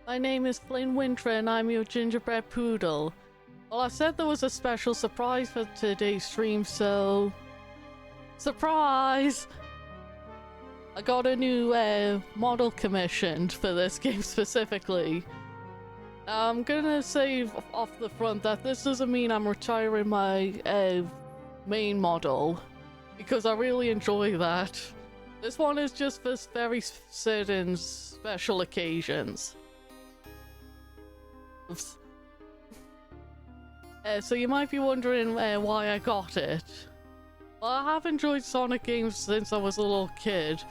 My name is Flynn Wintra and I'm your gingerbread poodle. Well, I said there was a special surprise for today's stream, so... Surprise! I got a new model commissioned for this game specifically. I'm gonna say off the front that this doesn't mean I'm retiring my main model, because I really enjoy that. This one is just for very certain special occasions. Oops. So you might be wondering why I got it. Well, I have enjoyed Sonic games since I was a little kid,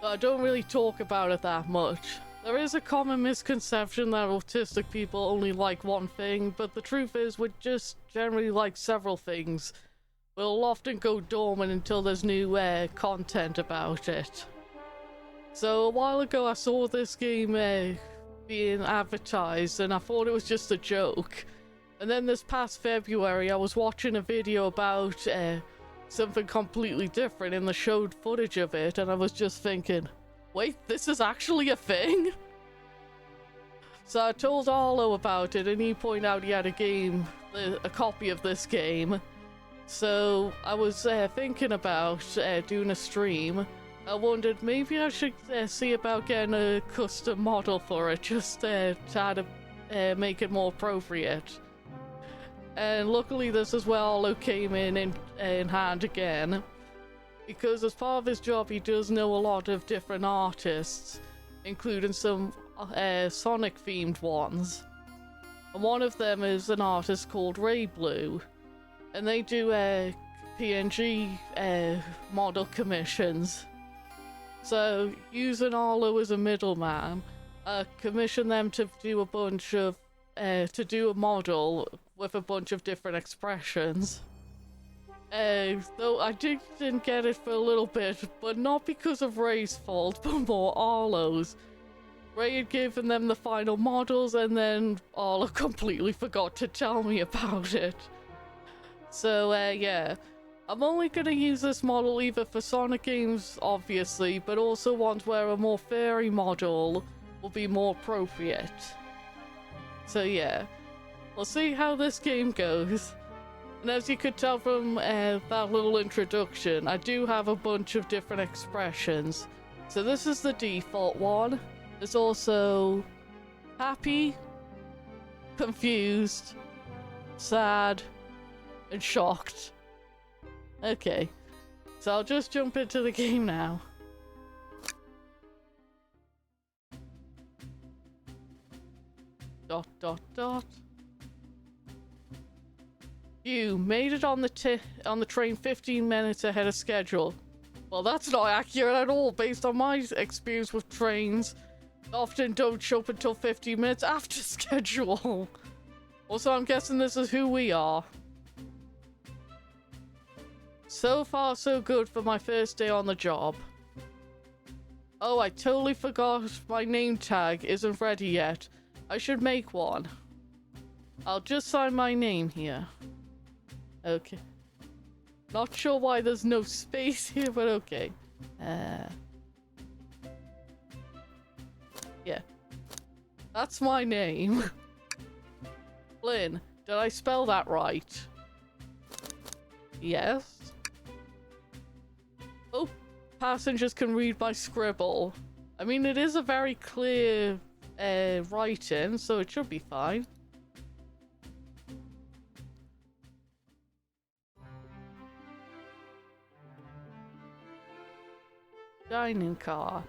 but I don't really talk about it that much. There is a common misconception that autistic people only like one thing, but the truth is we just generally like several things. We'll often go dormant until there's new content about it. So a while ago I saw this game being advertised and I thought it was just a joke. And then this past February I was watching a video about something completely different and they showed footage of it and I was just thinking, wait, this is actually a thing? So I told Arlo about it and he pointed out he had a copy of this game. So I was thinking about doing a stream. I wondered maybe I should see about getting a custom model for it, just to try to make it more appropriate. And luckily this as well came in hand again, because as part of his job he does know a lot of different artists, including some Sonic themed ones. And one of them is an artist called Ray Blue, and they do PNG model commissions. So using Arlo as a middleman, commission them to do a bunch of to do a model with a bunch of different expressions. Though I didn't get it for a little bit, but not because of Ray's fault, but more Arlo's. Ray had given them the final models and then Arlo completely forgot to tell me about it. So yeah, I'm only gonna use this model either for Sonic games, obviously, but also ones where a more fairy model will be more appropriate. So yeah, we'll see how this game goes. And as you could tell from that little introduction, I do have a bunch of different expressions. So this is the default one. There's also happy, confused, sad, and shocked. Okay, so I'll just jump into the game now. Dot dot dot. You made it on the train 15 minutes ahead of schedule. Well, that's not accurate at all based on my experience with trains. They often don't show up until 15 minutes after schedule. Also, I'm guessing this is who we are. So far, so good for my first day on the job. Oh, I totally forgot my name tag isn't ready yet. I should make one. I'll just sign my name here. Okay. Not sure why there's no space here, but okay. Yeah. That's my name. Flynn, did I spell that right? Yes. Oh, passengers can read my scribble. I mean, it is a very clear writing, so it should be fine. Dining car.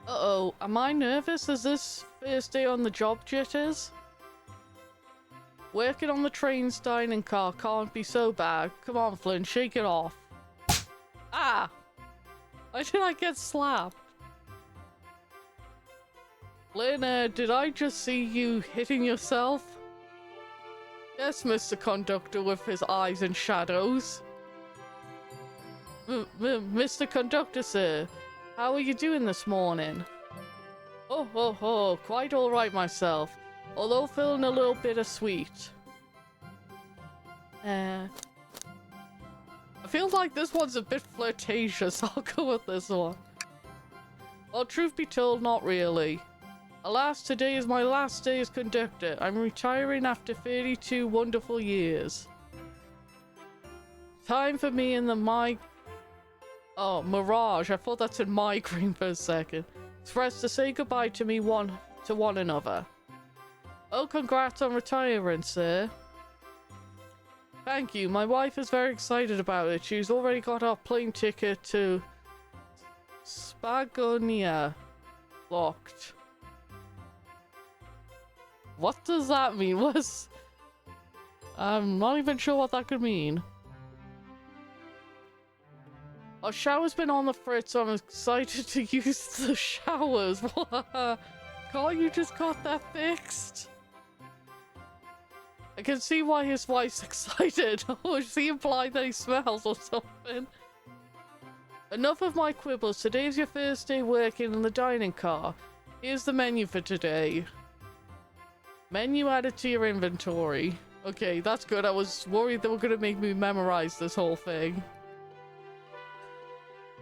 Uh-oh, am I nervous? Is this first day on the job jitters? Working on the train's dining car can't be so bad. Come on, Flynn, shake it off. Ah! Why did I get slapped? Flynn, did I just see you hitting yourself? Yes, Mr. Conductor with his eyes in shadows. Mr. Conductor, sir, how are you doing this morning? Oh, quite alright myself, although feeling a little bittersweet. I feel like this one's a bit flirtatious, I'll go with this one. Well, truth be told, not really. Alas, today is my last day as conductor. I'm retiring after 32 wonderful years. Time for me and the Oh, Mirage. I thought that said migraine for a second. Express to say goodbye to me to one another. Oh, congrats on retiring, sir. Thank you. My wife is very excited about it. She's already got our plane ticket to Spagonia locked. What does that mean? I'm not even sure what that could mean. Our shower's been on the fritz, so I'm excited to use the showers. Can't you just got that fixed? I can see why his wife's excited. Oh, is he implying that he smells or something? Enough of my quibbles. Today's your first day working in the dining car. Here's the menu for today. Menu added to your inventory. Okay, that's good. I was worried they were going to make me memorize this whole thing.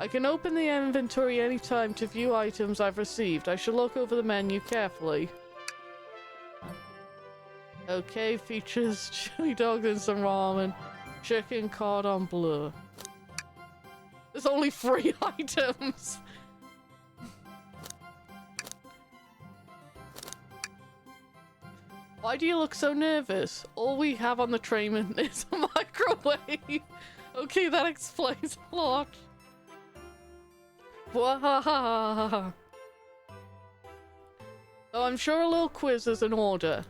I can open the inventory anytime to view items I've received. I should look over the menu carefully. Okay, features chili dogs and some ramen. Chicken cordon bleu. There's only 3 items. Why do you look so nervous? All we have on the train is a microwave. Okay, that explains a lot. Wahahaha. Oh, I'm sure a little quiz is in order.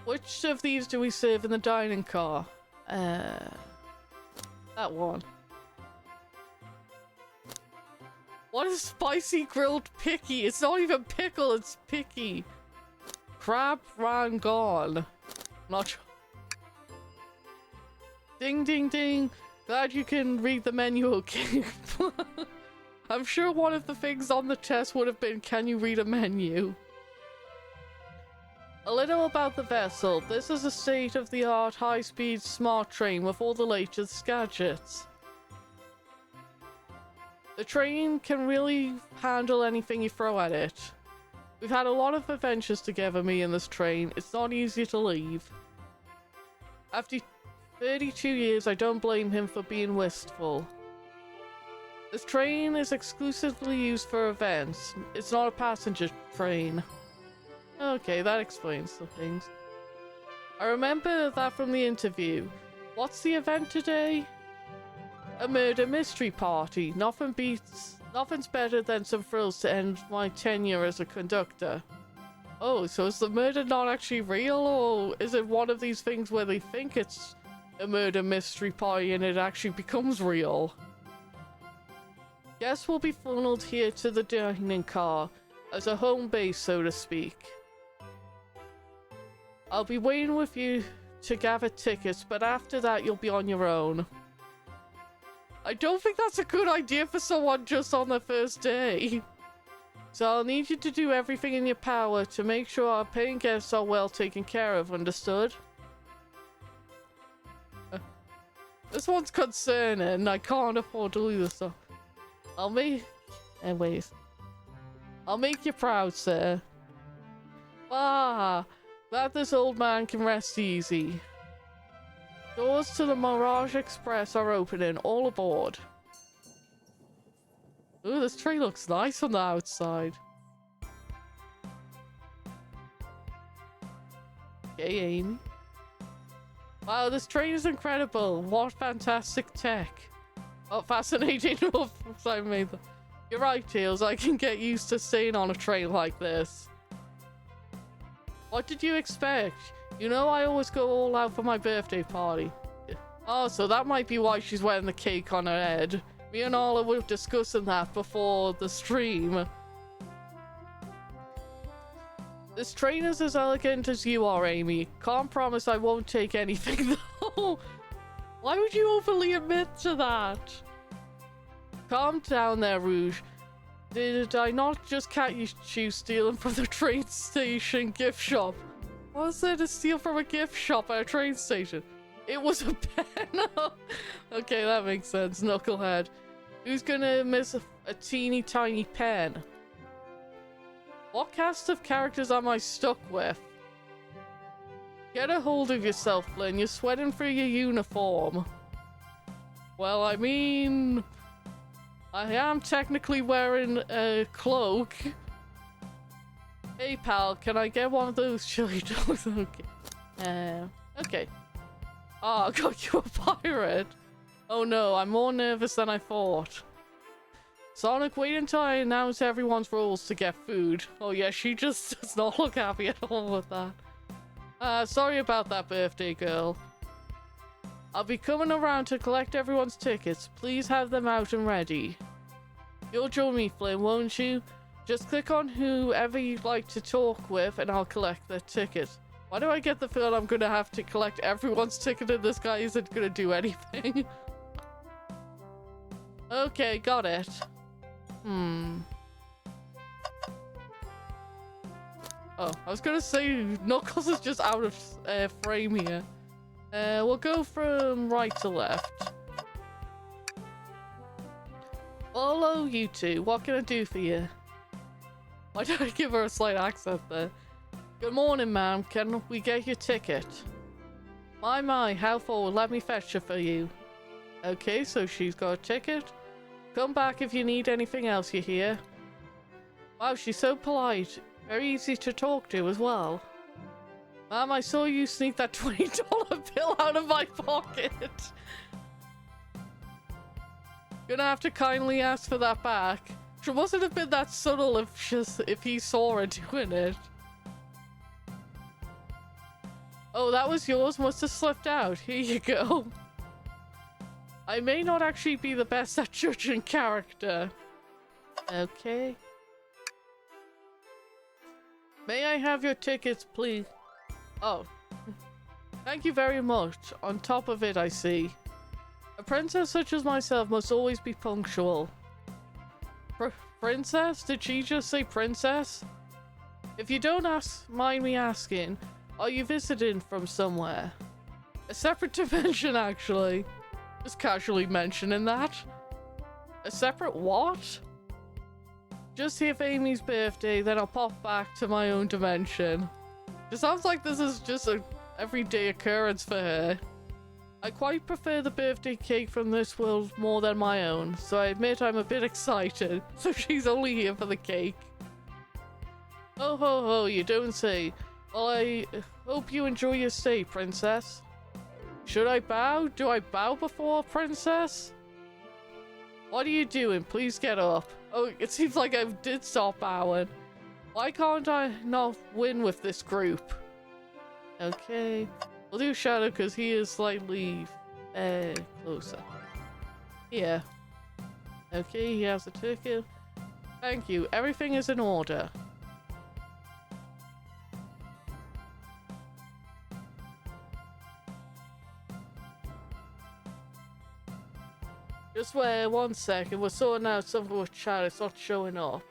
Which of these do we serve in the dining car? That one. What is spicy grilled picky? It's not even pickle, it's picky. Crab rangon. Not sure. Ding ding ding. Glad you can read the menu okay. I'm sure one of the things on the test would have been, can you read a menu? A little about the vessel. This is a state-of-the-art high-speed smart train with all the latest gadgets. The train can really handle anything you throw at it. We've had a lot of adventures together, me and this train. It's not easy to leave. After 32 years, I don't blame him for being wistful. This train is exclusively used for events. It's not a passenger train. Okay, that explains some things. I remember that from the interview. What's the event today? A murder mystery party. Nothing's better than some thrills to end my tenure as a conductor. Oh, so is the murder not actually real, or is it one of these things where they think it's a murder mystery party and it actually becomes real? Guests will be funneled here to the dining car as a home base, so to speak. I'll be waiting with you to gather tickets, but after that you'll be on your own. I don't think that's a good idea for someone just on their first day. So I'll need you to do everything in your power to make sure our paying guests are well taken care of, understood? This one's concerning. I can't afford to lose this stuff. Anyways. I'll make you proud, sir. Ah, glad this old man can rest easy. Doors to the Mirage Express are opening. All aboard. Ooh, this train looks nice on the outside. Okay, Amy. Wow, this train is incredible. What fantastic tech. Oh, fascinating. I made that. You're right, Tails. I can get used to staying on a train like this. What did you expect? You know I always go all out for my birthday party. Oh, so that might be why she's wearing the cake on her head. Me and Ola were discussing that before the stream. This train is as elegant as you are, Amy. Can't promise I won't take anything, though. Why would you openly admit to that? Calm down there, Rouge. Did I not just catch you stealing from the train station gift shop? What was there to steal from a gift shop at a train station? It was a pen. Okay, that makes sense, knucklehead. Who's gonna miss a teeny tiny pen? What cast of characters am I stuck with? Get a hold of yourself, Flynn. You're sweating through your uniform. Well, I mean, I am technically wearing a cloak. Hey, pal, can I get one of those chili dogs? Okay. Okay. Oh, I got you a pirate. Oh no, I'm more nervous than I thought. Sonic, wait until I announce everyone's roles to get food. Oh yeah, she just does not look happy at all with that. Sorry about that, birthday girl. I'll be coming around to collect everyone's tickets. Please have them out and ready. You'll join me, Flynn, won't you? Just click on whoever you'd like to talk with and I'll collect their ticket. Why do I get the feeling I'm gonna have to collect everyone's ticket and this guy isn't gonna do anything? Okay, got it. Oh, I was gonna say Knuckles is just out of frame here. We'll go from right to left. Hello, you two. What can I do for you? Why did I give her a slight accent there? Good morning, ma'am. Can we get your ticket? My, how forward. Let me fetch it for you. Okay, so she's got a ticket. Come back if you need anything else, you hear? Wow, she's so polite. Very easy to talk to as well. Ma'am, I saw you sneak that $20 bill out of my pocket. Gonna have to kindly ask for that back. She mustn't have been that subtle if he saw her doing it. Oh, that was yours? Must have slipped out. Here you go. I may not actually be the best at judging character. Okay. May I have your tickets, please? Oh. Thank you very much. On top of it, I see. A princess such as myself must always be punctual. Princess? Did she just say princess? If you don't mind me asking, are you visiting from somewhere? A separate dimension, actually. Just casually mentioning that. A separate what? Just here for Amy's birthday, then I'll pop back to my own dimension. It sounds like this is just a everyday occurrence for her. I quite prefer the birthday cake from this world more than my own, so I admit I'm a bit excited. So she's only here for the cake. Oh ho ho, you don't say. Well, I hope you enjoy your stay, princess. Should I bow? Do I bow before a princess? What are you doing? Please get up. Oh, it seems like I did stop bowing. Why can't I not win with this group? Okay. We'll do Shadow because he is slightly closer. Yeah. Okay, he has a ticket. Thank you. Everything is in order. Just wait 1 second. We're sorting out something with chat. It's not showing up.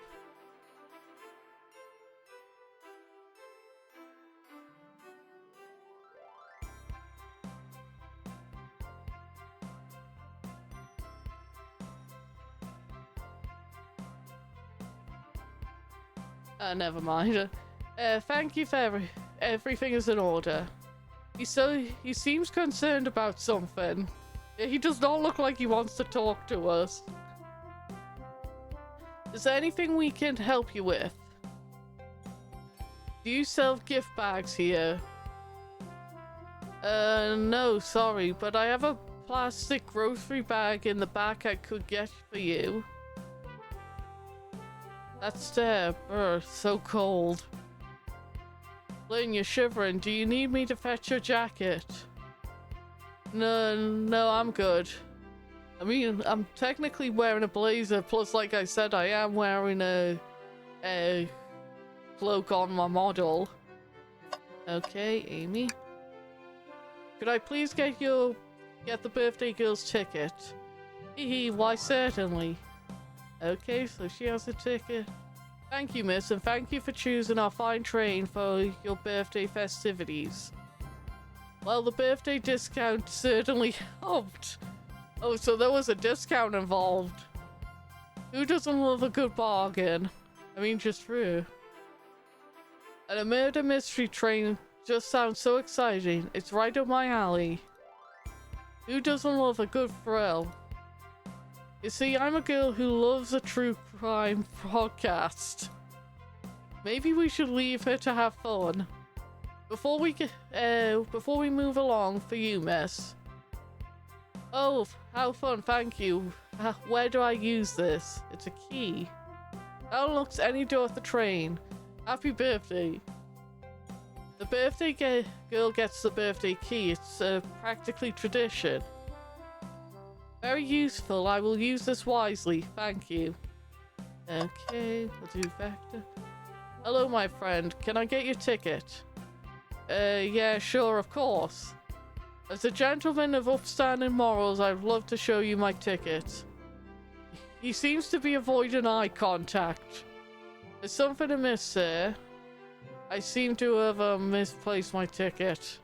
Never mind. Thank you for everything is in order. He seems concerned about something. He does not look like he wants to talk to us. Is there anything we can help you with? Do you sell gift bags here? No, sorry, but I have a plastic grocery bag in the back I could get for you. That's there. Brr, so cold. Flynn, you're shivering. Do you need me to fetch your jacket? No, I'm good. I mean, I'm technically wearing a blazer, plus like I said, I am wearing a cloak on my model. Okay, Amy. Could I please get the birthday girl's ticket? Hee, why certainly. Okay, so she has a ticket. Thank you, miss, and thank you for choosing our fine train for your birthday festivities. Well, the birthday discount certainly helped. Oh, so there was a discount involved. Who doesn't love a good bargain? I mean, just true. And a murder mystery train just sounds so exciting. It's right up my alley. Who doesn't love a good thrill? You see, I'm a girl who loves a true crime podcast. Maybe we should leave her to have fun. Before we move along for you, miss. Oh, how fun, thank you. Where do I use this? It's a key. That unlocks any door at the train. Happy birthday. The birthday girl gets the birthday key. It's practically tradition. Very useful. I will use this wisely. Thank you. Okay, we'll do vector. Hello, my friend. Can I get your ticket? Yeah, sure, of course. As a gentleman of upstanding morals, I'd love to show you my ticket. He seems to be avoiding eye contact. There's something amiss, sir. I seem to have misplaced my ticket.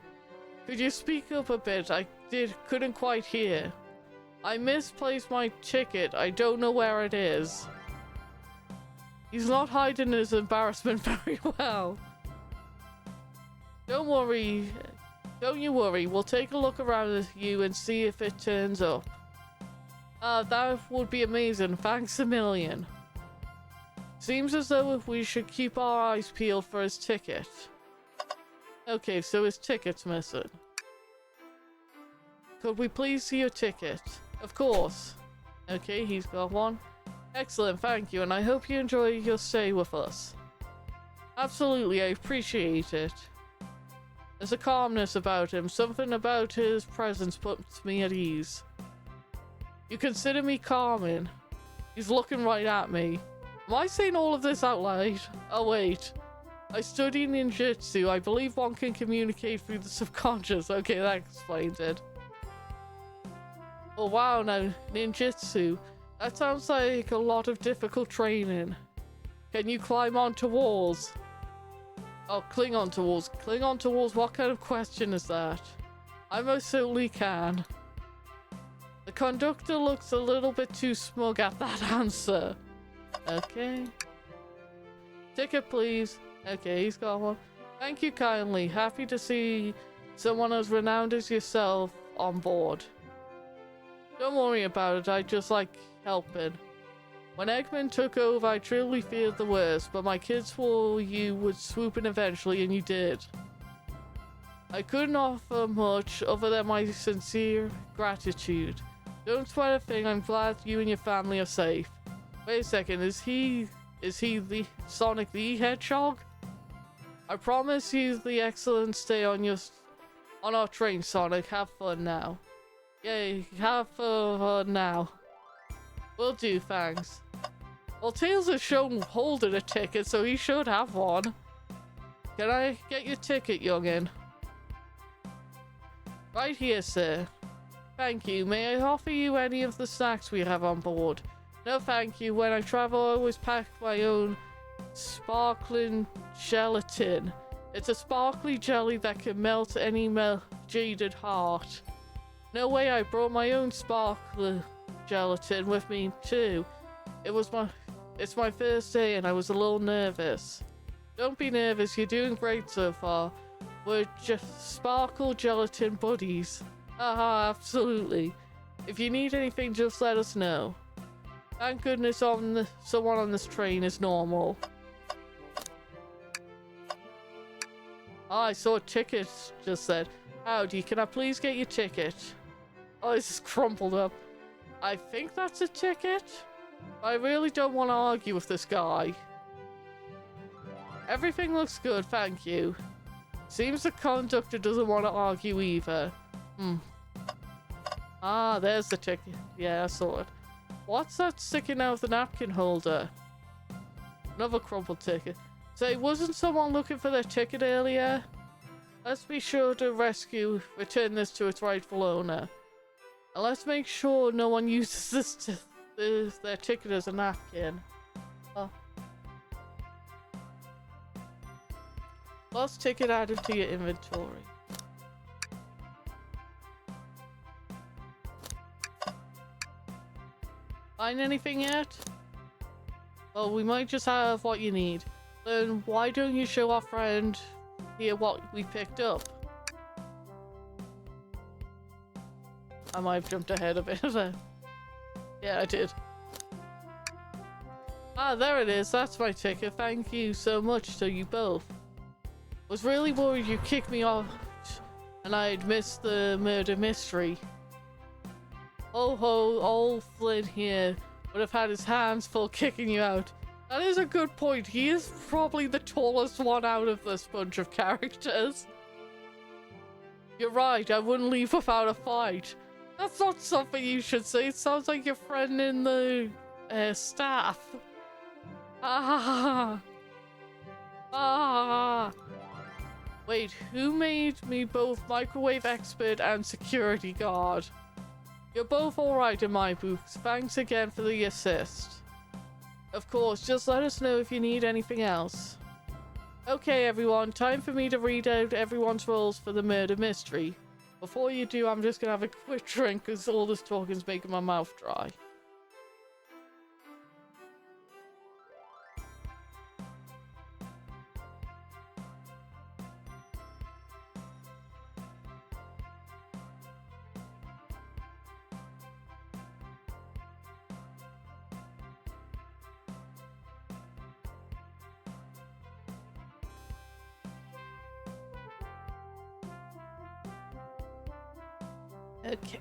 Could you speak up a bit? I couldn't quite hear. I misplaced my ticket. I don't know where it is. He's not hiding his embarrassment very well. Don't worry. Don't you worry. We'll take a look around you and see if it turns up. That would be amazing. Thanks a million. Seems as though we should keep our eyes peeled for his ticket. Okay, so his ticket's missing. Could we please see your ticket? Of course. Okay, he's got one. Excellent, thank you, and I hope you enjoy your stay with us. Absolutely, I appreciate it. There's a calmness about him. Something about his presence puts me at ease. You consider me calming. He's looking right at me. Am I saying all of this out loud? Oh wait. I study ninjutsu. I believe one can communicate through the subconscious. Okay, that explains it. Oh wow, now ninjutsu. That sounds like a lot of difficult training. Can you climb onto walls? Oh, cling onto walls. Cling onto walls? What kind of question is that? I most certainly can. The conductor looks a little bit too smug at that answer. Okay. Ticket, please. Okay, he's got one. Thank you kindly. Happy to see someone as renowned as yourself on board. Don't worry about it. I just like helping. When Eggman took over, I truly feared the worst, but my kids swore you would swoop in eventually, and you did. I couldn't offer much other than my sincere gratitude. Don't sweat a thing. I'm glad you and your family are safe. Wait a second. Is he the Sonic the Hedgehog? I promise you the excellent stay on our train, Sonic. Have fun now. Yay, have fun now. Will do, thanks. Well, Tails is shown holding a ticket, so he should have one. Can I get your ticket, youngin? Right here, sir. Thank you. May I offer you any of the snacks we have on board? No, thank you. When I travel, I always pack my own sparkling gelatin. It's a sparkly jelly that can melt any jaded heart. No way, I brought my own sparkling gelatin with me too. It's my first day and I was a little nervous. Don't be nervous, you're doing great so far. We're just sparkle gelatin buddies. Haha, absolutely. If you need anything, just let us know. Thank goodness someone on this train is normal. I saw a ticket just said. Howdy, can I please get your ticket? Oh, this is crumpled up. I think that's a ticket. I really don't want to argue with this guy. Everything looks good, thank you. Seems the conductor doesn't want to argue either. Ah, there's the ticket. Yeah, I saw it. What's that sticking out of the napkin holder? Another crumpled ticket. Say, wasn't someone looking for their ticket earlier? Let's be sure to return this to its rightful owner. And let's make sure no one uses their ticket as a napkin. Lost ticket added to your inventory. Find anything yet? Oh, we might just have what you need. Then why don't you show our friend here what we picked up? I might have jumped ahead a bit there. Yeah, I did. Ah, there it is. That's my ticket. Thank you so much to you both. Was really worried you kicked me off and I'd missed the murder mystery. Oh ho, old Flynn here would have had his hands full kicking you out. That is a good point. He is probably the tallest one out of this bunch of characters. You're right, I wouldn't leave without a fight. That's not something you should say. It sounds like your friend in the staff. Ah. Ah. Wait, who made me both microwave expert and security guard? You're both alright in my books. Thanks again for the assist. Of course, just let us know if you need anything else. Okay everyone, time for me to read out everyone's roles for the murder mystery. Before you do, I'm just gonna have a quick drink because all this talking's making my mouth dry. Okay.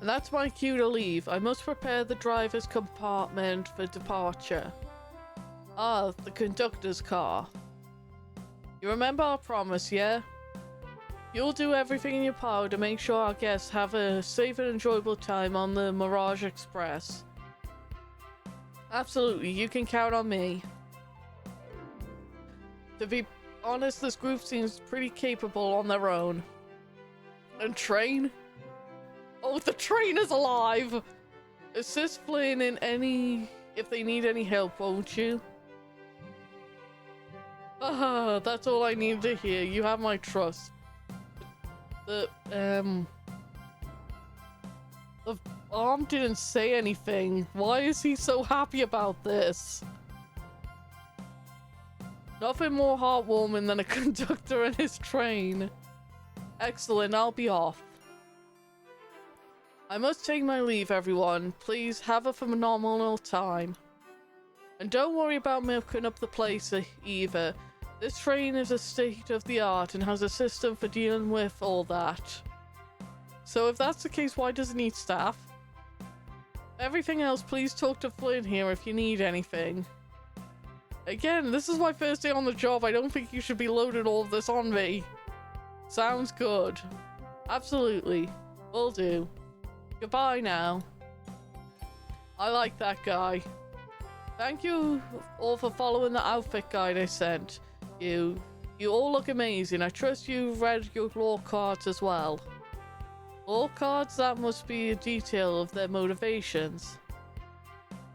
And that's my cue to leave. I must prepare the driver's compartment for departure. Ah, the conductor's car. You remember our promise, yeah? You'll do everything in your power to make sure our guests have a safe and enjoyable time on the Mirage Express. Absolutely, you can count on me. To be honest, this group seems pretty capable on their own. And train? Oh, the train is alive! Assist Flynn in if they need any help, won't you? Ah, that's all I need to hear. You have my trust. The arm didn't say anything. Why is he so happy about this? Nothing more heartwarming than a conductor and his train. Excellent, I'll be off. I must take my leave, everyone. Please have a phenomenal time. And don't worry about milking up the place either. This train is a state-of-the-art and has a system for dealing with all that. So if that's the case, why does it need staff? Everything else, please talk to Flynn here if you need anything. Again, this is my first day on the job. I don't think you should be loading all of this on me. Sounds good. Absolutely. Will do. Goodbye now. I like that guy. Thank you all for following the outfit guide I sent you. You all look amazing. I trust you read your law cards as well. Law cards? That must be a detail of their motivations.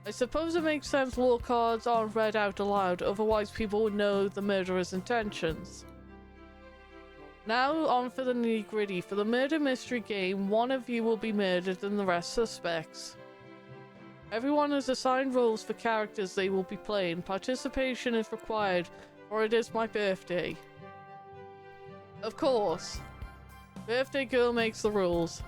I suppose it makes sense law cards aren't read out aloud, otherwise people would know the murderer's intentions. Now on for the nitty-gritty. For the murder mystery game, one of you will be murdered and the rest suspects. Everyone is assigned roles for characters they will be playing. Participation is required, for it is my birthday. Of course. Birthday girl makes the rules.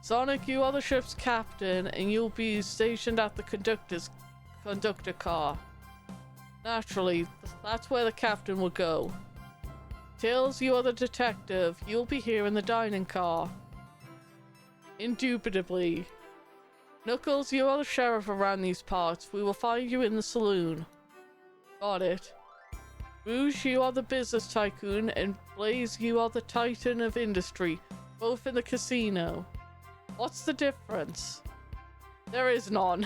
Sonic, you are the ship's captain, and you'll be stationed at the conductor car. Naturally, that's where the captain will go. Tails, you are the detective. You'll be here in the dining car. Indubitably. Knuckles, you are the sheriff around these parts. We will find you in the saloon. Got it. Rouge, you are the business tycoon, and Blaze, you are the titan of industry, both in the casino. What's the difference? There is none.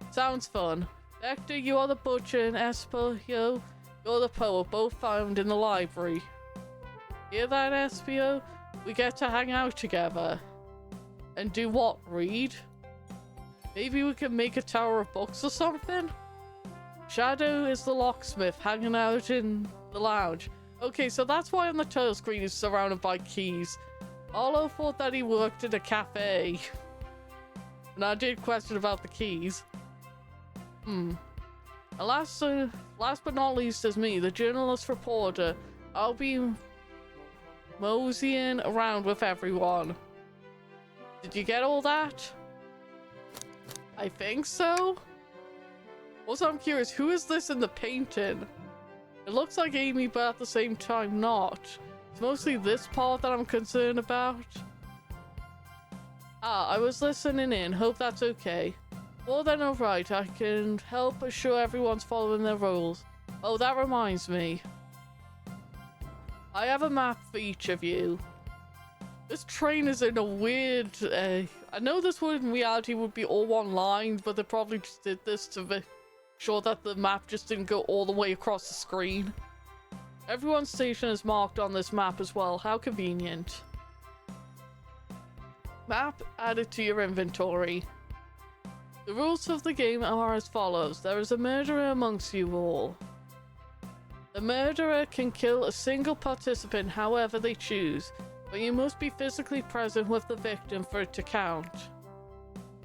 Sounds fun. Vector, you are the butcher, and Espio, you're the poet, both found in the library. Hear that, Espio? We get to hang out together. And do what? Read? Maybe we can make a tower of books or something? Shadow is the locksmith, hanging out in the lounge. Okay, so that's why on the title screen he's surrounded by keys. Arlo thought that he worked at a cafe. And I did question about the keys. And last but not least is me, the journalist reporter. I'll be moseying around with everyone. Did you get all that? I think so. Also, I'm curious, who is this in the painting? It looks like Amy, but at the same time not. It's mostly this part that I'm concerned about. I was listening in. Hope that's okay. Well then, alright. I can help assure everyone's following their rules. Oh, that reminds me. I have a map for each of you. This train is in a weird... I know this would in reality would be all one line, but they probably just did this to make sure that the map just didn't go all the way across the screen. Everyone's station is marked on this map as well. How convenient. Map added to your inventory. The rules of the game are as follows. There is a murderer amongst you all. The murderer can kill a single participant however they choose, but you must be physically present with the victim for it to count.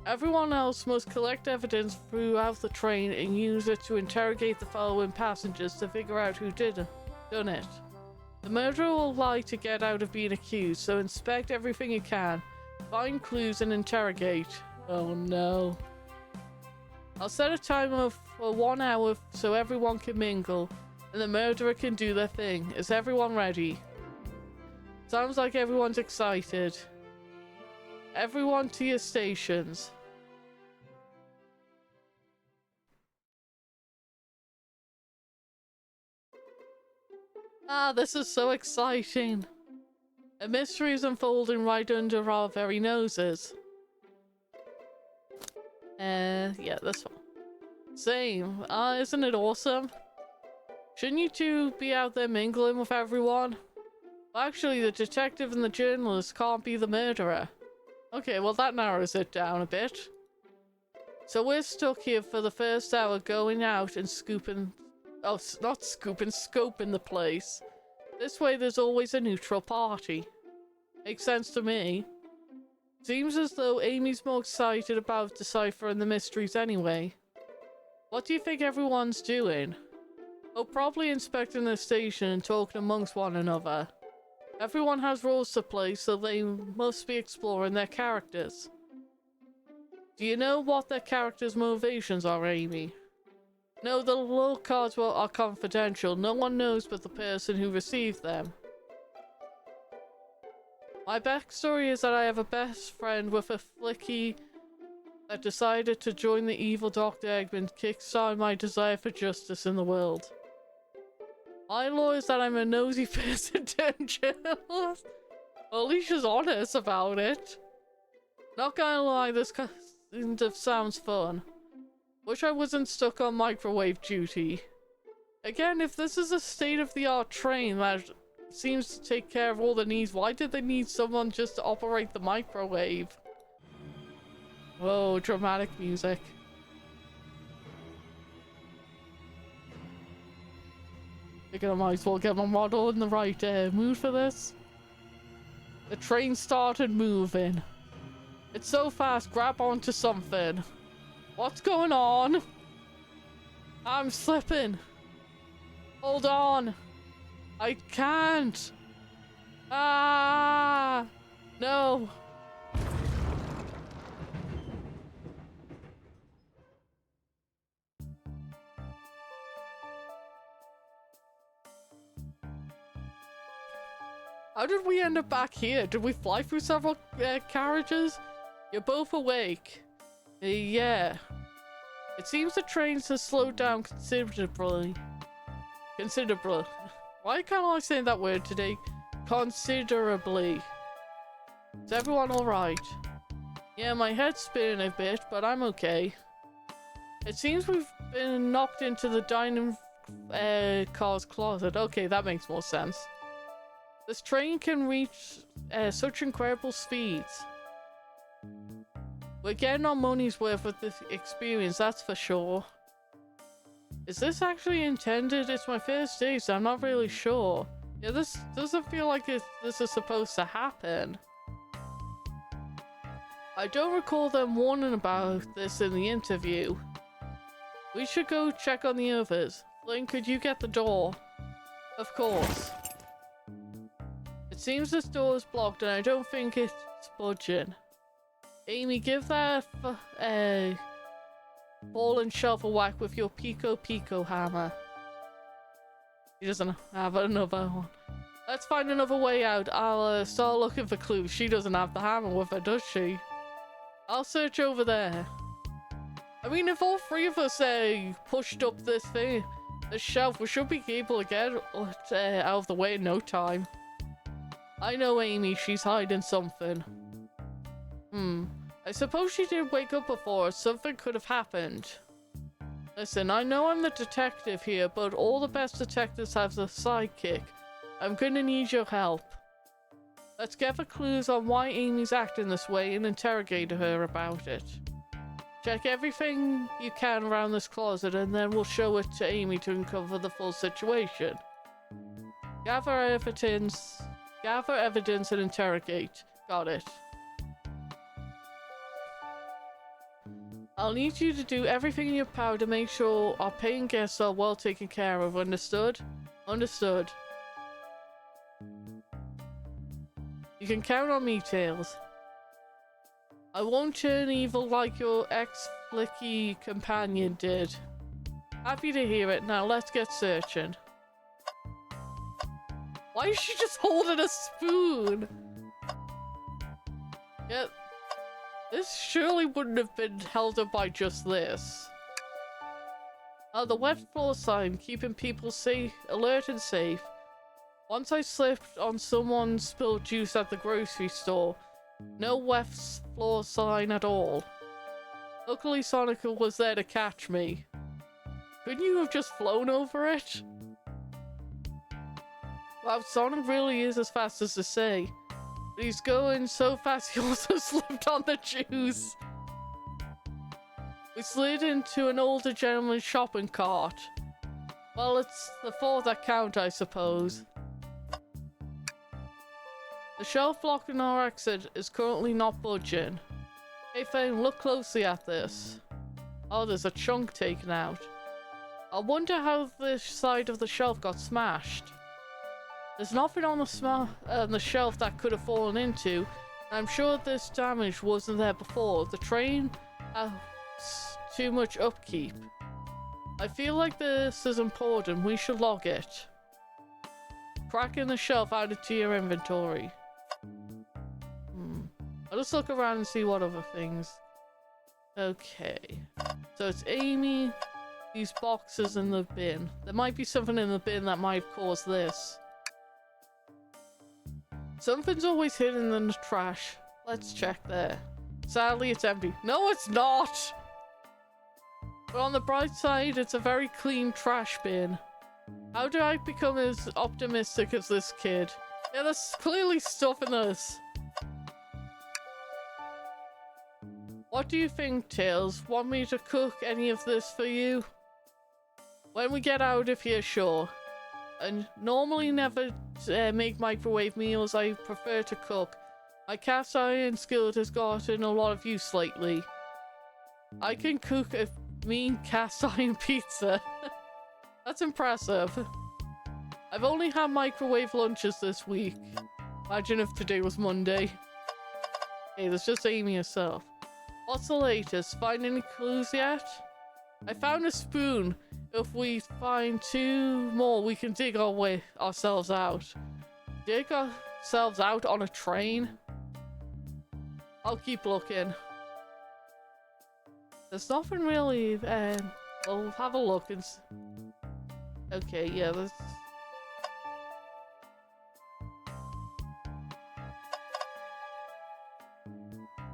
Everyone else must collect evidence throughout the train and use it to interrogate the following passengers to figure out who done it. The murderer will lie to get out of being accused, so inspect everything you can, find clues and interrogate. Oh no. I'll set a timer for 1 hour so everyone can mingle, and the murderer can do their thing. Is everyone ready? Sounds like everyone's excited. Everyone to your stations. This is so exciting. A mystery is unfolding right under our very noses. Yeah, this one. Same. Isn't it awesome? Shouldn't you two be out there mingling with everyone? Well, actually, the detective and the journalist can't be the murderer. Okay, well that narrows it down a bit. So we're stuck here for the first hour going out and scooping... Oh, not scooping, scoping the place. This way there's always a neutral party. Makes sense to me. Seems as though Amy's more excited about deciphering the mysteries anyway. What do you think everyone's doing? Oh, probably inspecting the station and talking amongst one another. Everyone has roles to play, so they must be exploring their characters. Do you know what their characters' motivations are, Amy? No, the little cards are confidential. No one knows but the person who received them. My backstory is that I have a best friend with a flicky that decided to join the evil Dr. Eggman, kickstart my desire for justice in the world. My law is that I'm a nosy person turned journalist. Well, at least she's honest about it. Not gonna lie, this kind of sounds fun. Wish I wasn't stuck on microwave duty. Again, if this is a state-of-the-art train that seems to take care of all the needs, why did they need someone just to operate the microwave? Whoa, dramatic music. I think I might as well get my model in the right mood for this. The train started moving. It's so fast, grab onto something. What's going on? I'm slipping. Hold on. I can't. Ah! No. How did we end up back here? Did we fly through several carriages? You're both awake. Yeah. It seems the trains have slowed down considerably. Why can't I say that word today? Considerably. Is everyone alright? Yeah, my head's spinning a bit, but I'm okay. It seems we've been knocked into the dining car's closet. Okay, that makes more sense. This train can reach such incredible speeds. We're getting our money's worth with this experience, that's for sure. Is this actually intended? It's my first day, so I'm not really sure. Yeah, this doesn't feel like this is supposed to happen. I don't recall them warning about this in the interview. We should go check on the others. Flynn, could you get the door? Of course. It seems this door is blocked and I don't think it's budging. Amy, give that fallen shelf a whack with your Pico hammer. She doesn't have another one. Let's find another way out. I'll start looking for clues. She doesn't have the hammer with her, does she? I'll search over there. I mean, if all three of us pushed up this shelf, we should be able to get it out of the way in no time. I know Amy, she's hiding something. I suppose she did wake up before. Something could have happened. Listen, I know I'm the detective here, but all the best detectives have a sidekick. I'm gonna need your help. Let's gather clues on why Amy's acting this way and interrogate her about it. Check everything you can around this closet and then we'll show it to Amy to uncover the full situation. Gather evidence and interrogate. Got it. I'll need you to do everything in your power to make sure our paying guests are well taken care of. Understood? Understood. You can count on me, Tails. I won't turn evil like your ex-flicky companion did. Happy to hear it. Now let's get searching. Why is she just holding a spoon? Yeah, this surely wouldn't have been held up by just this. The wet floor sign, keeping people safe, alert and safe. Once I slipped on someone's spilled juice at the grocery store. No wet floor sign at all. Luckily Sonic was there to catch me. Couldn't you have just flown over it? Wow, Sonic really is as fast as they say. But he's going so fast he also slipped on the juice. We slid into an older gentleman's shopping cart. Well, it's the fourth that count, I suppose. The shelf blocking our exit is currently not budging. Hey Flynn, look closely at this. Oh, there's a chunk taken out. I wonder how this side of the shelf got smashed. There's nothing on the shelf that could have fallen into, and I'm sure this damage wasn't there before. The train has too much upkeep. I feel like this is important. We should log it. Cracking the shelf added to your inventory. I'll just look around and see what other things. Okay. So it's Amy, these boxes in the bin. There might be something in the bin that might have caused this. Something's always hidden in the trash. Let's check there. Sadly, it's empty. No, it's not! But on the bright side, it's a very clean trash bin. How do I become as optimistic as this kid? Yeah, there's clearly stuff in this. What do you think, Tails? Want me to cook any of this for you? When we get out of here, sure. I normally never make microwave meals. I prefer to cook. My cast iron skillet has gotten a lot of use lately. I can cook a mean cast iron pizza. That's impressive. I've only had microwave lunches this week. Imagine if today was Monday. Hey, there's just Amy herself. What's the latest? Find any clues yet? I found a spoon. If we find 2 more, we can dig ourselves out. Dig ourselves out on a train? I'll keep looking. There's nothing really, we'll have a look and okay, yeah, there's...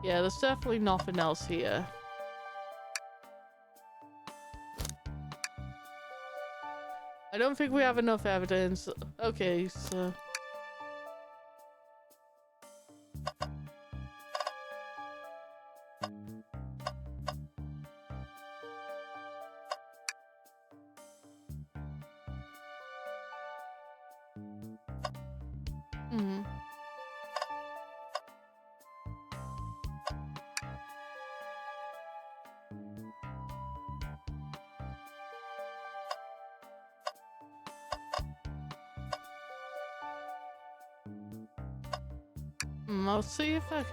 Yeah, there's definitely nothing else here. I don't think we have enough evidence. Okay, so... I'll see if I...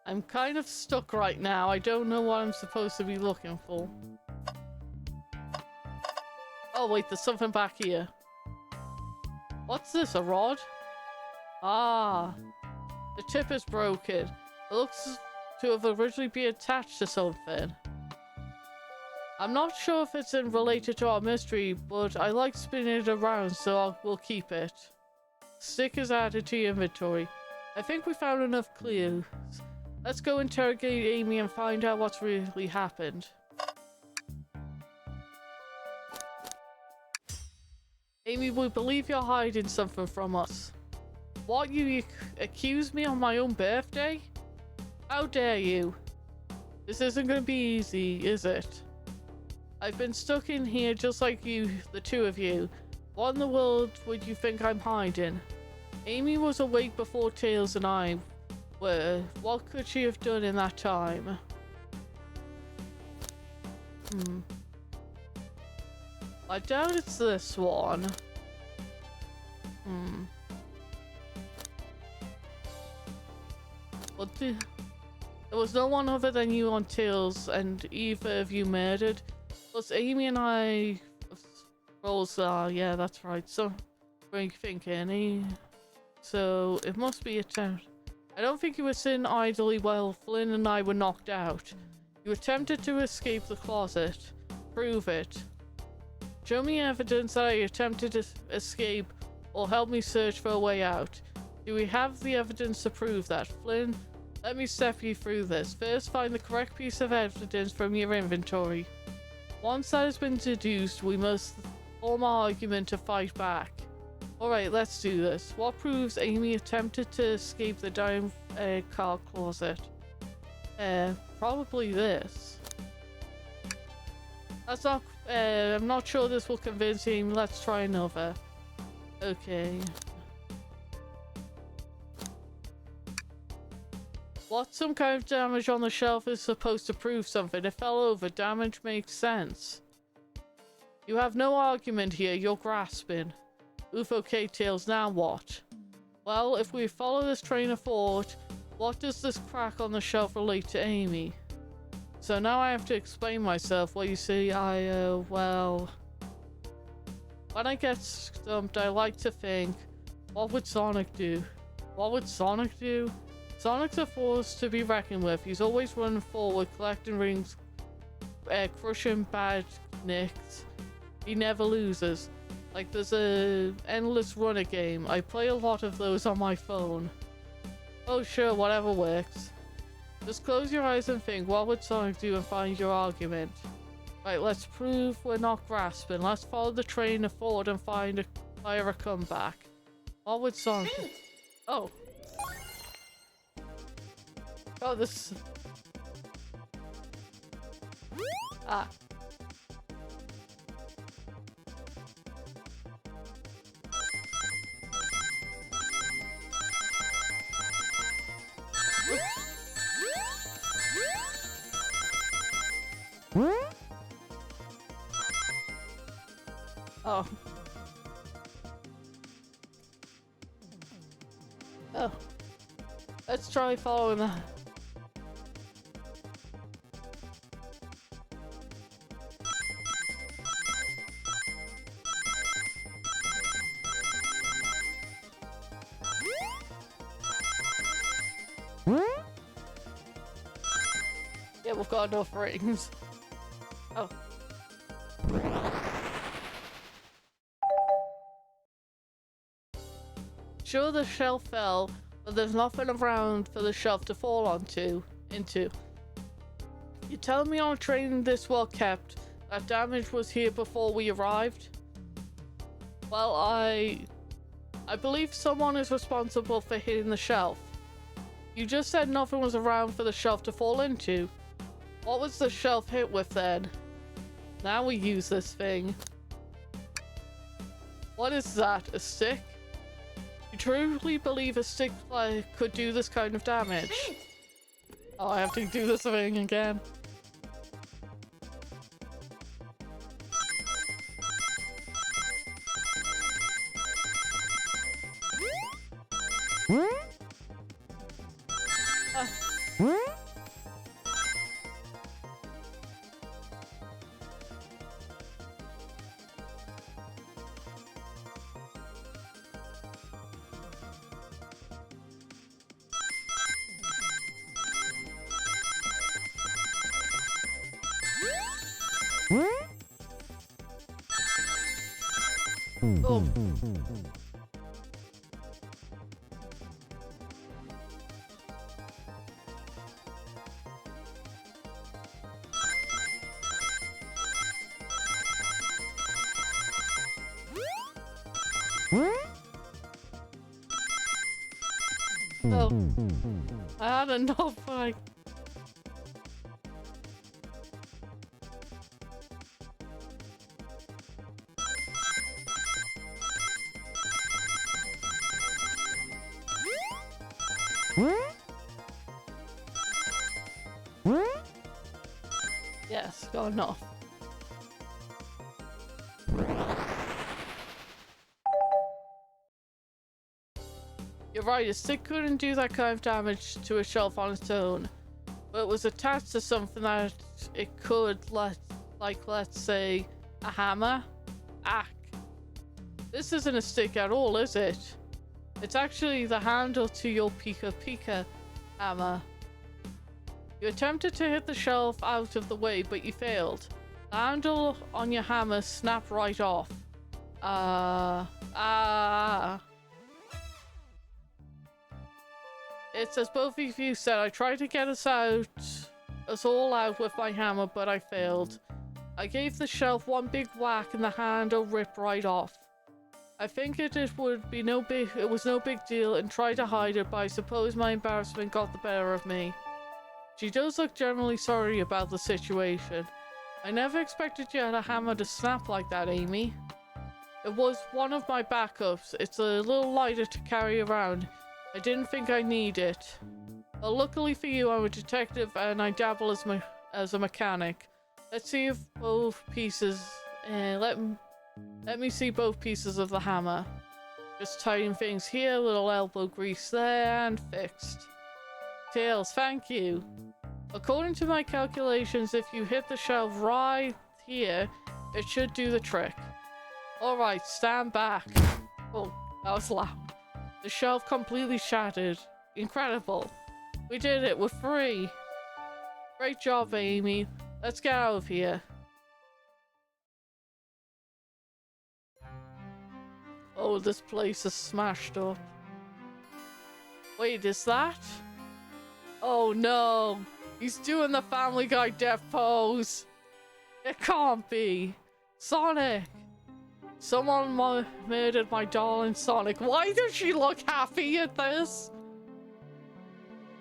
I'm kind of stuck right now. I don't know what I'm supposed to be looking for. Oh wait, there's something back here. What's this, a rod? Ah, the tip is broken. It looks to have originally been attached to something. I'm not sure if it's related to our mystery, but I like spinning it around, so we'll keep it. Stick is added to your inventory. I think we found enough clues. Let's go interrogate Amy and find out what's really happened. Amy, we believe you're hiding something from us. What, you accuse me on my own birthday? How dare you? This isn't gonna be easy, is it? I've been stuck in here just like you, the two of you. What in the world would you think I'm hiding? Amy was awake before Tails and I were. What could she have done in that time? I doubt it's this one. But there was no one other than you on Tails, and either of you murdered. Plus Amy and I roles are, yeah, that's right. So thinking, so it must be a attempt. I don't think you were sitting idly while Flynn and I were knocked out. You attempted to escape the closet. Prove it. Show me evidence that I attempted to escape, or help me search for a way out. Do we have the evidence to prove that? Flynn, let me step you through this. First, find the correct piece of evidence from your inventory. Once that has been deduced, we must form our argument to fight back. Alright, let's do this. What proves Amy attempted to escape the dime car closet? Probably this. That's not, I'm not sure this will convince him. Let's try another. Okay. What, some kind of damage on the shelf is supposed to prove something? It fell over. Damage makes sense. You have no argument here. You're grasping. Oof, okay, Tails, now what? Well, if we follow this train of thought, what does this crack on the shelf relate to Amy? So now I have to explain myself. Well, you see, well... When I get stumped, I like to think, what would Sonic do? What would Sonic do? Sonic's a force to be reckoned with. He's always running forward, collecting rings, crushing bad nicks. He never loses. Like, there's a endless runner game. I play a lot of those on my phone. Oh sure, whatever works. Just close your eyes and think, what would Sonic do, and find your argument. Right, let's prove we're not grasping. Let's follow the train of thought and fire a comeback. What would Sonic do? Oh. Oh, this... Ah. Oh. Oh. Let's try following that. Yeah, we've got enough rings. Oh. Sure, the shelf fell, but there's nothing around for the shelf to fall into. You tell me on a train this well kept, that damage was here before we arrived? Well, I believe someone is responsible for hitting the shelf. You just said nothing was around for the shelf to fall into. What was the shelf hit with then? Now we use this thing. What is that? A stick? You truly believe a stick could do this kind of damage? Oh, I have to do this thing again. Oh. Oh. I had enough, like... Yes, got enough. You're right, a stick couldn't do that kind of damage to a shelf on its own, but it was attached to something that it could, let's say, a hammer? Ack. This isn't a stick at all, is it? It's actually the handle to your Pika Pika hammer. You attempted to hit the shelf out of the way, but you failed. The handle on your hammer snapped right off. It's as both of you said, I tried to get us all out with my hammer, but I failed. I gave the shelf one big whack and the handle ripped right off. I think it was no big deal and tried to hide it, but I suppose my embarrassment got the better of me. She does look generally sorry about the situation. I never expected you had a hammer to snap like that, Amy. It was one of my backups. It's a little lighter to carry around. I didn't think I need it. But luckily for you, I'm a detective and I dabble as a mechanic. Let's see if both pieces... let me see both pieces of the hammer. Just tighten things here, little elbow grease there, and fixed. Tails, thank you. According to my calculations, if you hit the shelf right here, it should do the trick. Alright, stand back. Oh, that was loud. The shelf completely shattered. Incredible. We did it, we're free. Great job, Amy. Let's get out of here. Oh, this place is smashed up. Wait, is that? Oh no! He's doing the Family Guy death pose! It can't be! Sonic! Someone murdered my darling Sonic. Why does she look happy at this?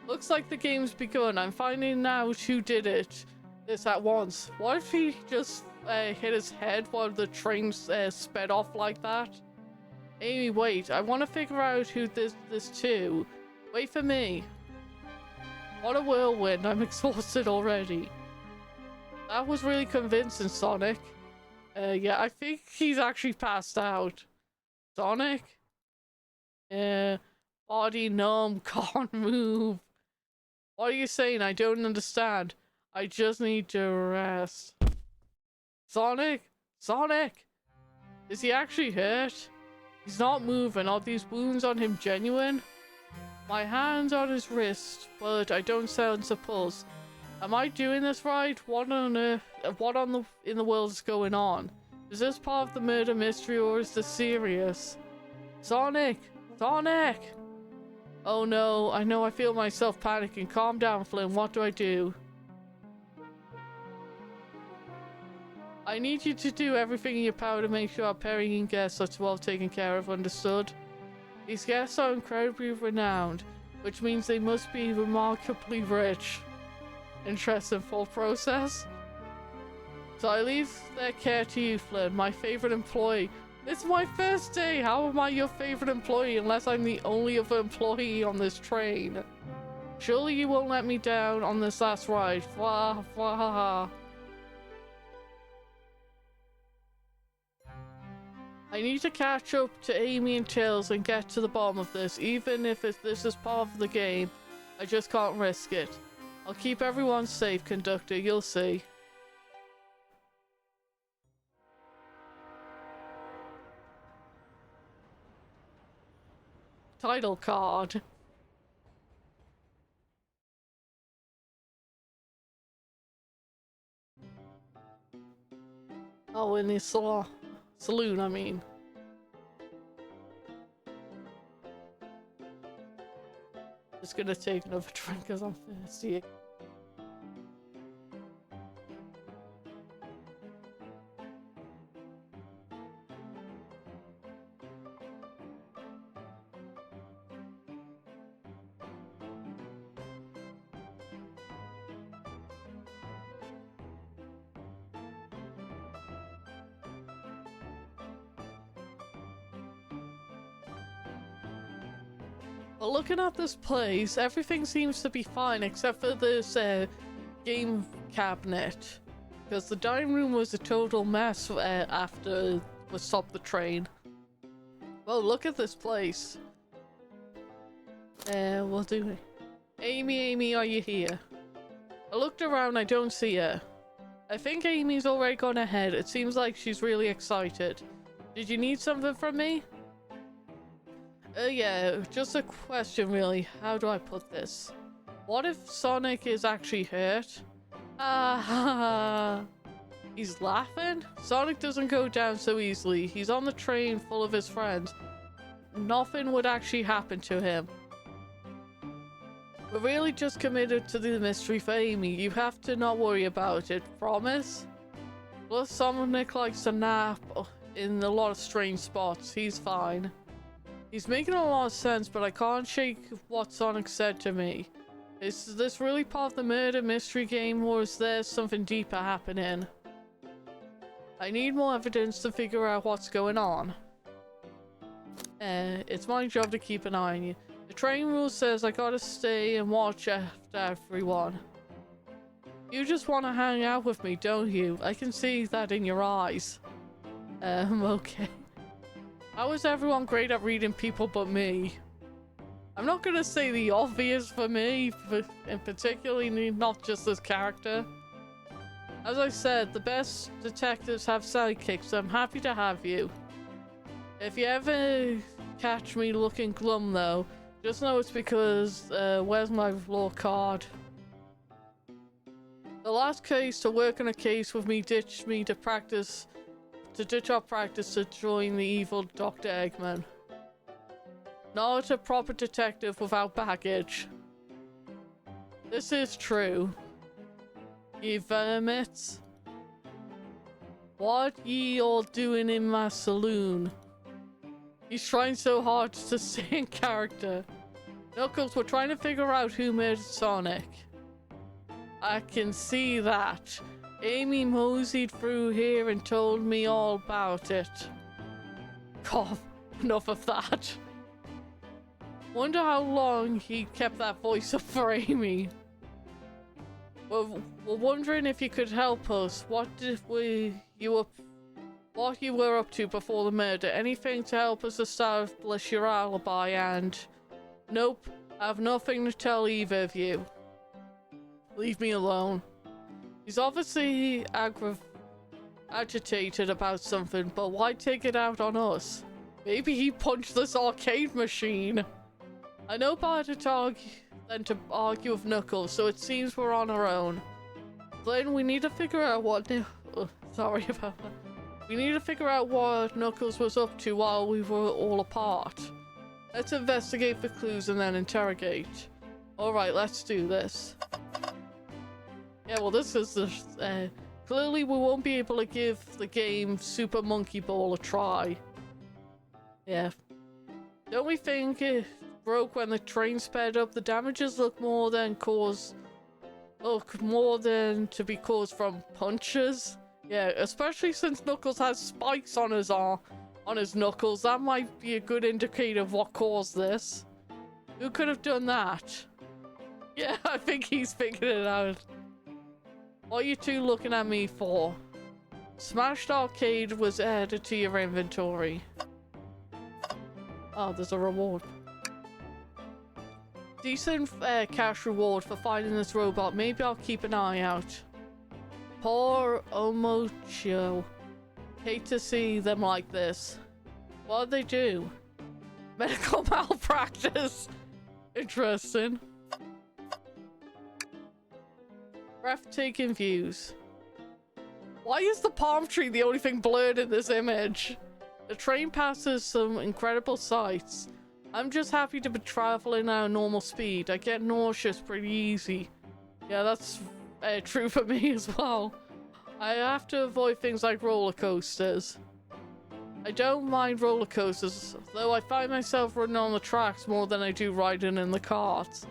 Looks like the game's begun. I'm finding out who did it. This at once. What if he just hit his head while the train sped off like that? Amy, wait. I want to figure out who did this too. Wait for me. What a whirlwind. I'm exhausted already. That was really convincing, Sonic. Yeah, I think he's actually passed out. Sonic? Body numb, can't move. What are you saying? I don't understand. I just need to rest. Sonic? Sonic? Is he actually hurt? He's not moving. Are these wounds on him genuine? My hand's on his wrist, but I don't sense a pulse. Am I doing this right? What on earth? In the world is going on? Is this part of the murder mystery or is this serious? Sonic! Sonic! Oh no, I know I feel myself panicking. Calm down, Flynn. What do I do? I need you to do everything in your power to make sure our paying guests are well taken care of, understood? These guests are incredibly renowned, which means they must be remarkably rich. Interesting thought process. So I leave their care to you, Flynn, my favorite employee. It's my first day. How am I your favorite employee unless I'm the only other employee on this train? Surely you won't let me down on this last ride. Wah, wah. I need to catch up to Amy and Tails and get to the bottom of this. Even if this is part of the game, I just can't risk it. I'll keep everyone safe, conductor. You'll see. Title card. Oh, in the saloon, I mean. Just gonna take another drink because I'm thirsty. Well, looking at this place, everything seems to be fine except for this game cabinet. Because the dining room was a total mess after we stopped the train. Well, look at this place. We'll do it. Amy, are you here? I looked around, I don't see her. I think Amy's already gone ahead. It seems like she's really excited. Did you need something from me? Yeah, just a question really. How do I put this? What if Sonic is actually hurt? He's laughing? Sonic doesn't go down so easily. He's on the train full of his friends. Nothing would actually happen to him. We're really just committed to the mystery for Amy. You have to not worry about it. Promise? Plus, Sonic likes to nap in a lot of strange spots. He's fine. He's making a lot of sense, but I can't shake what Sonic said to me. Is this really part of the murder mystery game, or is there something deeper happening? I need more evidence to figure out what's going on. It's my job to keep an eye on you. The train rule says I gotta stay and watch after everyone. You just want to hang out with me, don't you? I can see that in your eyes. Okay. How is everyone great at reading people but me? I'm not gonna say the obvious for me, and particularly not just this character. As I said, the best detectives have sidekicks, so I'm happy to have you. If you ever catch me looking glum though, just know it's because, where's my law card? The last case to work on a case with me ditched me to ditch our practice to join the evil Dr. Eggman. Not a proper detective without baggage. This is true. Ye vermits. What ye all doing in my saloon? He's trying so hard to stay in character. Knuckles, we're trying to figure out who murdered Sonic. I can see that. Amy moseyed through here and told me all about it. God, enough of that. Wonder how long he kept that voice up for Amy. We're wondering if you could help us. What you were up to before the murder? Anything to help us establish your alibi? And nope, I have nothing to tell either of you. Leave me alone. He's obviously agitated about something, but why take it out on us? Maybe he punched this arcade machine. I know better than to argue with Knuckles, so it seems we're on our own. Flynn, we need to figure out what... sorry about that. We need to figure out what Knuckles was up to while we were all apart. Let's investigate for clues and then interrogate. Alright, let's do this. Yeah, well, this is the... clearly we won't be able to give the game Super Monkey Ball a try. Yeah. Don't we think it broke when the train sped up? The damages look more than to be caused from punches. Yeah, especially since Knuckles has spikes on his arm, on his knuckles. That might be a good indicator of what caused this. Who could have done that? Yeah, I think he's figured it out. What are you two looking at me for? Smashed Arcade was added to your inventory. Oh, there's a reward. Decent cash reward for finding this robot. Maybe I'll keep an eye out. Poor Omocho. Hate to see them like this. What'd they do? Medical malpractice. Interesting. Breathtaking views. Why is the palm tree the only thing blurred in this image? The train passes some incredible sights. I'm just happy to be traveling at a normal speed. I get nauseous pretty easy. Yeah, that's true for me as well. I have to avoid things like roller coasters. I don't mind roller coasters, though I find myself running on the tracks more than I do riding in the cart.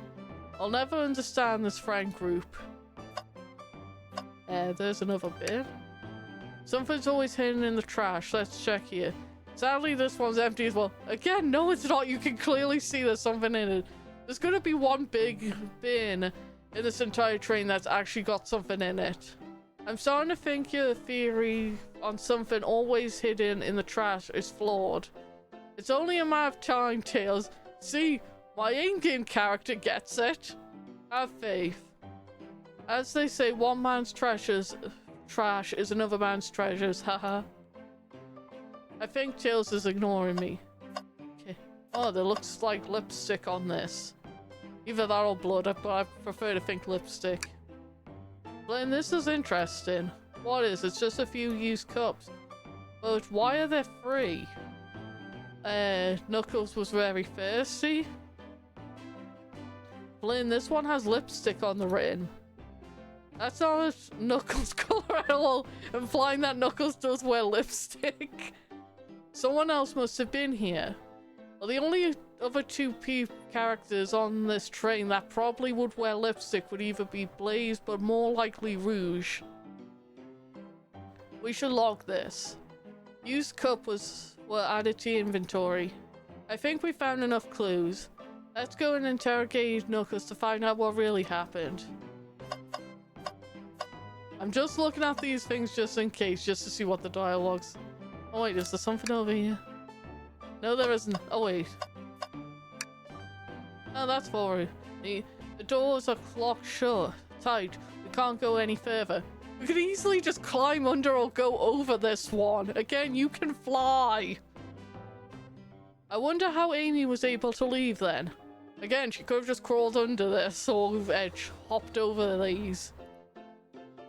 I'll never understand this friend group. There's another bit. Something's always hidden in the trash. Let's check here. Sadly, this one's empty as well. Again, no, it's not. You can clearly see there's something in it. There's gonna be one big bin in this entire train that's actually got something in it. I'm starting to think your theory on something always hidden in the trash is flawed. It's only a matter of time, Tails. See, my in-game character gets it. Have faith. As they say, one man's trash is another man's treasures, haha. I think Tails is ignoring me. Okay. Oh, there looks like lipstick on this. Either that or blood, but I prefer to think lipstick. Flynn, this is interesting. What is? It's just a few used cups. But why are there 3? Knuckles was very thirsty. Flynn, this one has lipstick on the rim. That's not Knuckles' color at all, implying that Knuckles does wear lipstick. Someone else must have been here. Well, the only other 2 characters on this train that probably would wear lipstick would either be Blaze, but more likely Rouge. We should log this. Used cup were added to your inventory. I think we found enough clues. Let's go and interrogate Knuckles to find out what really happened. I'm just looking at these things just in case, just to see what the dialogue's. Oh wait, is there something over here? No, there isn't. Oh wait. Oh, that's forward. The doors are locked shut. Tight. We can't go any further. We could easily just climb under or go over this one. Again, you can fly. I wonder how Amy was able to leave then. Again, she could have just crawled under this or hopped over these.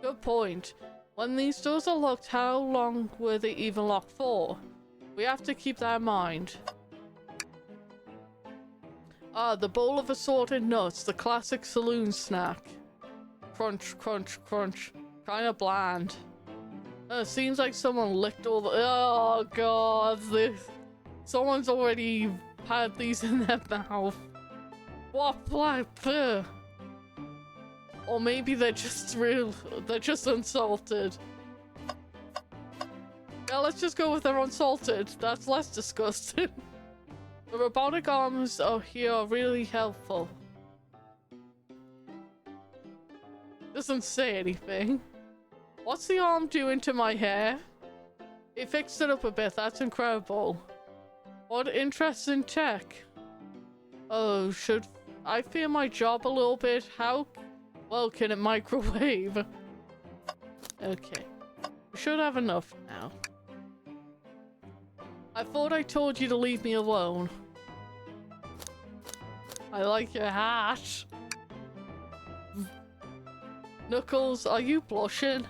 Good point. When these doors are locked, how long were they even locked for? We have to keep that in mind. Ah, the bowl of assorted nuts, the classic saloon snack. Crunch, crunch, crunch. Kinda bland. Seems like someone licked all the— oh god, someone's already had these in their mouth. What black? Or maybe they're just unsalted. Yeah, let's just go with they're unsalted. That's less disgusting. The robotic arms here are really helpful. Doesn't say anything. What's the arm doing to my hair? It fixed it up a bit. That's incredible. What interesting tech. Oh, should I fear my job a little bit? How well can it microwave? Okay. We should have enough now. I thought I told you to leave me alone. I like your hat. Knuckles, are you blushing?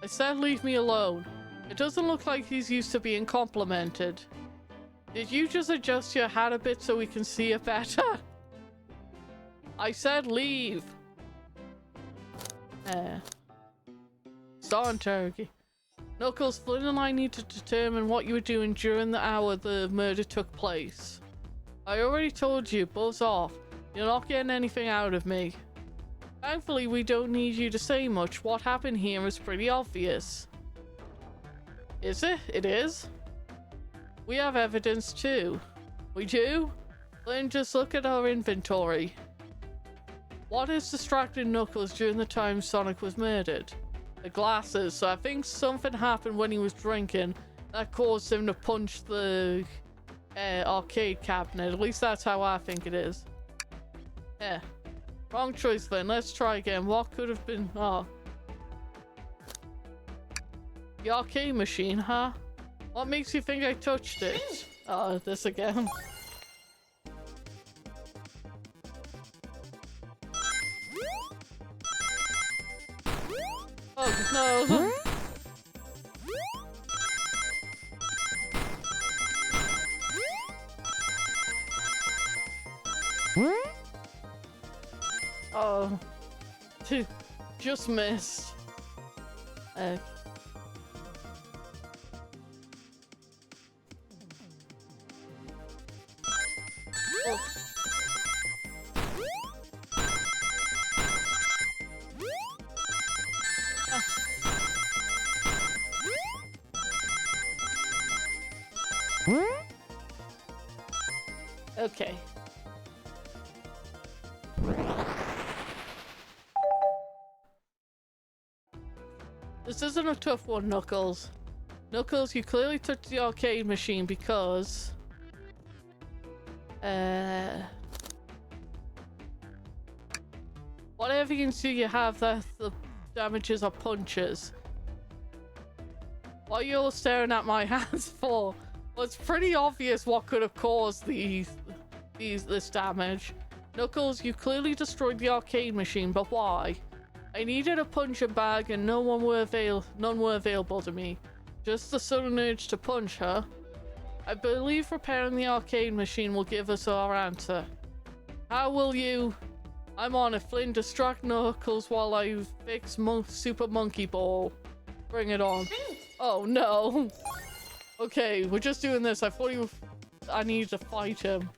I said leave me alone. It doesn't look like he's used to being complimented. Did you just adjust your hat a bit so we can see it better? I said leave. Star interrogate. Knuckles, Flynn and I need to determine what you were doing during the hour the murder took place. I already told you, buzz off. You're not getting anything out of me. Thankfully, we don't need you to say much. What happened here is pretty obvious. Is it? It is? We have evidence too. We do? Then just look at our inventory. What is distracting Knuckles during the time Sonic was murdered? The glasses. So I think something happened when he was drinking that caused him to punch the arcade cabinet. At least that's how I think it is. Yeah. Wrong choice then. Let's try again. What could have been... Oh. The arcade machine, huh? What makes you think I touched it? Oh, this again. Oh, no. Oh. Just missed. Oh. Okay. This isn't a tough one, Knuckles. Knuckles, you clearly touched the arcade machine because... What evidence do you have that the damages are punches? What are you all staring at my hands for? Well, it's pretty obvious what could have caused this damage. Knuckles, you clearly destroyed the arcade machine, but why? I needed a punching bag and none were available to me. Just the sudden urge to punch her. I believe repairing the arcade machine will give us our answer. How will you... I'm on it, Flynn. Distract Knuckles while I fix Super Monkey Ball. Bring it on. Oh no. Okay, we're just doing this. I thought I needed to fight him.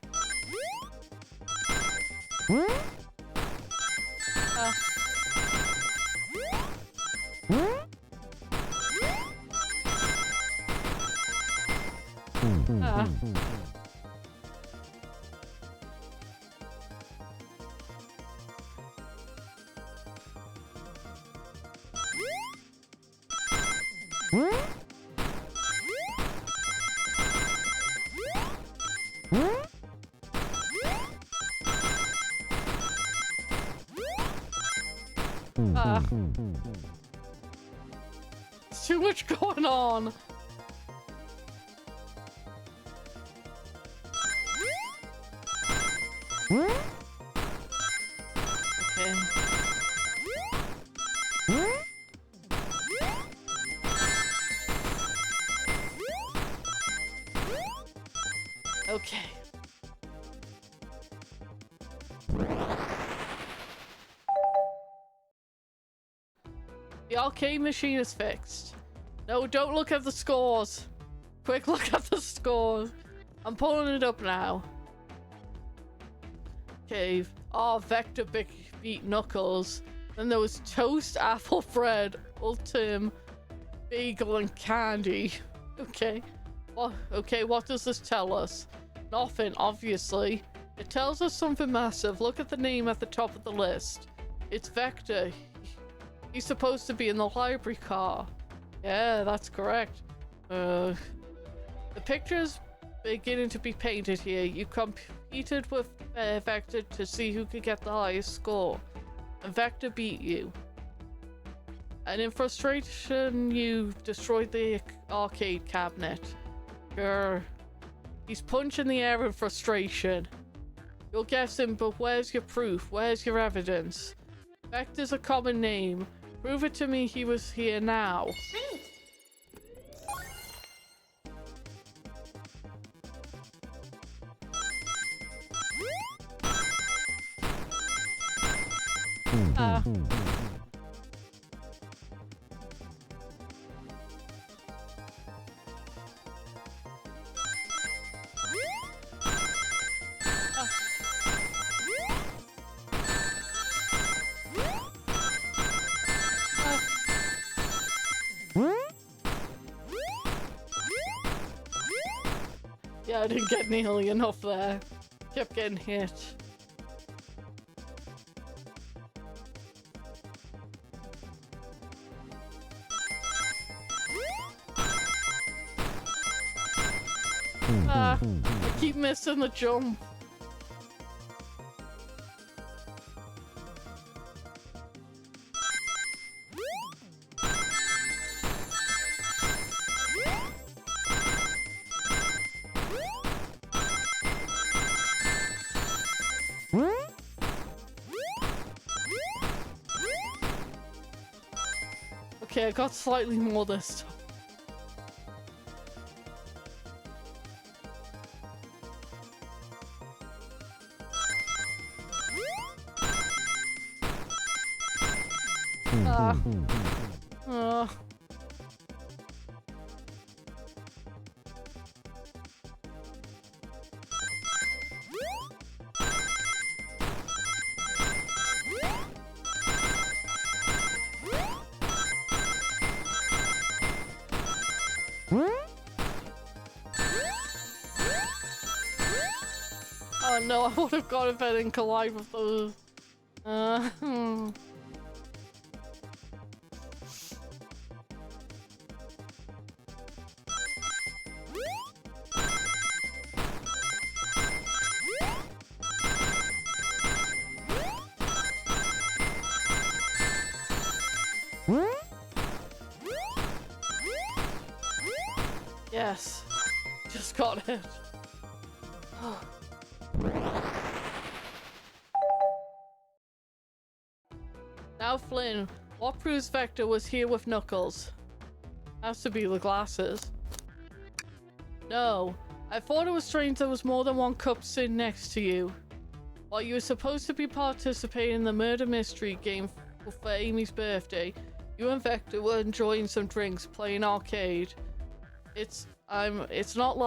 There's too much going on. Okay. The arcade machine is fixed. No, don't look at the scores. Quick look at the scores. I'm pulling it up now. Okay. Oh, Vector beat Knuckles. Then there was Toast, Apple Bread, Ultim, Bagel, and Candy. Okay. Okay, what does this tell us? Nothing, obviously. It tells us something massive. Look at the name at the top of the list. It's Vector. He's supposed to be in the library car. Yeah, that's correct. The picture's beginning to be painted here. You competed with Vector to see who could get the highest score. And Vector beat you. And in frustration, you destroyed the arcade cabinet. He's punching the air in frustration. You're guessing, but where's your proof? Where's your evidence? Vector's a common name. Prove it to me he was here now. Yeah, I didn't get nearly enough there. Kept getting hit. I keep missing the jump. Okay, I got slightly more this time. Oh no, I would have got if I didn't collide with those. Yes, just got it. Now Flynn, what proves Vector was here with Knuckles? Has to be the glasses. No, I thought it was strange there was more than one cup sitting next to you. While you were supposed to be participating in the murder mystery game for Amy's birthday, you and Vector were enjoying some drinks, playing arcade. It's not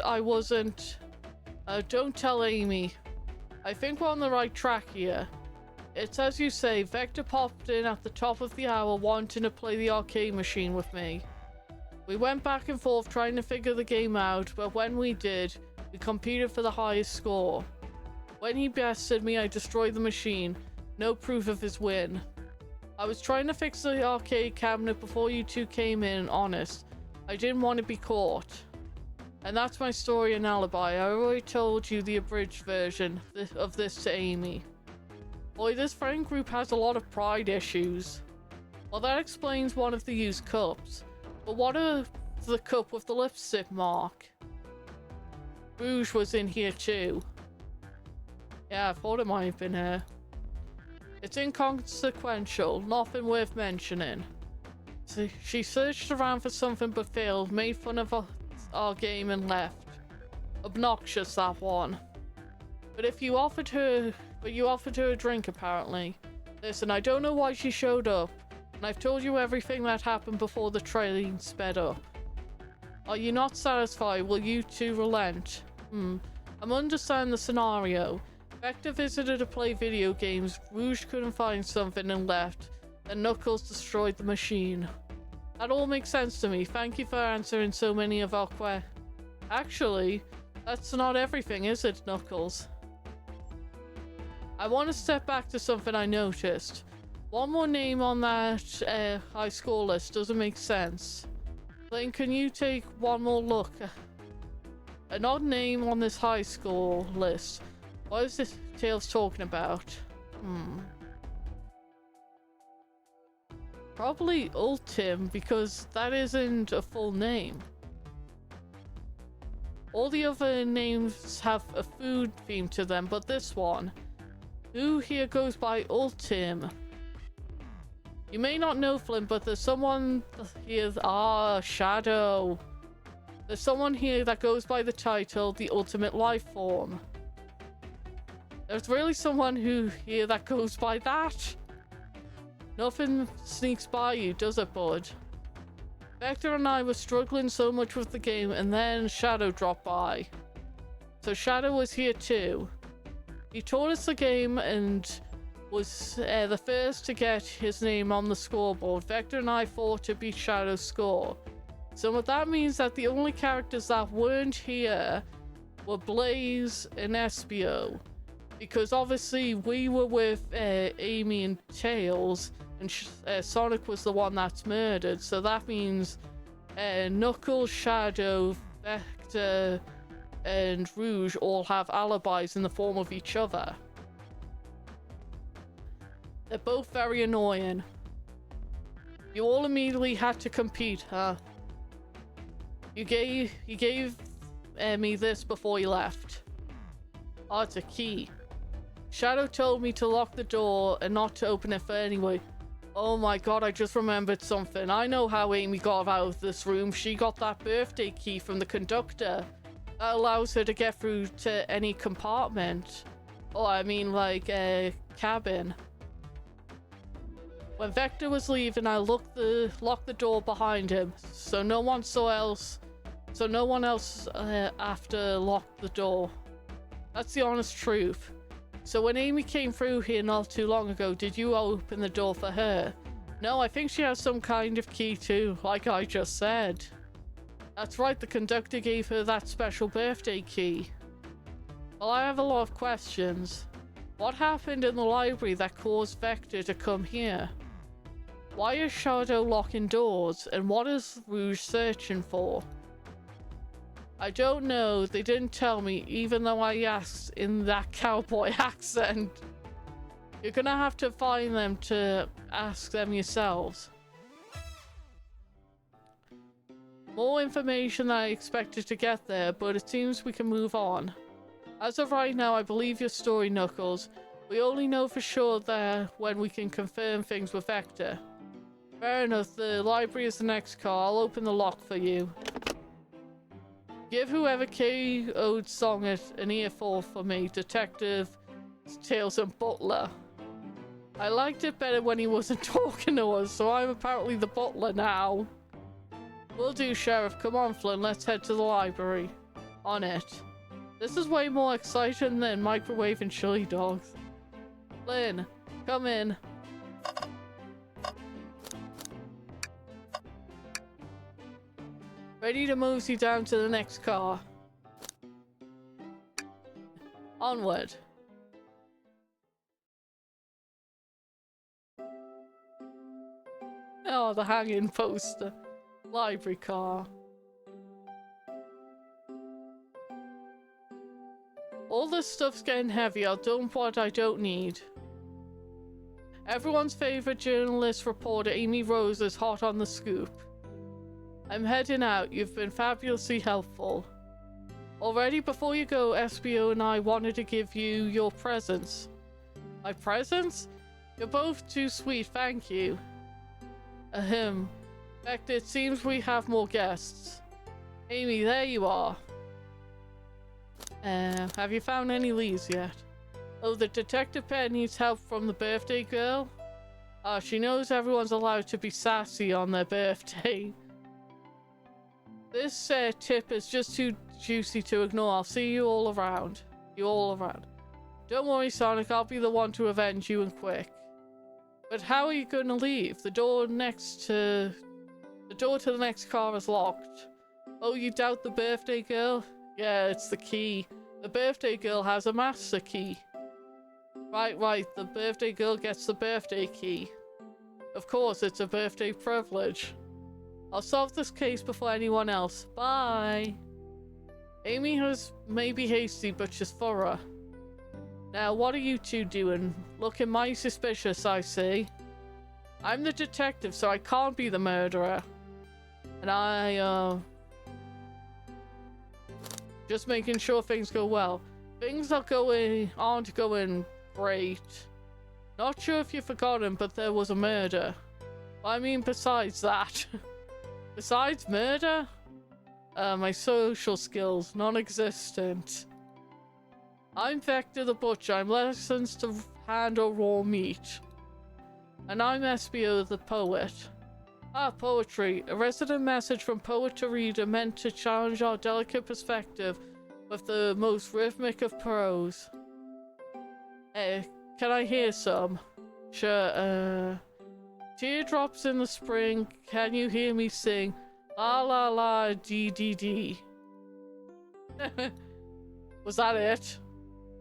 I wasn't. Don't tell Amy. I think we're on the right track here. It's as you say, Vector popped in at the top of the hour wanting to play the arcade machine with me. We went back and forth trying to figure the game out, but when we did, we competed for the highest score. When he bested me, I destroyed the machine. No proof of his win. I was trying to fix the arcade cabinet before you two came in, honest. I didn't want to be caught. And that's my story and alibi. I already told you the abridged version of this to Amy. Boy, this friend group has a lot of pride issues. Well, that explains one of the used cups. But what of the cup with the lipstick mark? Rouge was in here too. Yeah, I thought it might have been her. It's inconsequential, nothing worth mentioning. She searched around for something but failed, made fun of our game and left. Obnoxious, that one. But you offered her a drink apparently. Listen, I don't know why she showed up, and I've told you everything that happened before the train sped up. Are you not satisfied? Will you two relent? I'm understanding the scenario. Vector visited to play video games, Rouge couldn't find something and left, and Knuckles destroyed the machine. That all makes sense to me. Thank you for answering so many of our questions. Actually, that's not everything, is it, Knuckles? I want to step back to something I noticed. One more name on that high score list doesn't make sense. Then can you take one more look? An odd name on this high score list. What is this Tails talking about? Probably Ultim, because that isn't a full name. All the other names have a food theme to them, but this one, who here goes by Ultim? You may not know, Flynn, but there's someone here. Shadow. There's someone here that goes by the title, the Ultimate Life Form. There's really someone here that goes by that? Nothing sneaks by you, does it, bud? Vector and I were struggling so much with the game, and then Shadow dropped by. So Shadow was here too. He taught us the game and was the first to get his name on the scoreboard. Vector and I fought to beat Shadow's score. So that means that the only characters that weren't here were Blaze and Espio. Because obviously we were with Amy and Tails, and Sonic was the one that's murdered. So that means Knuckles, Shadow, Vector, and Rouge all have alibis in the form of each other. They're both very annoying. You all immediately had to compete, huh? You gave me this before you left. Oh, it's a key. Shadow told me to lock the door and not to open it for anyway. Oh my god, I just remembered something. I know how Amy got out of this room. She got that birthday key from the conductor. That allows her to get through to any compartment. Oh, I mean like a cabin. When Vector was leaving, I locked the door behind him, so no one else after locked the door. That's the honest truth. So when Amy came through here not too long ago, did you open the door for her? No, I think she has some kind of key too, like I just said. That's right, the conductor gave her that special birthday key. Well, I have a lot of questions. What happened in the library that caused Vector to come here? Why is Shadow locking doors, and what is Rouge searching for? I don't know, they didn't tell me, even though I asked in that cowboy accent. You're gonna have to find them to ask them yourselves. More information than I expected to get there, but it seems we can move on. As of right now, I believe your story, Knuckles. We only know for sure that when we can confirm things with Vector. Fair enough, the library is the next car. I'll open the lock for you. Give whoever KO'd Sonic an earful for me, Detective Tails and Butler. I liked it better when he wasn't talking to us, so I'm apparently the butler now. Will do, Sheriff. Come on, Flynn, let's head to the library. On it. This is way more exciting than microwaving chili dogs. Flynn, come in. Ready to mosey down to the next car. Onward. Oh, the hanging poster. Library car. All this stuff's getting heavy. I'll dump what I don't need. Everyone's favorite journalist reporter Amy Rose is hot on the scoop. I'm heading out. You've been fabulously helpful. Already, before you go, Espio and I wanted to give you your presents. My presents? You're both too sweet, thank you. Ahem. In fact, it seems we have more guests. Amy, there you are. Have you found any leads yet? Oh, the detective pair needs help from the birthday girl? She knows everyone's allowed to be sassy on their birthday. This tip is just too juicy to ignore. I'll see you all around. Don't worry, Sonic. I'll be the one to avenge you, and quick. But how are you going to leave? The door to the next car is locked. Oh, you doubt the birthday girl? Yeah, it's the key. The birthday girl has a master key. Right. The birthday girl gets the birthday key. Of course, it's a birthday privilege. I'll solve this case before anyone else. Bye. Amy may be hasty, but she's thorough. Now, what are you two doing? Looking mighty suspicious, I see. I'm the detective, so I can't be the murderer. And just making sure things go well. Things aren't going great. Not sure if you've forgotten, but there was a murder. I mean, besides that. Besides murder? My social skills, non-existent. I'm Vector the Butcher. I'm licensed to handle raw meat. And I'm Espio the Poet. Poetry. A resident message from poet to reader meant to challenge our delicate perspective with the most rhythmic of prose. Can I hear some? Sure, Teardrops in the spring, can you hear me sing? La la la dee dee dee. Was that it?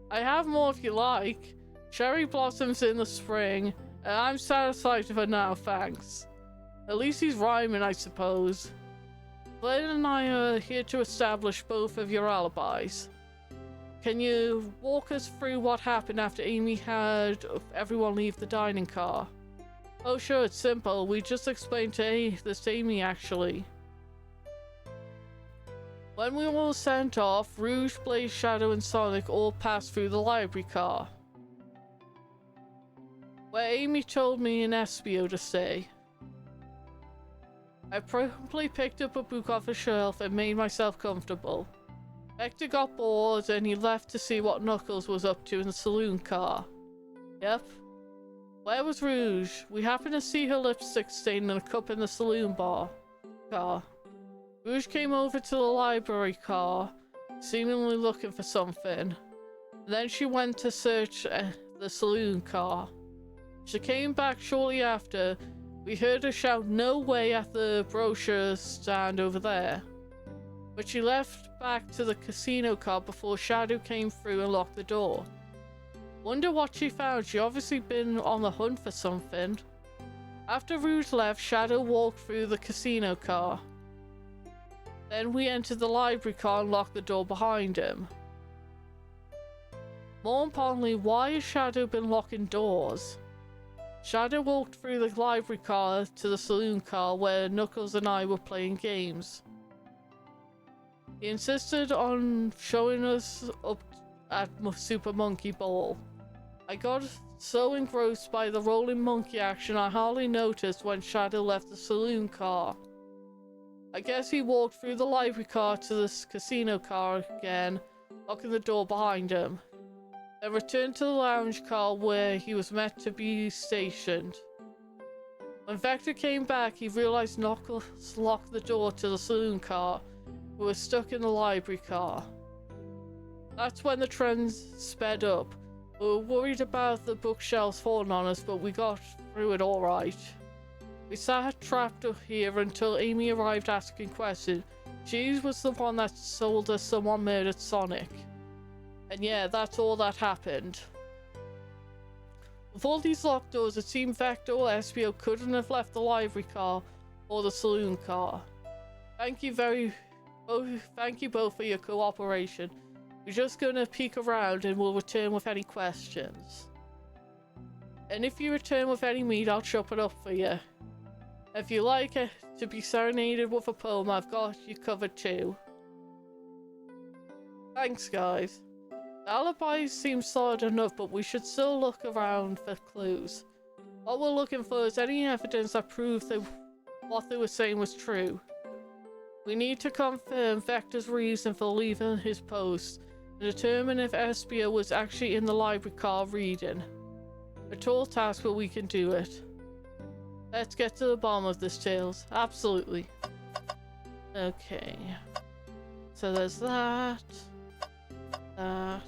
I have more if you like. Cherry blossoms in the spring, and I'm satisfied for now, thanks. At least he's rhyming, I suppose. Flynn and I are here to establish both of your alibis. Can you walk us through what happened after Amy had everyone leave the dining car? Oh sure, it's simple. We just explained to this Amy, actually. When we were all sent off, Rouge, Blaze, Shadow, and Sonic all passed through the library car, where Amy told me and Espio to stay. I promptly picked up a book off a shelf and made myself comfortable. Vector got bored and he left to see what Knuckles was up to in the saloon car. Yep. Where was Rouge? We happened to see her lipstick stain in a cup in the saloon car. Rouge came over to the library car, seemingly looking for something. Then she went to search the saloon car. She came back shortly after. We heard her shout "No way" at the brochure stand over there. But she left back to the casino car before Shadow came through and locked the door. Wonder what she found. She obviously been on the hunt for something. After Rouge left, Shadow walked through the casino car. Then we entered the library car and locked the door behind him. More importantly, why has Shadow been locking doors? Shadow walked through the library car to the saloon car where Knuckles and I were playing games. He insisted on showing us up at Super Monkey Ball. I got so engrossed by the rolling monkey action I hardly noticed when Shadow left the saloon car. I guess he walked through the library car to the casino car again, locking the door behind him. Then returned to the lounge car where he was meant to be stationed. When Vector came back, he realized Knuckles locked the door to the saloon car, who was stuck in the library car. That's when the trend sped up. We were worried about the bookshelves falling on us, but we got through it alright. We sat trapped up here until Amy arrived asking questions. She was the one that told us someone murdered Sonic. And yeah, that's all that happened. With all these locked doors, it seemed Vector or Espio couldn't have left the library car or the saloon car. Thank you both for your cooperation. We're just gonna peek around and we'll return with any questions. And if you return with any meat, I'll chop it up for you. If you like to be serenaded with a poem, I've got you covered too. Thanks, guys. The alibis seem solid enough, but we should still look around for clues. What we're looking for is any evidence that proves that what they were saying was true. We need to confirm Vector's reason for leaving his post and determine if Espio was actually in the library car reading. A tall task, but we can do it. Let's get to the bottom of this, Tails. Absolutely. Okay. So there's that. That.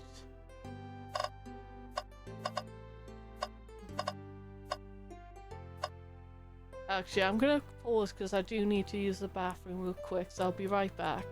Actually, I'm gonna pause because I do need to use the bathroom real quick, so I'll be right back.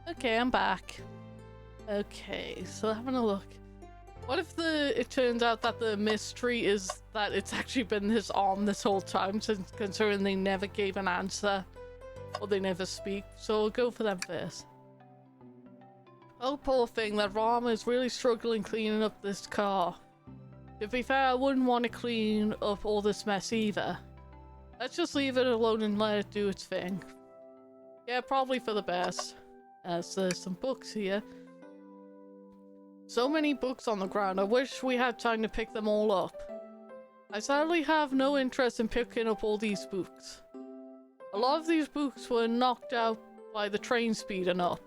Okay, I'm back. Okay, so having a look. What if it turns out that the mystery is that it's actually been his arm this whole time, since considering they never gave an answer or they never speak? So we'll go for them first. Oh, poor thing, that Rama is really struggling cleaning up this car. To be fair, I wouldn't want to clean up all this mess either. Let's just leave it alone and let it do its thing. Yeah, probably for the best. As there's some books here. So many books on the ground, I wish we had time to pick them all up. I sadly have no interest in picking up all these books. A lot of these books were knocked out by the train speeding up.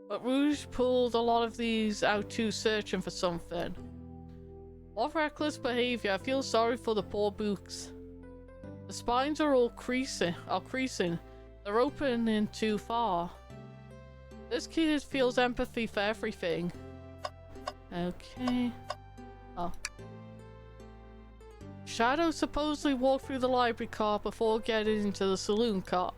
But Rouge pulled a lot of these out too, searching for something. What reckless behavior, I feel sorry for the poor books. The spines are all creasing. They're opening too far. This kid feels empathy for everything. Okay. Oh. Shadow supposedly walked through the library car before getting into the saloon car.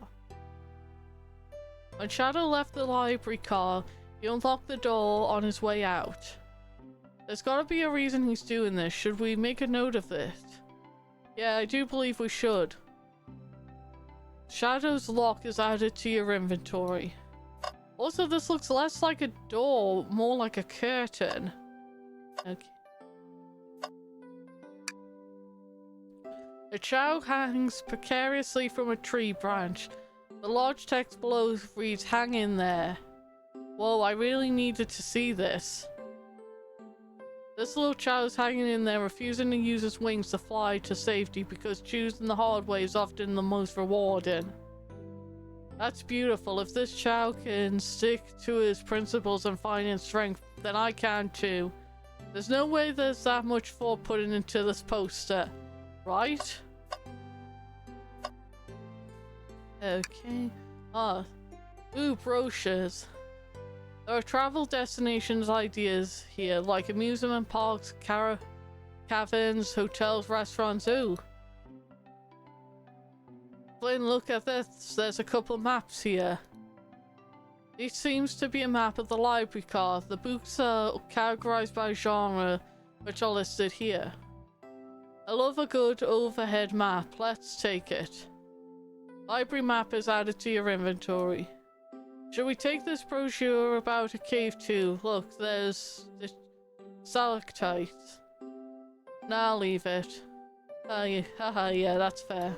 When Shadow left the library car, he unlocked the door on his way out. There's gotta be a reason he's doing this. Should we make a note of it? Yeah, I do believe we should. Shadow's lock is added to your inventory. Also, this looks less like a door, more like a curtain. Okay. A chow hangs precariously from a tree branch. The large text below reads, "Hang in there." Whoa, I really needed to see this. This little chow's hanging in there, refusing to use his wings to fly to safety because choosing the hard way is often the most rewarding. That's beautiful. If this chow can stick to his principles and find strength, then I can too. There's no way there's that much thought put into this poster, right? Okay. Ooh, brochures. There are travel destinations ideas here, like amusement parks, caverns, hotels, restaurants. Ooh. Flynn, look at this. There's a couple maps here. This seems to be a map of the library car. The books are categorized by genre, which are listed here. I love a good overhead map. Let's take it. Library map is added to your inventory. Should we take this brochure about a cave too? Look, there's the stalactites. Nah, leave it. Yeah, that's fair.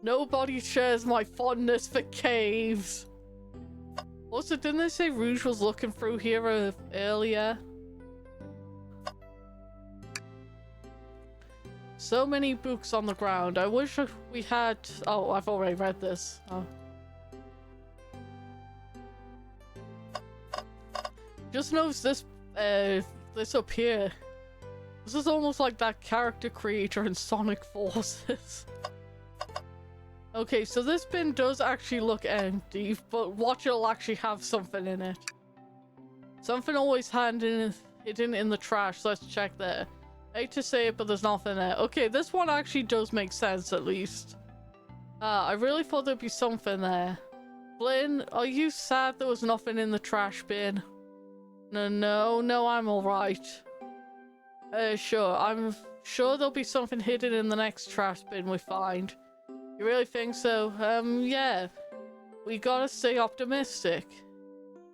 Nobody shares my fondness for caves. Also, didn't they say Rouge was looking through here earlier? So many books on the ground. I wish we had... Oh, I've already read this. Oh. Just notice this, this up here. This is almost like that character creator in Sonic Forces. Okay, so this bin does actually look empty, but watch, it'll actually have something in it. Something always hidden in the trash, so let's check there. I hate to say it, but there's nothing there. Okay, this one actually does make sense, at least. I really thought there'd be something there. Flynn, are you sad there was nothing in the trash bin? No, I'm alright. Sure, I'm sure there'll be something hidden in the next trash bin we find. You really think so? Yeah. We gotta stay optimistic.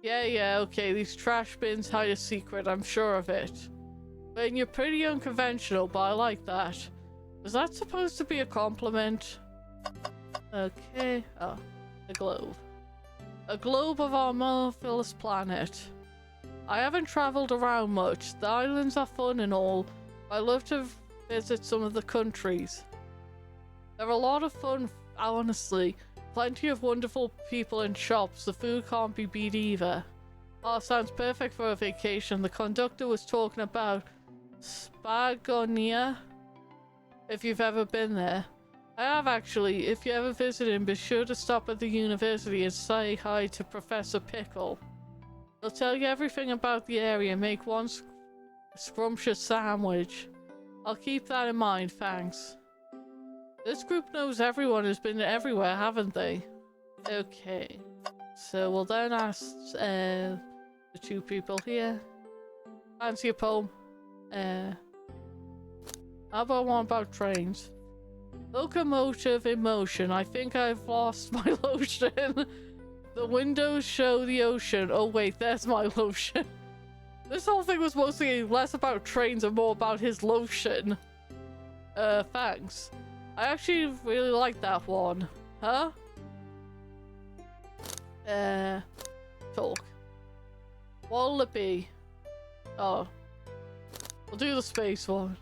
Yeah, okay, these trash bins hide a secret, I'm sure of it. And you're pretty unconventional, but I like that. Was that supposed to be a compliment? Okay. Oh, a globe. A globe of our marvelous planet. I haven't traveled around much. The islands are fun and all, but I love to visit some of the countries. They're a lot of fun, honestly. Plenty of wonderful people and shops. The food can't be beat either. Oh, sounds perfect for a vacation. The conductor was talking about Spagonia, if you've ever been there. I have actually. If you ever visit him, be sure to stop at the university and say hi to Professor Pickle. He'll tell you everything about the area. Make one scrumptious sandwich. I'll keep that in mind, thanks. This group knows everyone who's been everywhere, haven't they? Okay. So we'll then ask the two people here. Fancy a poem? How about one about trains? Locomotive in motion. I think I've lost my lotion. The windows show the ocean. Oh wait, there's my lotion. This whole thing was mostly less about trains and more about his lotion. Thanks. I actually really like that one. Huh? Talk. What'll it be? Oh. We'll do the space one.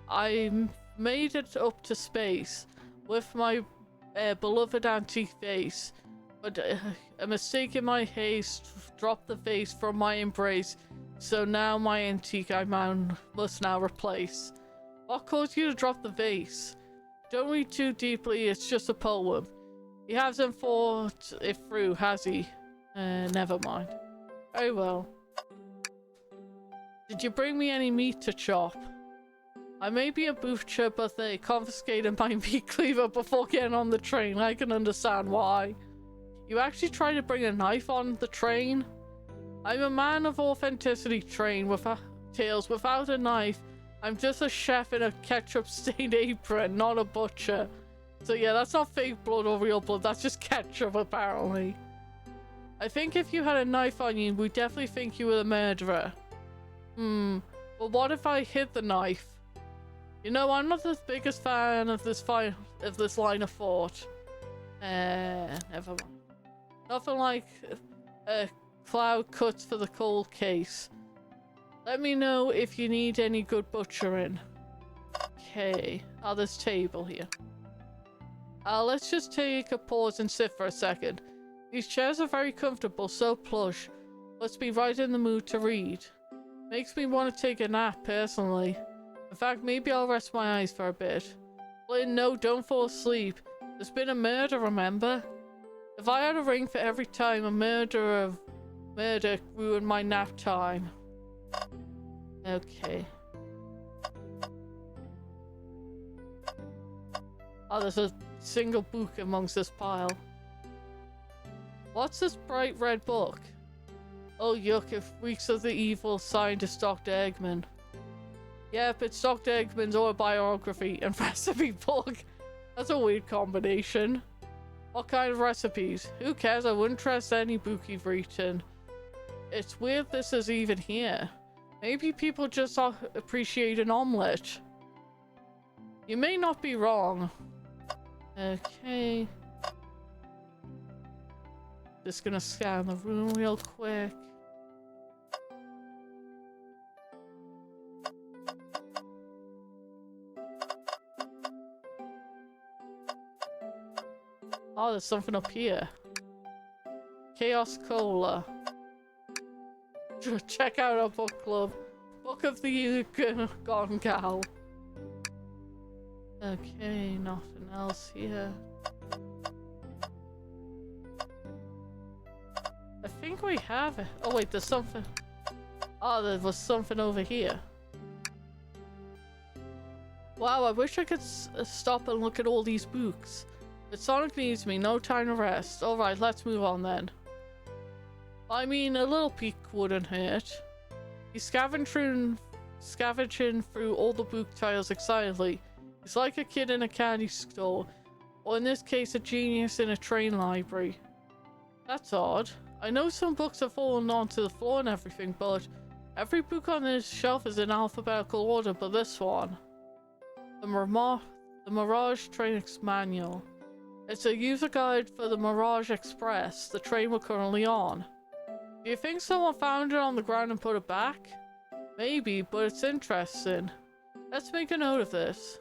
I made it up to space with my beloved antique vase, but a mistake in my haste dropped the vase from my embrace, so now my antique I must now replace. What caused you to drop the vase? Don't read too deeply, it's just a poem. He hasn't thought it through, has he? Never mind. Very well. Did you bring me any meat to chop? I may be a butcher, but they confiscated my meat cleaver before getting on the train. I can understand why. You actually tried to bring a knife on the train? I'm a man of authenticity trained without tales. Without a knife, I'm just a chef in a ketchup-stained apron, not a butcher. So yeah, that's not fake blood or real blood, that's just ketchup apparently. I think if you had a knife on you, we'd definitely think you were the murderer. Well, what if I hid the knife? You know, I'm not the biggest fan of this line of thought. Never mind. Nothing like cloud cuts for the cold case. Let me know if you need any good butchering. Okay. Oh, this table here. Let's just take a pause and sit for a second. These chairs are very comfortable, so plush. Let's be right in the mood to read. Makes me want to take a nap, personally. In fact, maybe I'll rest my eyes for a bit. Flynn, no, don't fall asleep. There's been a murder, remember? If I had a ring for every time a murder ruined my nap time. Okay. Oh, there's a single book amongst this pile. What's this bright red book? Oh yuck, it reeks of the evil scientist Dr. Eggman. Yep, it's Dr. Eggman's autobiography and recipe book. That's a weird combination. What kind of recipes? Who cares? I wouldn't trust any book you've written. It's weird this is even here. Maybe people just appreciate an omelette. You may not be wrong. Okay. Just gonna scan the room real quick. Oh, there's something up here. Chaos Cola. Check out our book club. Book of the Gone Gal. Okay, nothing else here. I think we have it. Oh wait, there's something. Oh, there was something over here. Wow, I wish I could stop and look at all these books. But Sonic needs me, no time to rest. Alright, let's move on then. I mean, a little peek wouldn't hurt. He's scavenging through all the book titles excitedly. He's like a kid in a candy store, or in this case, a genius in a train library. That's odd. I know some books have fallen onto the floor and everything, but every book on this shelf is in alphabetical order but this one. The Mirage Train Manual. It's a user guide for the Mirage Express, the train we're currently on. Do you think someone found it on the ground and put it back? Maybe, but it's interesting. Let's make a note of this.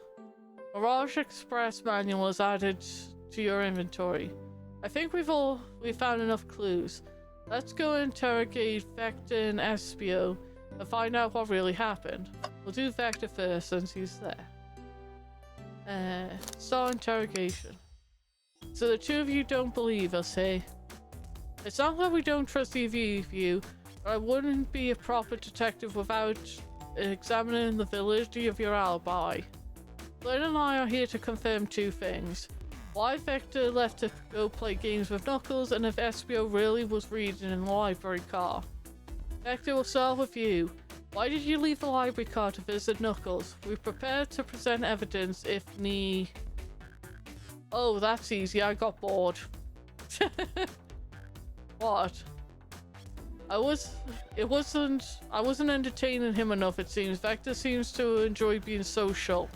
Mirage Express Manual is added to your inventory. I think we've found enough clues. Let's go interrogate Vector and Espio and find out what really happened. We'll do Vector first since he's there. Start interrogation. So the two of you don't believe us, hey? It's not that we don't trust either of you, but I wouldn't be a proper detective without examining the validity of your alibi. Flynn and I are here to confirm two things. Why Vector left to go play games with Knuckles, and if SBO really was reading in the library car. Vector, will start with you. Why did you leave the library car to visit Knuckles? We've prepared to present evidence if need. Oh, that's easy. I got bored. What? I wasn't entertaining him enough, it seems. Vector seems to enjoy being social.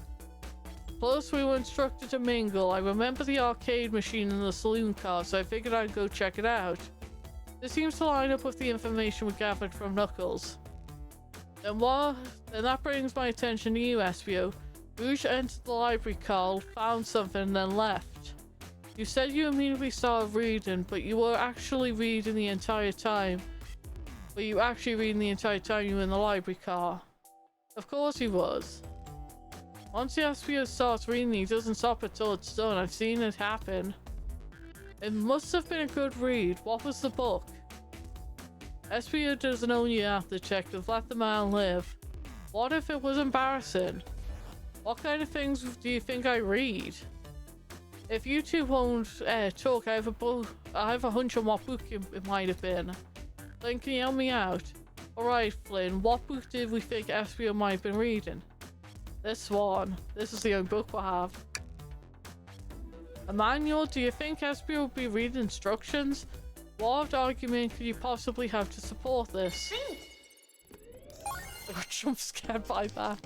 Plus, we were instructed to mingle. I remember the arcade machine in the saloon car, so I figured I'd go check it out. This seems to line up with the information we gathered from Knuckles. Then that brings my attention to you, Espio. Rouge entered the library car, found something, and then left. You said you immediately started reading, but you were actually reading the entire time. Were you actually reading the entire time you were in the library car? Of course he was. Once the Espio starts reading, he doesn't stop until it's done. I've seen it happen. It must have been a good read. What was the book? Espio doesn't own you out, detective. Let the man live. What if it was embarrassing? What kind of things do you think I read? If you two won't talk, I have a hunch on what book it might have been. Flynn, can you help me out? Alright, Flynn, what book did we think Espio might have been reading? This one. This is the only book we'll have. A manual? Do you think Espio will be reading instructions? What argument could you possibly have to support this? I got jump scared by that.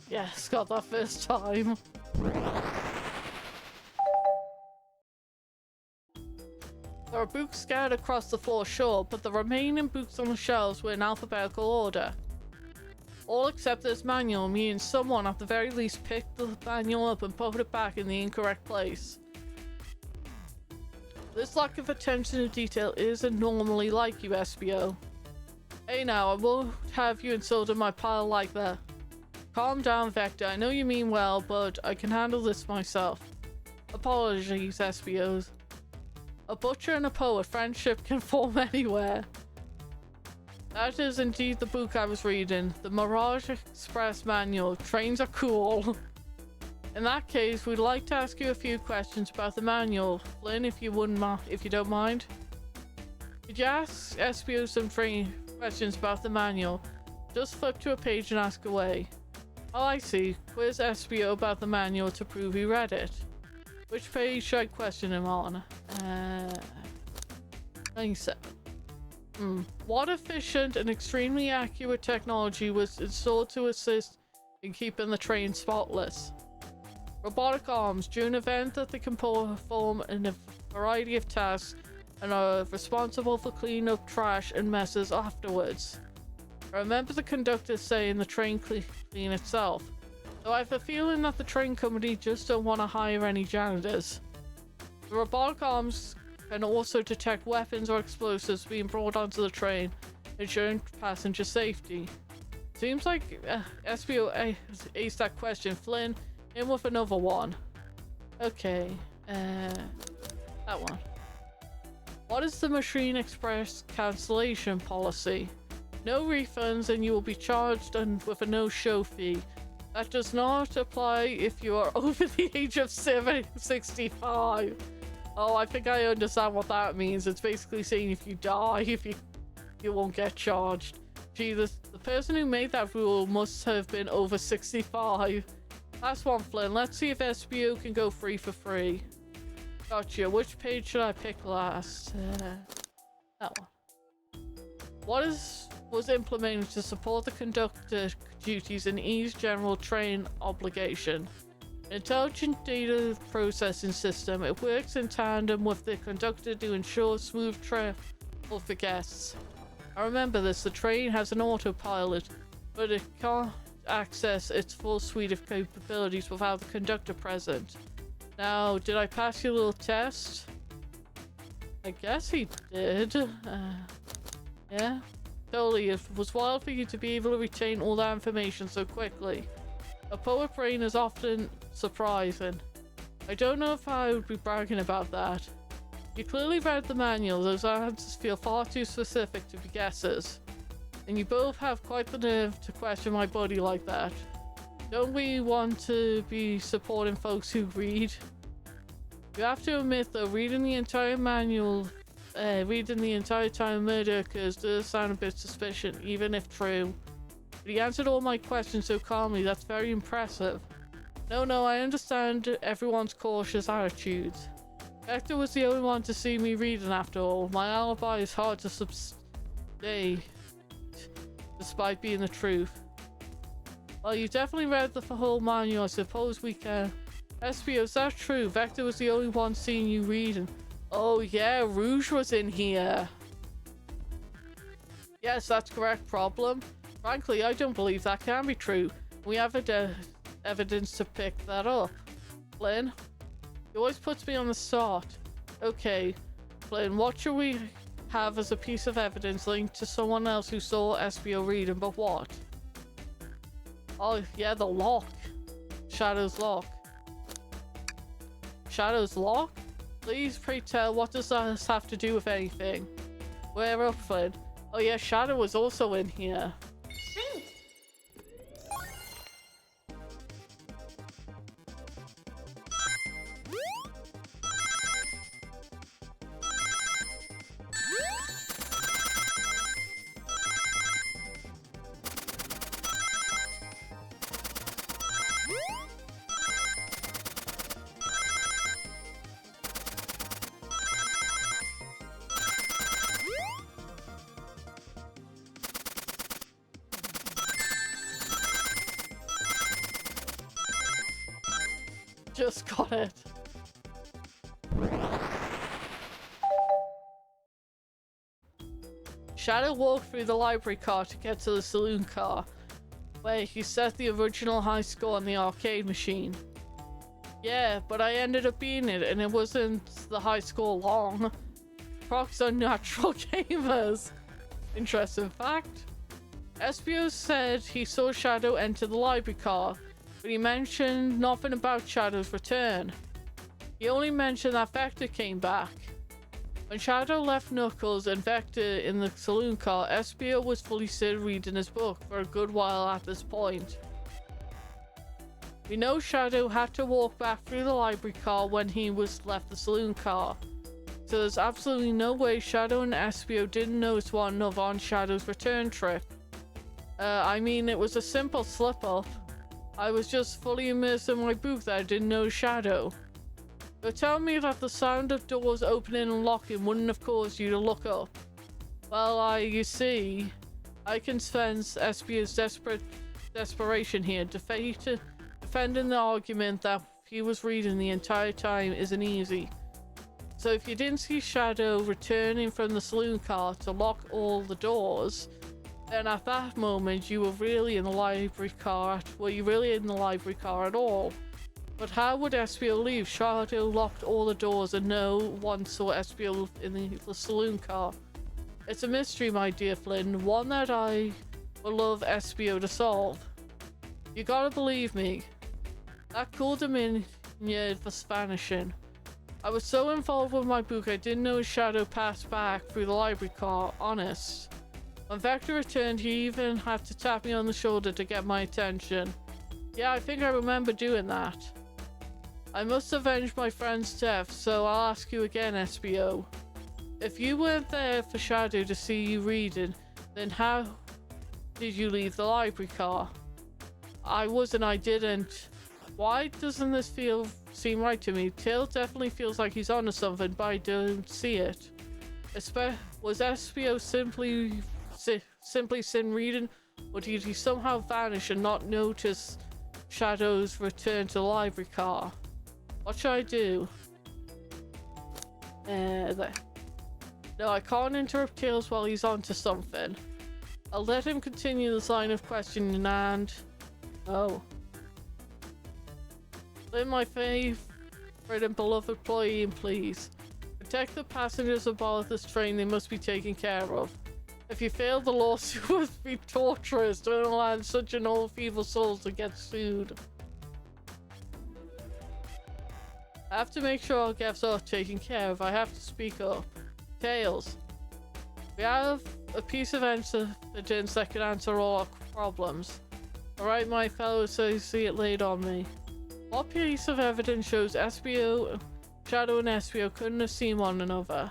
Yes, got that first time. There are books scattered across the floor, sure, but the remaining books on the shelves were in alphabetical order. All except this manual, meaning someone at the very least picked the manual up and put it back in the incorrect place. This lack of attention to detail isn't normally like you, Espio. Hey now, I won't have you insulted my pile like that. Calm down, Vector. I know you mean well, but I can handle this myself. Apologies, Espios. A butcher and a poet, friendship can form anywhere. That is indeed the book I was reading. The Mirage Express Manual. Trains are cool. In that case, we'd like to ask you a few questions about the manual. Flynn, if you don't mind. Could you ask Espio some questions about the manual? Just flip to a page and ask away. Oh, I see. Quiz Espio about the manual to prove he read it. Which page should I question him on? 97. What efficient and extremely accurate technology was installed to assist in keeping the train spotless? Robotic arms. During an event that they can perform in a variety of tasks and are responsible for cleaning up trash and messes afterwards. I remember the conductor saying the train clean itself, though I have a feeling that the train company just don't want to hire any janitors. The robotic arms can also detect weapons or explosives being brought onto the train, ensuring passenger safety. Seems like Espio aced that question. Flynn, in with another one. Okay, that one. What is the Machine Express cancellation policy? No refunds and you will be charged with a no-show fee. That does not apply if you are over the age of 65. Oh, I think I understand what that means. It's basically saying if you die, you won't get charged. Gee, the person who made that rule must have been over 65. Last one, Flynn. Let's see if SBO can go free for free. Gotcha. Which page should I pick last? That one. What was implemented to support the conductor duties and ease general train obligation? Intelligent data processing system. It works in tandem with the conductor to ensure smooth travel for guests. I remember this. The train has an autopilot, but it can't access its full suite of capabilities without the conductor present. Now, did I pass your little test? I guess he did. Yeah. Totally, it was wild for you to be able to retain all that information so quickly. A poet brain is often surprising. I don't know if I would be bragging about that. You clearly read the manual, those answers feel far too specific to be guesses. And you both have quite the nerve to question my body like that. Don't we want to be supporting folks who read? You have to admit though, reading the entire manual, reading the entire time murder occurs does sound a bit suspicious, even if true. But he answered all my questions so calmly, that's very impressive. No, I understand everyone's cautious attitudes. Vector was the only one to see me reading after all. My alibi is hard to substantiate, despite being the truth. Well, you definitely read the whole manual, I suppose we can. SBO, is that true? Vector was the only one seeing you reading. Oh yeah, Rouge was in here. Yes, that's correct, problem. Frankly, I don't believe that can be true. We have evidence to pick that up. Flynn? He always puts me on the spot. Okay, Flynn, what should we have as a piece of evidence linked to someone else who saw SBO reading, but what? Oh, yeah, the lock. Shadow's lock. Shadow's lock? Please, pray tell, what does that have to do with anything? We're up, Flynn. Oh yeah, Shadow was also in here. Just got it. Shadow walked through the library car to get to the saloon car, where he set the original high score on the arcade machine. Yeah, but I ended up beating it, and it wasn't the high score long. Procs are natural gamers. Interesting fact. SBO said he saw Shadow enter the library car, but he mentioned nothing about Shadow's return. He only mentioned that Vector came back. When Shadow left Knuckles and Vector in the saloon car, SBO was fully still reading his book for a good while at this point. We know Shadow had to walk back through the library car when he left the saloon car. So there's absolutely no way Shadow and SBO didn't notice one another on Shadow's return trip. I mean, it was a simple slip-up. I was just fully immersed in my book that I didn't know Shadow. But tell me that the sound of doors opening and locking wouldn't have caused you to look up. Well, you see, I can sense SBO's desperation here. Defending the argument that he was reading the entire time isn't easy. So if you didn't see Shadow returning from the saloon car to lock all the doors, then at that moment you were really in the library car. Were you really in the library car at all? But how would SBO leave? Shadow locked all the doors and no one saw SBO in the saloon car. It's a mystery, my dear Flynn, one that I would love SBO to solve. You gotta believe me. That cool Dominion was vanishing. I was so involved with my book I didn't know Shadow passed back through the library car, honest. When Vector returned, he even had to tap me on the shoulder to get my attention. Yeah, I think I remember doing that. I must avenge my friend's death, so I'll ask you again, SBO. If you weren't there for Shadow to see you reading, then how did you leave the library car? I wasn't, I didn't. Why doesn't this seem right to me? Tail definitely feels like he's onto something, but I don't see it. Was SBO simply sin reading, or did he somehow vanish and not notice Shadow's return to the library car? What should I do? There. No, I can't interrupt Tails while he's onto something. I'll let him continue this line of questioning and... Oh. Flynn, my favorite and beloved employee, please. Protect the passengers aboard this train, they must be taken care of. If you fail, the lawsuit must be torturous to allow such an old feeble soul to get sued. I have to make sure our guests are taken care of. I have to speak up. Tails. We have a piece of evidence that can answer all our problems. Alright, my fellow associate laid on me. What piece of evidence shows SBO, Shadow and SBO couldn't have seen one another?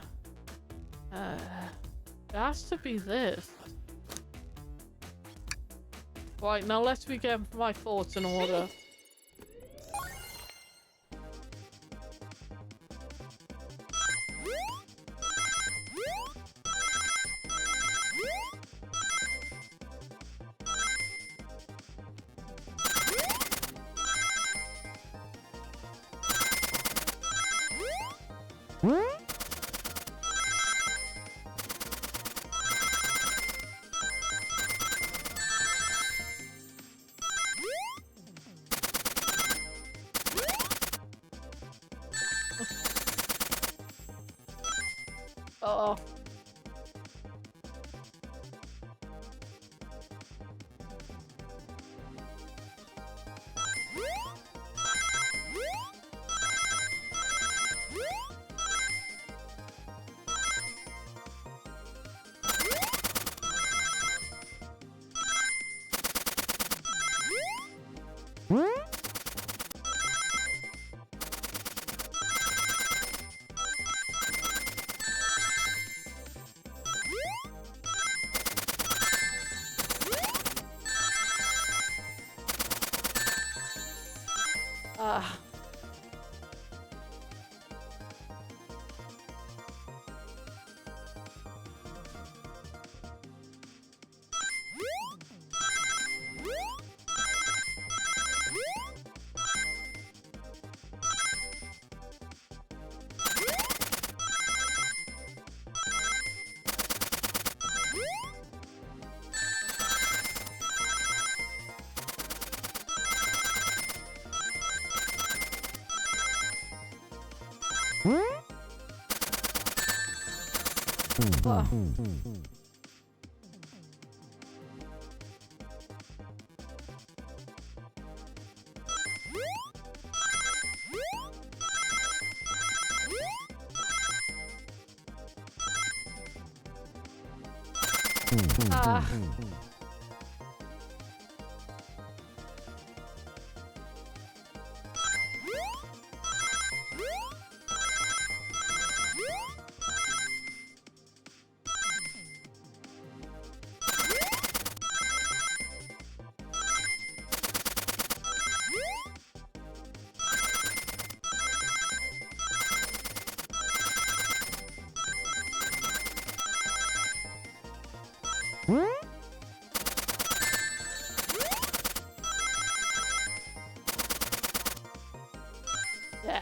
It has to be this. Right, now let's begin my thoughts in order. Uh-oh. Ah. Oh. Ah. Yeah.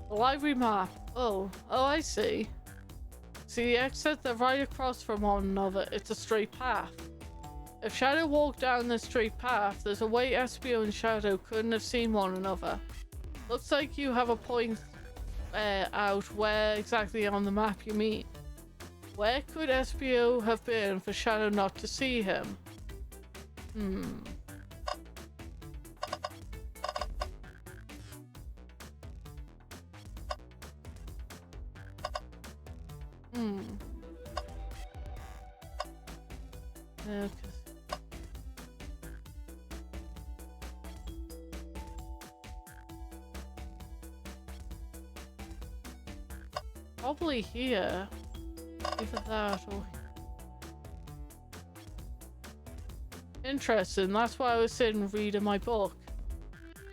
The library map. Oh, I see. See the exit, they're right across from one another. It's a straight path. If Shadow walked down this straight path, there's a way SBO and Shadow couldn't have seen one another. Looks like you have a point out where exactly on the map you mean. Where could SBO have been for Shadow not to see him? Okay. Probably here. Either that or... Interesting, that's why I was sitting reading my book.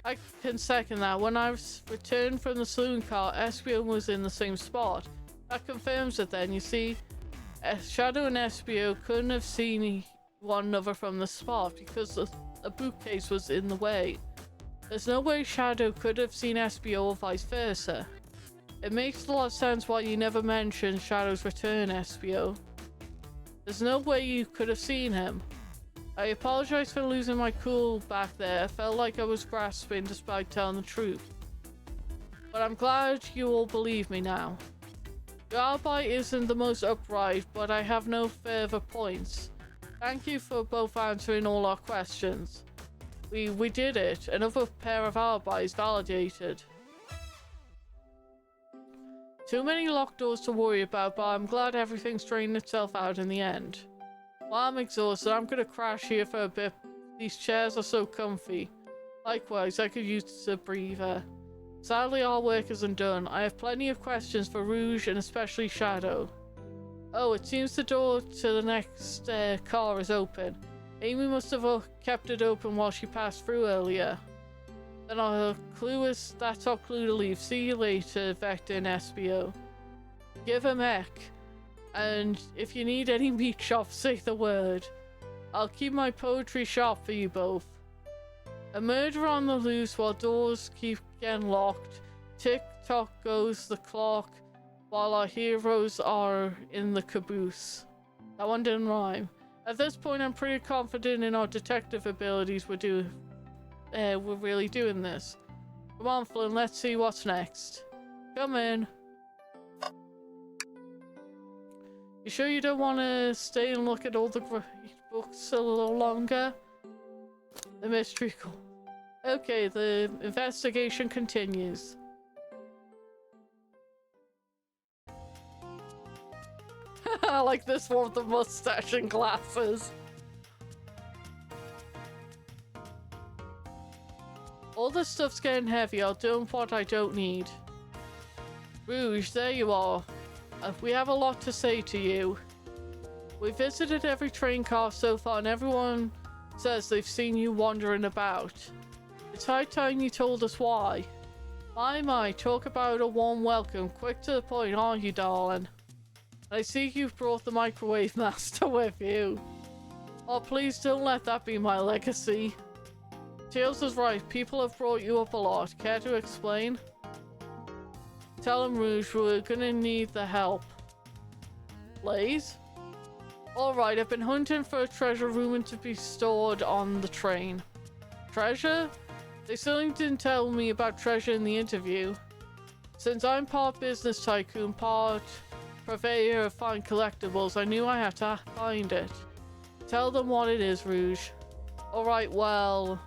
I can second that. When I returned from the saloon car, SBO was in the same spot. That confirms it then, you see. Shadow and SBO couldn't have seen one another from the spot because a bookcase was in the way. There's no way Shadow could have seen SBO or vice versa. It makes a lot of sense why you never mentioned Shadow's return, SBO. There's no way you could have seen him. I apologize for losing my cool back there. I felt like I was grasping despite telling the truth. But I'm glad you all believe me now. Your alibi isn't the most upright, but I have no further points. Thank you for both answering all our questions. We did it. Another pair of alibis validated. Too many locked doors to worry about, but I'm glad everything straightened itself out in the end. While I'm exhausted, I'm gonna crash here for a bit. These chairs are so comfy. Likewise, I could use a breather. Sadly, our work isn't done. I have plenty of questions for Rouge and especially Shadow. Oh, it seems the door to the next car is open. Amy must have kept it open while she passed through earlier. Then that's our clue to leave. See you later, Vector and SBO. Give him heck. And if you need any meat chops, say the word. I'll keep my poetry sharp for you both. A murder on the loose while doors keep getting locked. Tick-tock goes the clock while our heroes are in the caboose. That one didn't rhyme. At this point, I'm pretty confident in our detective abilities. We're really doing this. Come on, Flynn, let's see what's next. Come in. You sure you don't want to stay and look at all the books a little longer? The mystery call. Okay, the investigation continues. I like this one with the mustache and glasses. All this stuff's getting heavy. I'll dump what I don't need. Rouge, there you are. We have a lot to say to you. We visited every train car so far and everyone says they've seen you wandering about. It's high time you told us why. My, talk about a warm welcome. Quick to the point, aren't you, darling? I see you've brought the microwave master with you. Oh, please don't let that be my legacy. Tails is right. People have brought you up a lot. Care to explain? Tell him, Rouge, we're gonna need the help. Blaze? Alright, I've been hunting for a treasure rumored to be stored on the train. Treasure? They certainly didn't tell me about treasure in the interview. Since I'm part business tycoon, part purveyor of fine collectibles, I knew I had to find it. Tell them what it is, Rouge. Alright, well,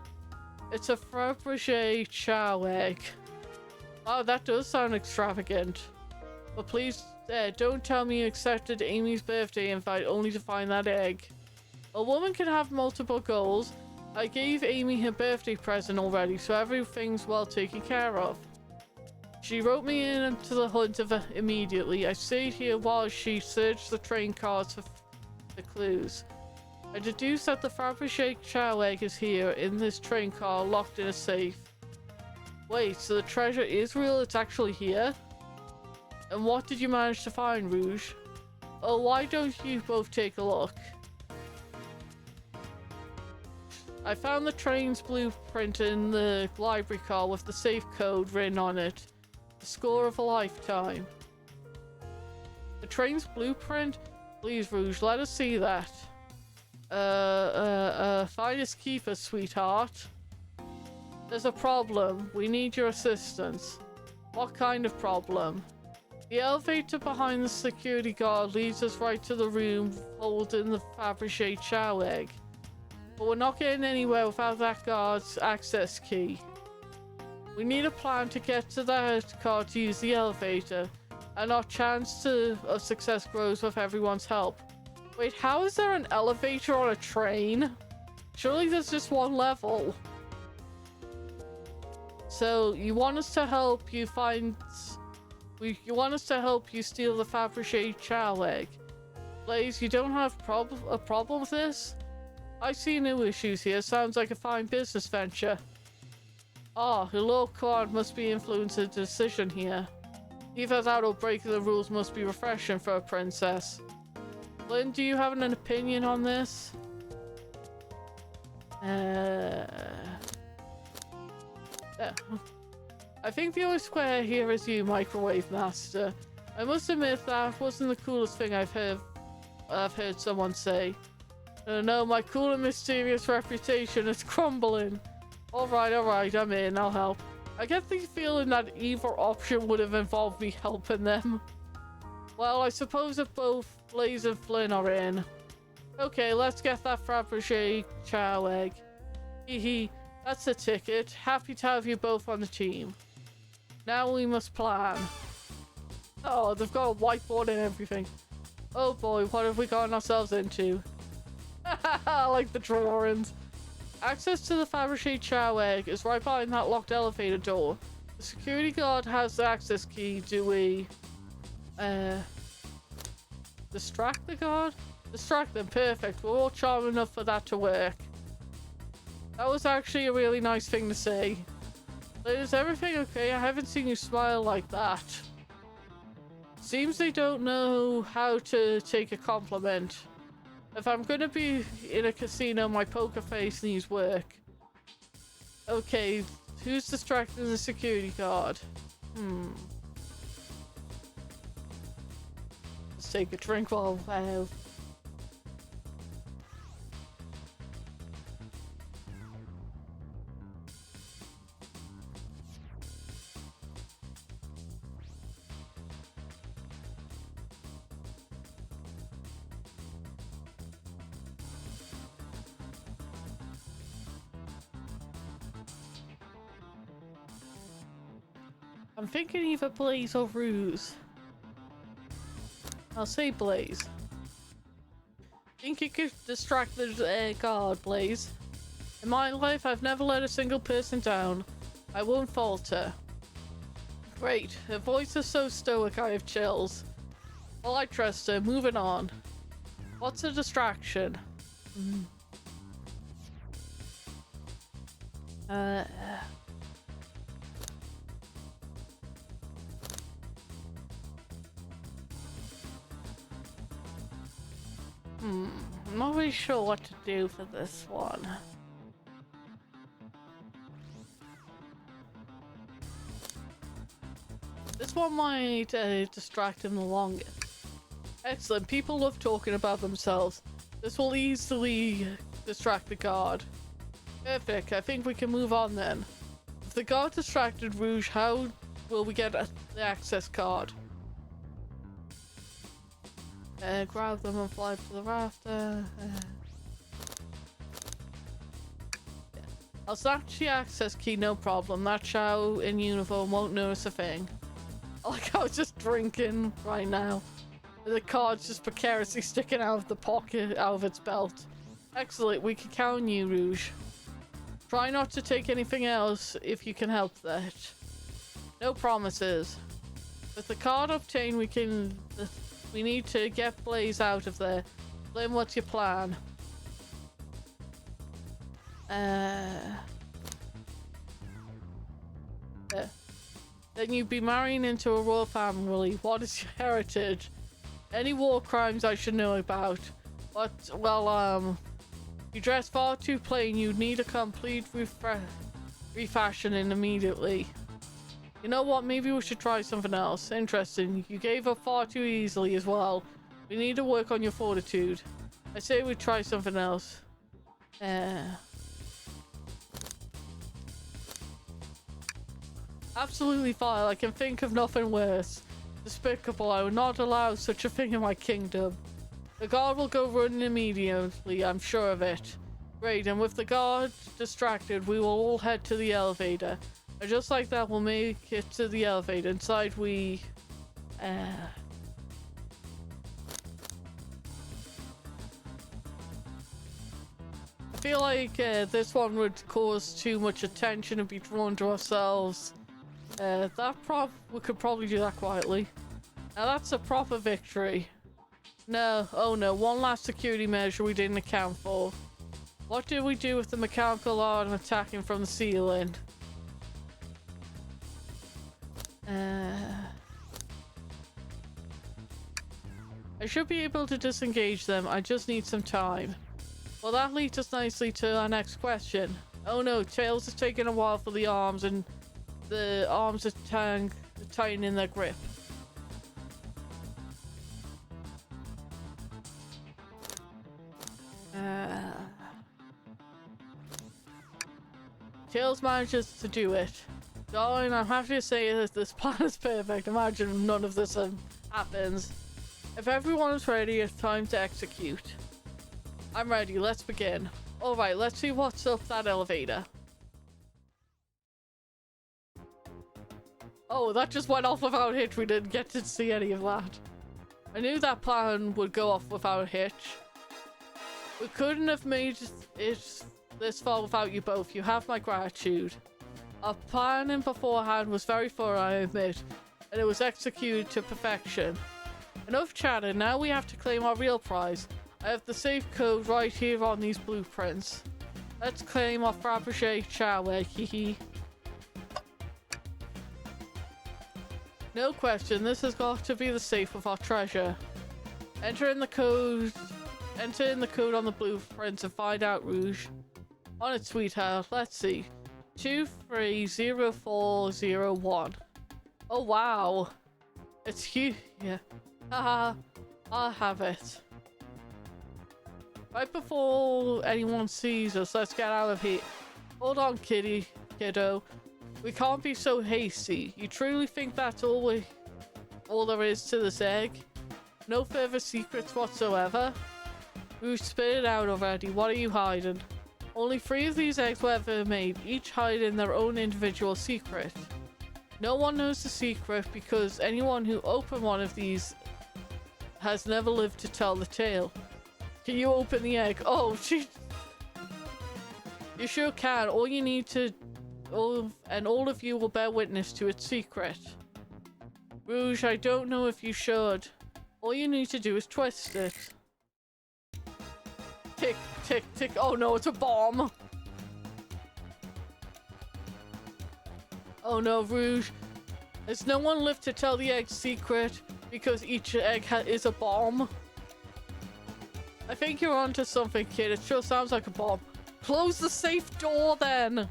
it's a Fabergé chow egg. Oh, that does sound extravagant. But please, don't tell me you accepted Amy's birthday invite only to find that egg. A woman can have multiple goals. I gave Amy her birthday present already, so everything's well taken care of. She wrote me into the hunt immediately. I stayed here while she searched the train cars for the clues. I deduced that the Fabergé chow egg is here in this train car, locked in a safe. Wait, so the treasure is real? It's actually here? And what did you manage to find, Rouge? Oh, why don't you both take a look? I found the train's blueprint in the library car with the safe code written on it. The score of a lifetime. The train's blueprint? Please, Rouge, let us see that. Finders keepers, sweetheart. There's a problem. We need your assistance. What kind of problem? The elevator behind the security guard leads us right to the room holding the Fabergé chow egg. But we're not getting anywhere without that guard's access key. We need a plan to get to that car to use the elevator, and our chance of success grows with everyone's help. Wait, how is there an elevator on a train? Surely there's just one level. So you want us to help you find... You want us to help you steal the Fabergé chow egg. Blaze, you don't have a problem with this? I see no issues here. Sounds like a fine business venture. Ah, the low card must be influencing the decision here. Either that or breaking the rules must be refreshing for a princess. Flynn, do you have an opinion on this? I think the only square here is you, Microwave Master. I must admit that wasn't the coolest thing I've heard someone say. Oh no, my cool and mysterious reputation is crumbling. Alright, I'm in, I'll help. I get the feeling that either option would have involved me helping them. Well, I suppose if both Blaze and Flynn are in. Okay, let's get that Fabergé chow egg. Hee, that's the ticket. Happy to have you both on the team. Now we must plan. Oh, they've got a whiteboard and everything. Oh boy, what have we gotten ourselves into? I like the drawings. Access to the Fabergé chow egg is right behind that locked elevator door. The security guard has the access key. Do we... distract the guard? Distract them, perfect. We're all charming enough for that to work. That was actually a really nice thing to say. Is everything okay? I haven't seen you smile like that. Seems they don't know how to take a compliment. If I'm gonna be in a casino, my poker face needs work. Okay, who's distracting the security guard? Let's take a drink while I'm thinking either Blaze or Ruse. I'll say Blaze. Think you could distract the guard, Blaze? In my life, I've never let a single person down. I won't falter. Great. Her voice is so stoic, I have chills. Well, I trust her. Moving on. What's a distraction? I'm not really sure what to do for this one. This one might distract him the longest. Excellent. People love talking about themselves. This will easily distract the guard. Perfect. I think we can move on then. If the guard distracted Rouge, how will we get the access card? Grab them and fly to the rafter. I'll snatch the access key, no problem. That Chow in uniform won't notice a thing. Like I was just drinking right now. The card's just precariously sticking out of the pocket, out of its belt. Excellent, we can count on you, Rouge. Try not to take anything else if you can help that. No promises. With the card obtained, we need to get Blaze out of there. Flynn, what's your plan? Then you'd be marrying into a royal family. What is your heritage? Any war crimes I should know about? But, well, you dress far too plain. You'd need a complete refashioning immediately. You know what? Maybe we should try something else. Interesting. You gave up far too easily as well. We need to work on your fortitude. I say we try something else. Absolutely vile. I can think of nothing worse. Despicable. I would not allow such a thing in my kingdom. The guard will go running immediately. I'm sure of it. Great. And with the guard distracted, we will all head to the elevator. And just like that, we'll make it to the elevator. Inside we... I feel like this one would cause too much attention and be drawn to ourselves. We could probably do that quietly. Now that's a proper victory. No, oh no, one last security measure we didn't account for. What did we do with the mechanical arm attacking from the ceiling? I should be able to disengage them. I just need some time. Well, that leads us nicely to our next question. Oh no, Tails is taking a while for the arms, and the arms are tightening their grip. Tails manages to do it. Darling, I'm happy to say that this plan is perfect. Imagine none of this happens. If everyone is ready, it's time to execute. I'm ready, let's begin. Alright, let's see what's up that elevator. Oh, that just went off without a hitch. We didn't get to see any of that. I knew that plan would go off without a hitch. We couldn't have made it this far without you both. You have my gratitude. Our planning beforehand was very thorough, I admit, and it was executed to perfection. Enough chatting, now we have to claim our real prize. I have the safe code right here on these blueprints. Let's claim our Fabergé, shall we? Hehe. No question, this has got to be the safe with our treasure. Enter in the code on the blueprints and find out, Rouge. On it, sweetheart. Let's see. 230401. Oh wow. It's huge. Yeah. Haha. I'll have it. Right before anyone sees us, let's get out of here. Hold on, kiddo. We can't be so hasty. You truly think that's all there is to this egg? No further secrets whatsoever? We've spit it out already. What are you hiding? Only 3 of these eggs were ever made, each hiding their own individual secret. No one knows the secret because anyone who opened one of these has never lived to tell the tale. Can you open the egg? Oh, she... You sure can. All you need to... all of you will bear witness to its secret. Rouge, I don't know if you should. All you need to do is twist it. Tick, tick, tick. Oh no, it's a bomb. Oh no, Rouge. Has no one lived to tell the egg's secret because each egg is a bomb? I think you're onto something, kid. It sure sounds like a bomb. Close the safe door then.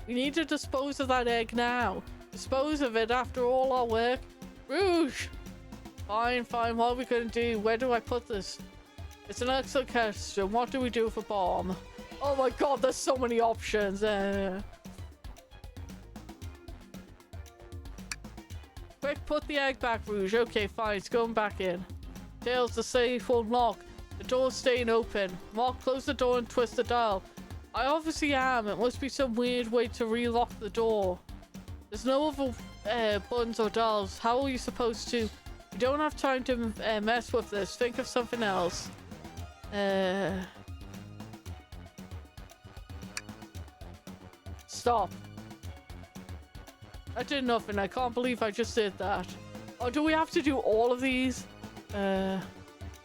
We need to dispose of that egg now. Dispose of it after all our work. Rouge! Fine. What are we gonna do? Where do I put this? It's an excellent question. What do we do with a bomb? Oh my god, there's so many options. Quick, put the egg back, Rouge. Okay, fine. It's going back in. Tails, the safe won't lock. The door's staying open. Mark, close the door and twist the dial. I obviously am. It must be some weird way to relock the door. There's no other buttons or dials. How are you supposed to... We don't have time to mess with this. Think of something else. Stop. I did nothing. I can't believe I just did that. Oh, do we have to do all of these?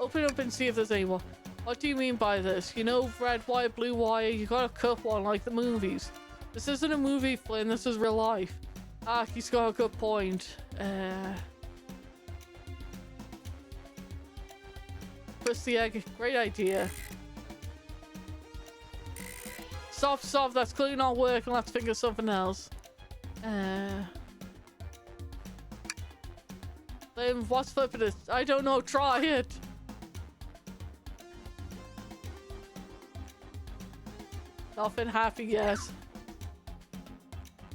Open up and see if there's any more. What do you mean by this? You know, red wire, blue wire, you gotta cut one like the movies. This isn't a movie, Flynn. This is real life. Ah, he's got a good point. Twist the egg. Great idea. Stop. That's clearly not working. Let's think of something else. Then what's flipping it? I don't know. Try it. Nothing happy yet.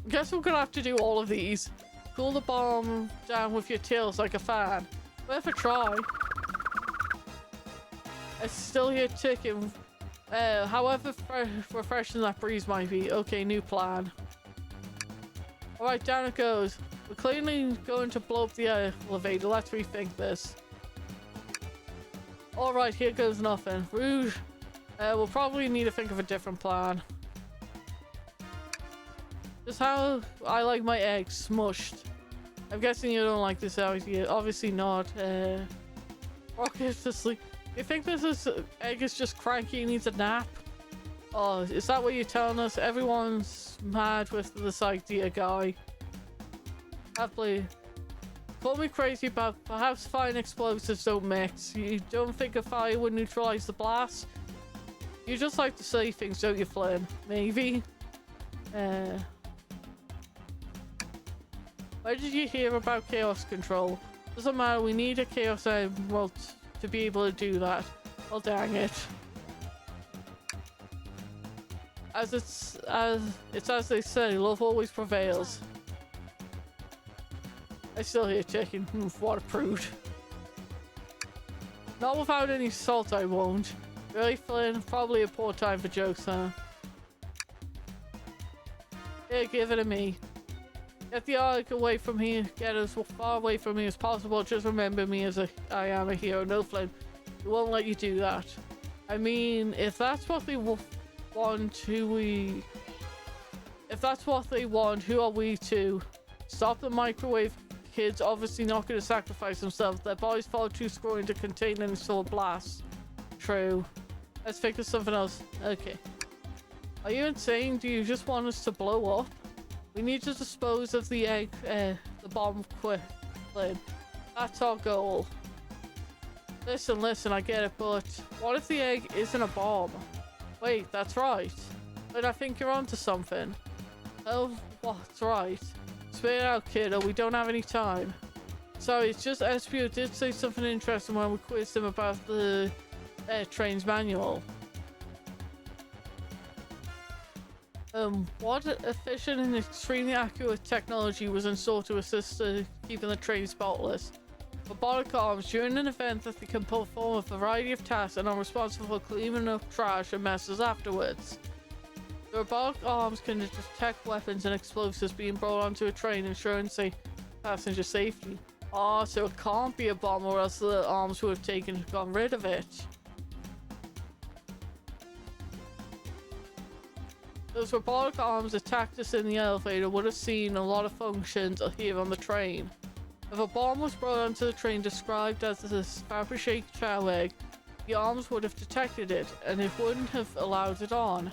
Guess we're gonna have to do all of these. Cool the bomb down with your tails like a fan. Worth a try. It's still here ticking. However refreshing that breeze might be. Okay, new plan. Alright, down it goes. We're clearly going to blow up the elevator. Let's rethink this. Alright, here goes nothing. Rouge. We'll probably need to think of a different plan. Just how I like my eggs smushed. I'm guessing you don't like this idea. Obviously not. Rocket to sleep. You think this egg is just cranky and needs a nap? Oh, is that what you're telling us? Everyone's mad with this idea, guy. Happily. Call me crazy, but perhaps fire and explosives don't mix. You don't think a fire would neutralize the blast? You just like to say things, don't you, Flynn? Maybe. Where did you hear about chaos control? Doesn't matter, we need a chaos emerald to be able to do that. Well, dang it. It's as they say, love always prevails. I still hear chicken. What a prude. Not without any salt, I won't. Really, Flynn? Probably a poor time for jokes, huh? Here, give it to me. Get the arc away from here. Get as far away from me as possible. Just remember me as I am a hero. No, Flynn. We won't let you do that. I mean, if that's what they want, If that's what they want, who are we to? Stop the microwave. Kids obviously not going to sacrifice themselves. Their bodies far too scrawny to contain any sort of blast. True. Let's think of something else. Okay. Are you insane? Do you just want us to blow up? We need to dispose of the egg, the bomb quick. That's our goal. Listen, I get it, but what if the egg isn't a bomb? Wait, that's right. But I think you're onto something. Oh, what's right? Spit it out, kid, or we don't have any time. Sorry, it's just SPO did say something interesting when we quizzed him about the train's manual. What efficient and extremely accurate technology was installed to assist keeping the train spotless? Robotic arms during an event that they can perform a variety of tasks and are responsible for cleaning up trash and messes afterwards. The robotic arms can detect weapons and explosives being brought onto a train, ensuring passenger safety. Ah, so it can't be a bomb, or else the arms would have gone rid of it. Those robotic arms attacked us in the elevator would have seen a lot of functions here on the train. If a bomb was brought onto the train described as a Fabergé chow egg, the arms would have detected it, and it wouldn't have allowed it on.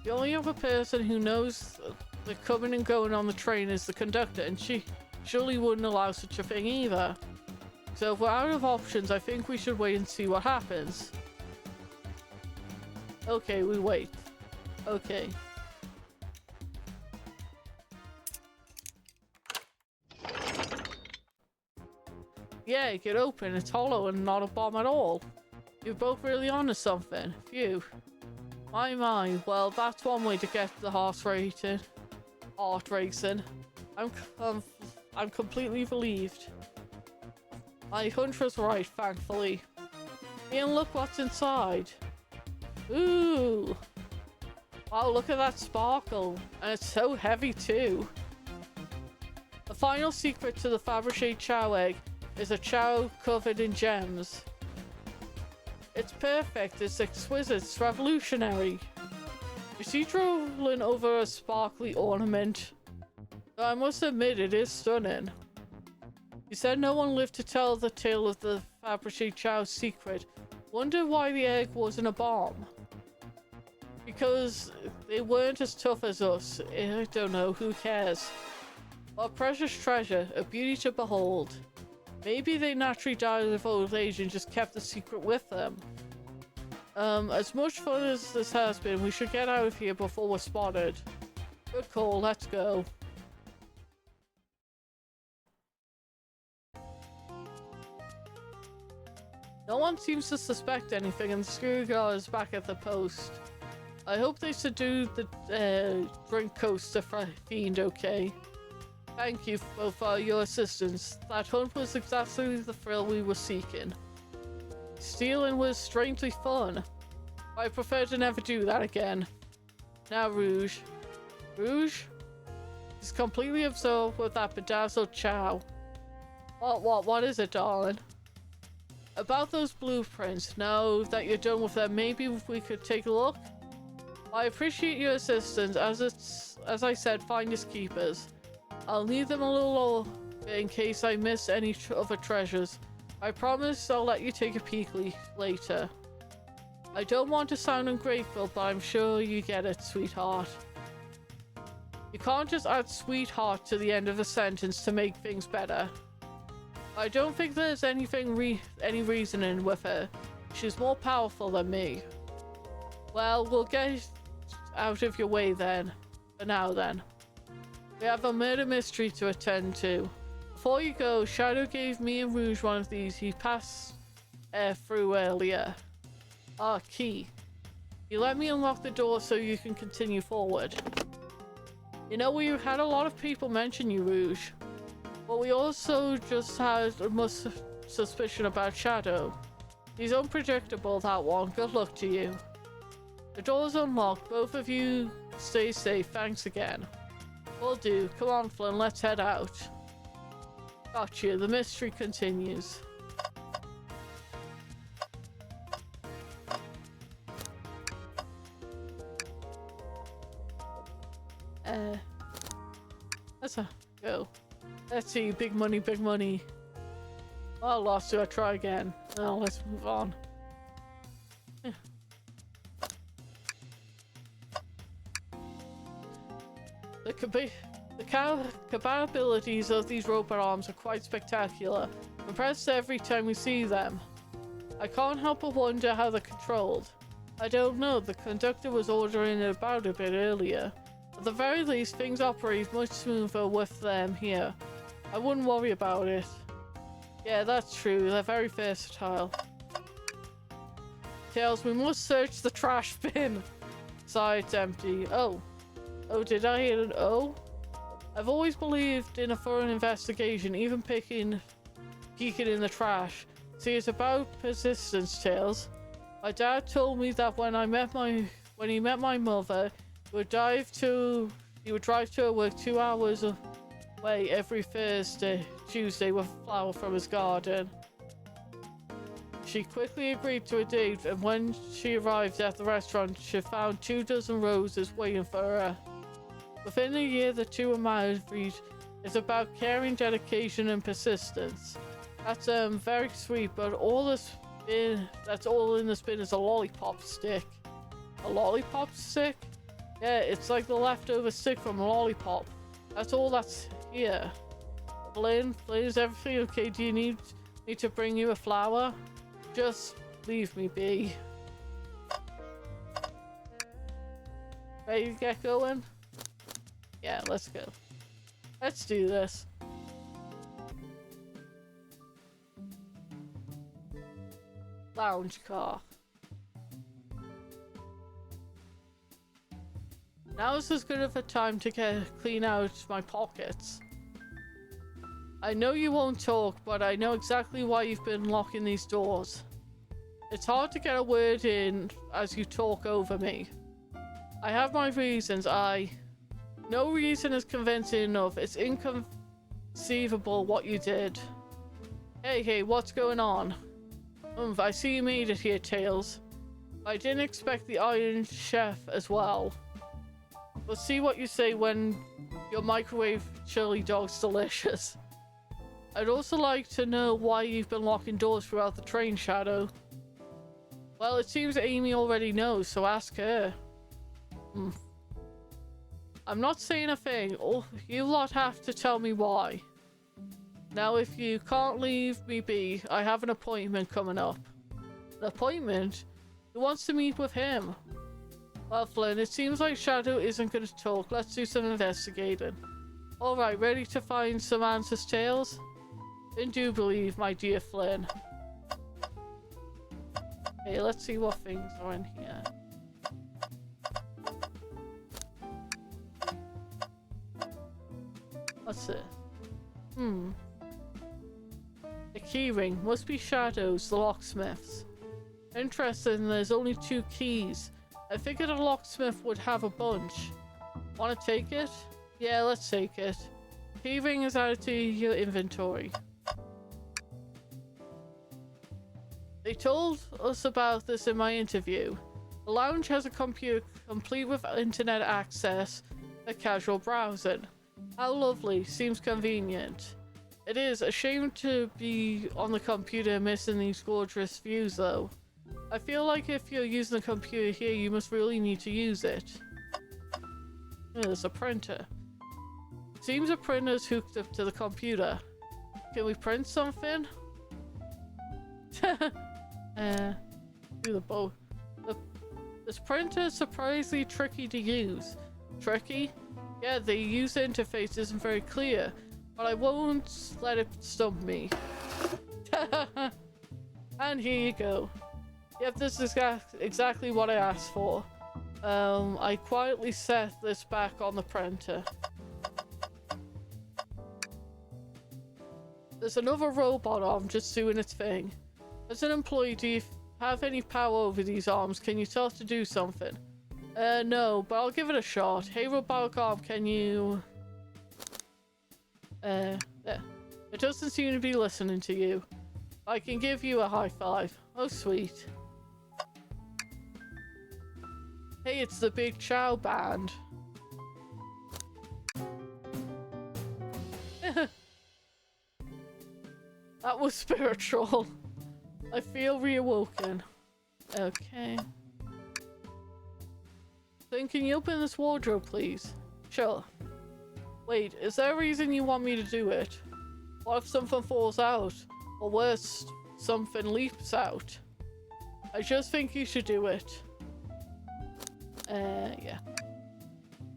The only other person who knows the coming and going on the train is the conductor, and she surely wouldn't allow such a thing either. So if we're out of options, I think we should wait and see what happens. Okay, we wait. Okay. Yeah, get open. It's hollow and not a bomb at all. You're both really onto something. Phew. My. Well, that's one way to get the heart racing. I'm completely relieved. My hunch was right, thankfully. And look what's inside. Ooh. Wow, look at that sparkle. And it's so heavy too. The final secret to the Fabergé chow egg is a chow covered in gems. It's perfect, it's exquisite, it's revolutionary. Is he drooling over a sparkly ornament? I must admit, it is stunning. He said no one lived to tell the tale of the Fabergé chow's secret. Wonder why the egg wasn't a bomb. Because they weren't as tough as us. I don't know, who cares? A precious treasure, a beauty to behold. Maybe they naturally died of old age and just kept the secret with them. As much fun as this has been, we should get out of here before we're spotted. Good call, let's go. No one seems to suspect anything, and the security guard is back at the post. I hope they subdued the drink coaster fiend, okay? Thank you for your assistance. That hunt was exactly the thrill we were seeking. Stealing was strangely fun. I prefer to never do that again. Now Rouge. Rouge? He's completely absorbed with that bedazzled chow. What is it, darling? About those blueprints, now that you're done with them, maybe we could take a look? I appreciate your assistance, as I said, finders keepers. I'll need them a little bit in case I miss any other treasures. I promise I'll let you take a peek later. I don't want to sound ungrateful, but I'm sure you get it, sweetheart. You can't just add sweetheart to the end of a sentence to make things better. I don't think there's any reasoning with her. She's more powerful than me. Well, we'll get out of your way then. For now then. We have a murder mystery to attend to. Before you go, Shadow gave me and Rouge one of these he passed through earlier. Our key. You let me unlock the door so you can continue forward. You know, we had a lot of people mention you, Rouge. But we also just had a suspicion about Shadow. He's unpredictable, that one. Good luck to you. The door's unlocked. Both of you stay safe. Thanks again. Will do. Come on, Flynn. Let's head out. Gotcha. The mystery continues. Let's go. Let's see. Big money, big money. Oh, lost. Do I try again? Oh, let's move on. The capabilities of these robot arms are quite spectacular. I'm impressed every time we see them. I can't help but wonder how they're controlled. I don't know. The conductor was ordering it about a bit earlier. At the very least, things operate much smoother with them here. I wouldn't worry about it. Yeah, that's true. They're very versatile. Tails, we must search the trash bin. Sorry, it's empty. Oh. Oh, did I hear an O? I've always believed in a thorough investigation, even peeking in the trash. See, it's about persistence, Tails. My dad told me that when he met my mother, he would drive to her work 2 hours away every Tuesday with a flower from his garden. She quickly agreed to a date, and when she arrived at the restaurant, she found 24 roses waiting for her. Within a year, the two were married. It's about caring, dedication, and persistence. That's very sweet, but that's all in the bin is a lollipop stick. A lollipop stick? Yeah, it's like the leftover stick from a lollipop. That's all that's here. Flynn, is everything okay? Do you need me to bring you a flower? Just leave me be. Ready to get going? Yeah, let's go. Let's do this. Lounge car. Now's as good of a time to clean out my pockets. I know you won't talk, but I know exactly why you've been locking these doors. It's hard to get a word in as you talk over me. I have my reasons. No reason is convincing enough. It's inconceivable what you did. Hey, what's going on? I see you made it here, Tails. I didn't expect the Iron Chef as well. We'll see what you say when your microwave chili dog's delicious. I'd also like to know why you've been locking doors throughout the train, Shadow. Well, it seems Amy already knows, so ask her. I'm not saying a thing. You lot have to tell me why. Now, if you can't leave me be, I have an appointment coming up. An appointment? Who wants to meet with him? Well, Flynn, it seems like Shadow isn't going to talk. Let's do some investigating. Alright, ready to find some answers, Tails? Indubitably, my dear Flynn. Okay, let's see what things are in here. What's it? The key ring. Must be Shadow's, the locksmith's. Interesting, there's only 2 keys. I figured a locksmith would have a bunch. Wanna take it? Yeah, let's take it. Key ring is added to your inventory. They told us about this in my interview. The lounge has a computer complete with internet access and casual browsing. How lovely. Seems convenient. It is a shame to be on the computer missing these gorgeous views though. I feel like if you're using the computer here, you must really need to use it. Yeah, there's a printer. Seems a printer's hooked up to the computer. Can we print something? Do the both. This printer is surprisingly tricky to use. Tricky? Yeah, the user interface isn't very clear, but I won't let it stump me. And here you go. Yep, this is exactly what I asked for. I quietly set this back on the printer. There's another robot arm just doing its thing. As an employee, do you have any power over these arms? Can you tell it to do something? No, but I'll give it a shot. Hey, robotic arm, can you... there. It doesn't seem to be listening to you. I can give you a high five. Oh, sweet. Hey, it's the Big Chow Band. That was spiritual. I feel reawoken. Okay. Then can you open this wardrobe, please? Sure. Wait, is there a reason you want me to do it? What if something falls out? Or worse, something leaps out? I just think you should do it. Yeah.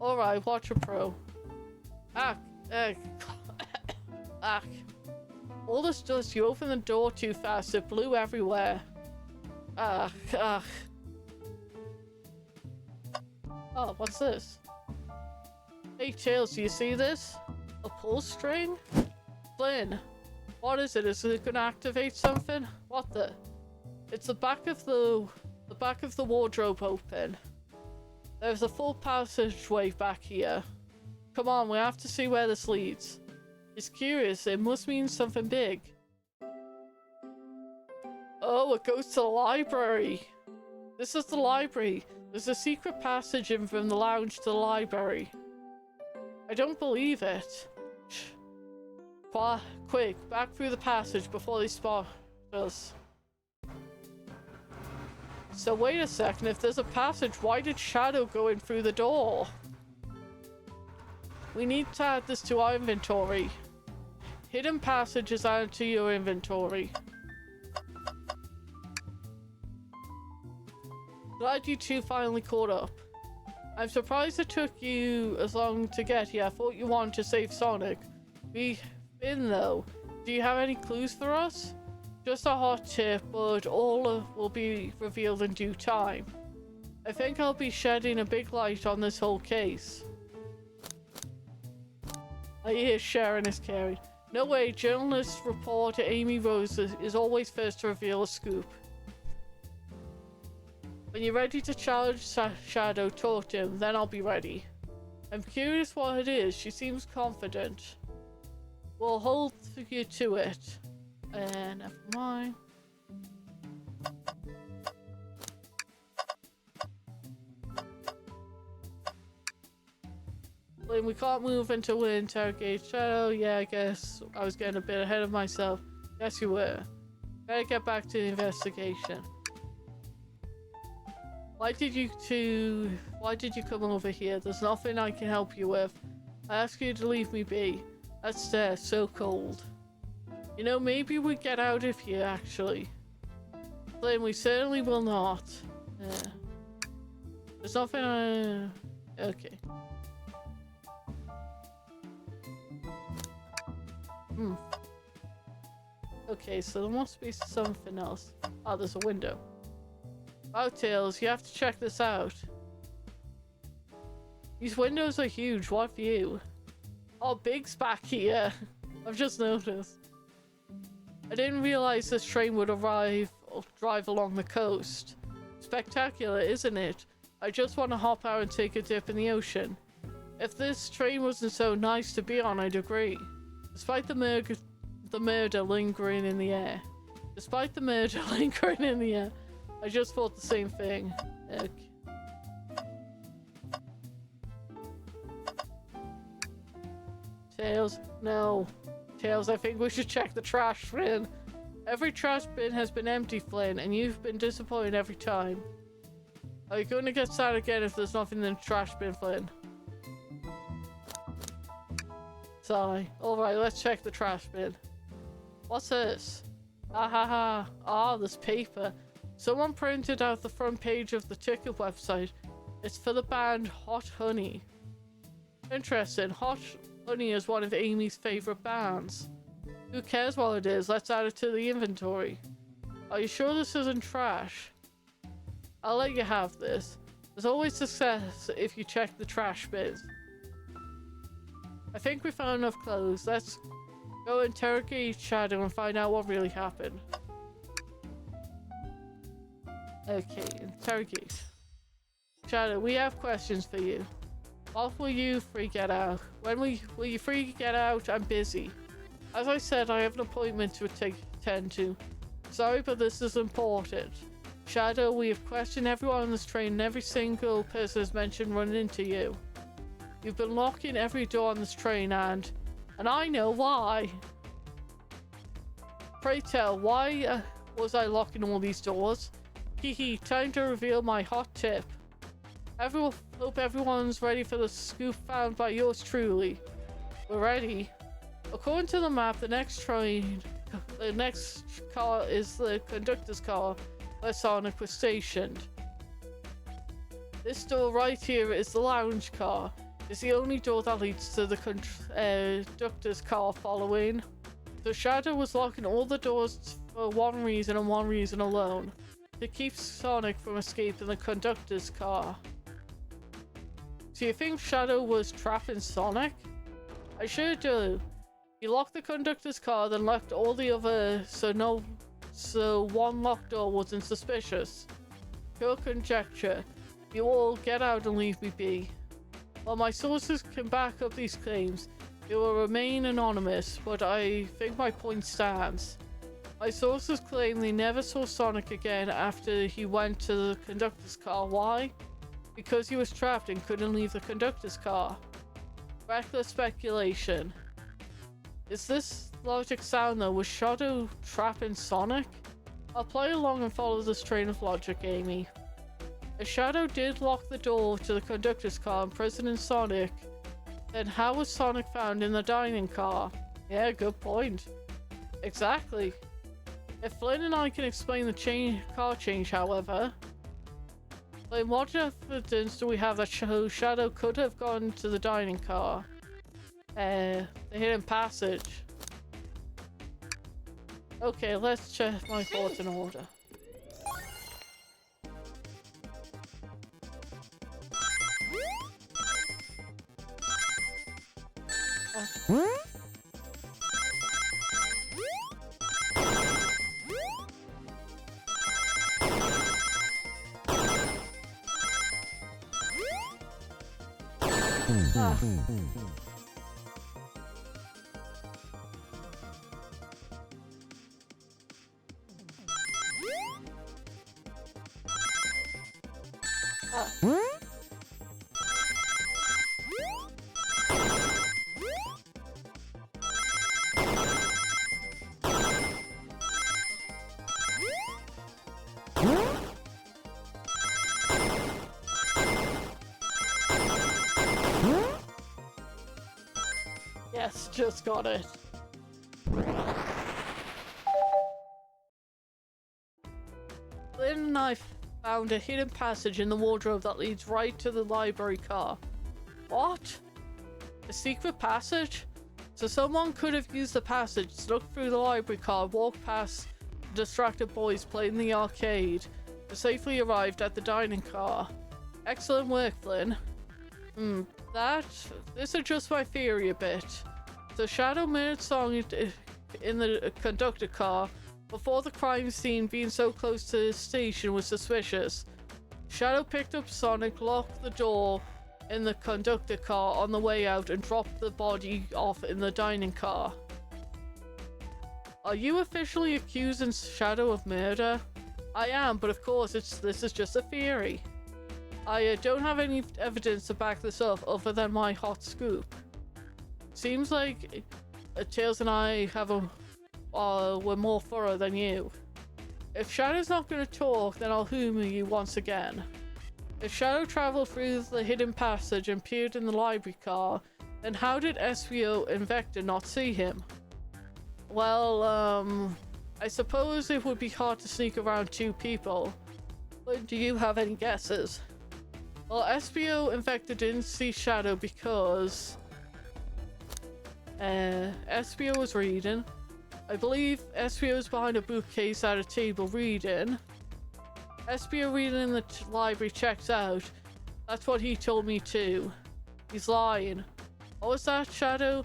Alright, watch a pro. Ack. All this dust, you opened the door too fast, it blew everywhere. Oh, what's this? Hey, Tails, do you see this? A pull string? Flynn, what is it? Is it gonna activate something? What the? It's the back of the wardrobe open. There's a full passageway back here. Come on, we have to see where this leads. It's curious, it must mean something big. Oh, it goes to the library. This is the library. There's a secret passage in from the lounge to the library. I don't believe it. Quick, back through the passage before they spot us. So wait a second, if there's a passage, why did Shadow go in through the door? We need to add this to our inventory. Hidden passage is added to your inventory. Glad you two finally caught up. I'm surprised it took you as long to get here. I thought you wanted to save Sonic. We've been though. Do you have any clues for us? Just a hot tip, but all will be revealed in due time. I think I'll be shedding a big light on this whole case. I hear sharing is caring. No way, journalist reporter Amy Rose is always first to reveal a scoop. When you're ready to challenge Shadow, talk to him, then I'll be ready. I'm curious what it is. She seems confident. We'll hold you to it. Never mind. We can't move until we interrogate Shadow. Yeah, I guess I was getting a bit ahead of myself. Yes, you were. Better get back to the investigation. Why did you come over here? There's nothing I can help you with. I ask you to leave me be. That's there, so cold. You know, maybe we get out of here, actually. Flynn, we certainly will not. There's nothing okay. Okay, so there must be something else. Oh, there's a window. Wow, Tails, you have to check this out. These windows are huge. What view? Oh, Big's back here. I've just noticed. I didn't realize this train would arrive or drive along the coast. Spectacular, isn't it? I just want to hop out and take a dip in the ocean. If this train wasn't so nice to be on, I'd agree. Despite the murder lingering in the air. Despite the murder lingering in the air. I just thought the same thing. Okay. Tails, no. Tails, I think we should check the trash, Flynn. Every trash bin has been empty, Flynn, and you've been disappointed every time. Are you going to get sad again if there's nothing in the trash bin, Flynn? Sigh. Alright, let's check the trash bin. What's this? Ah, this paper. Someone printed out the front page of the ticket website. It's for the band Hot Honey. Interesting. Hot Honey is one of Amy's favorite bands. Who cares what it is? Let's add it to the inventory. Are you sure this isn't trash? I'll let you have this. There's always success if you check the trash bins. I think we found enough clothes. Let's go interrogate Shadow and find out what really happened. Okay, interrogate. Shadow, we have questions for you. What will you free get out? When will you free get out? I'm busy. As I said, I have an appointment to attend to. Sorry, but this is important. Shadow, we have questioned everyone on this train and every single person has mentioned running into you. You've been locking every door on this train and I know why. Pray tell, why was I locking all these doors? Hehe, time to reveal my hot tip. Hope everyone's ready for the scoop found by yours truly. We're ready. According to the map, the next car is the conductor's car where Sonic was stationed. This door right here is the lounge car. It's the only door that leads to the conductor's car following. So Shadow was locking all the doors for one reason and one reason alone. To keep Sonic from escaping the conductor's car. So you think Shadow was trapping Sonic? I sure do. He locked the conductor's car, then locked all the other so one locked door wasn't suspicious. Pure conjecture. You all get out and leave me be. While my sources can back up these claims, it will remain anonymous, but I think my point stands. My sources claim they never saw Sonic again after he went to the conductor's car. Why? Because he was trapped and couldn't leave the conductor's car. Reckless speculation. Is this logic sound though? Was Shadow trapping Sonic? I'll play along and follow this train of logic, Amy. If Shadow did lock the door to the conductor's car and imprison Sonic, then how was Sonic found in the dining car? Yeah, good point. Exactly. If Flynn and I can explain the car change, however, then what evidence do we have that shows Shadow could have gone to the dining car? The hidden passage. Okay, let's check my thoughts in order. Yes, just got it. Flynn and I found a hidden passage in the wardrobe that leads right to the library car. What? A secret passage? So someone could have used the passage, snuck through the library car, walked past the distracted boys playing the arcade, and safely arrived at the dining car. Excellent work, Flynn. This adjusts my theory a bit. So Shadow murdered Sonic in the conductor car before the crime scene. Being so close to the station was suspicious. Shadow picked up Sonic, locked the door in the conductor car on the way out, and dropped the body off in the dining car. Are you officially accusing Shadow of murder? I am, but of course this is just a theory. I don't have any evidence to back this up other than my hot scoop. Seems like Tails and I we're more thorough than you. If Shadow's not going to talk, then I'll humor you once again. If Shadow traveled through the hidden passage and appeared in the library car, then how did SVO and Vector not see him? Well, I suppose it would be hard to sneak around two people. But do you have any guesses? Well, SVO and Vector didn't see Shadow because SVO was reading. I believe SVO was behind a bookcase at a table reading. Espio reading in the library checks out. That's what he told me too. He's lying. What was that, Shadow?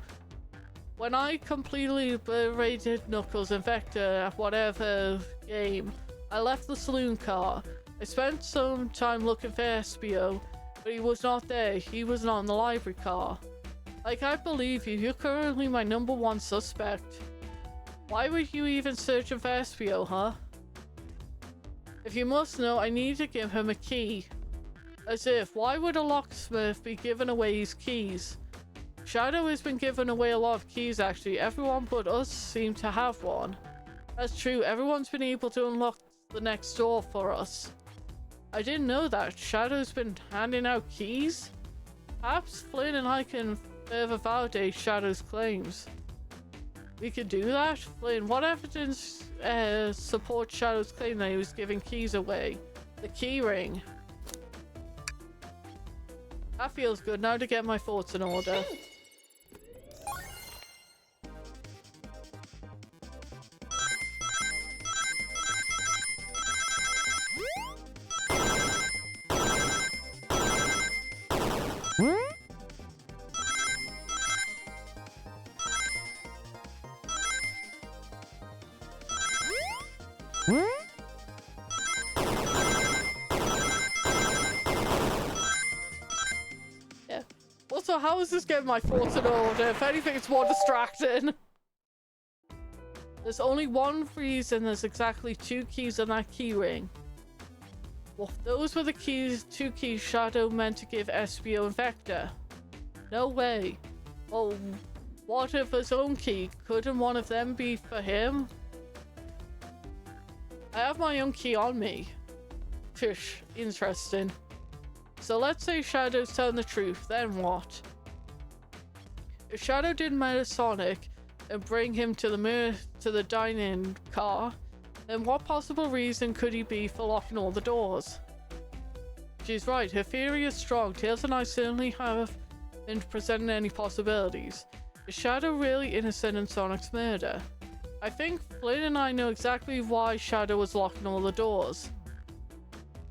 When I completely obliterated Knuckles and Vector at whatever game, I left the saloon car. I spent some time looking for Espio, but he was not there. He was not in the library car. Like, I believe you. You're currently my #1 suspect. Why were you even searching for Espio, huh? If you must know, I need to give him a key. As if, why would a locksmith be giving away his keys? Shadow has been giving away a lot of keys actually. Everyone but us seem to have one. That's true, everyone's been able to unlock the next door for us. I didn't know that. Shadow's been handing out keys? Perhaps Flynn and I can further validate Shadow's claims. We could do that? Flynn, what evidence supports Shadow's claim that he was giving keys away? The key ring. That feels good. Now to get my thoughts in order. Also, how is this getting my thoughts in order? If anything, it's more distracting. There's only one reason there's exactly 2 keys on that key ring. Well, those were the keys, 2 keys Shadow meant to give Espio and Vector. No way. Well, what if his own key? Couldn't one of them be for him? I have my own key on me. Psh, interesting. So let's say Shadow's telling the truth, then what? If Shadow didn't murder Sonic and bring him to the dining car, then what possible reason could he be for locking all the doors? She's right, her theory is strong. Tails and I certainly haven't presented any possibilities. Is Shadow really innocent in Sonic's murder? I think Flynn and I know exactly why Shadow was locking all the doors.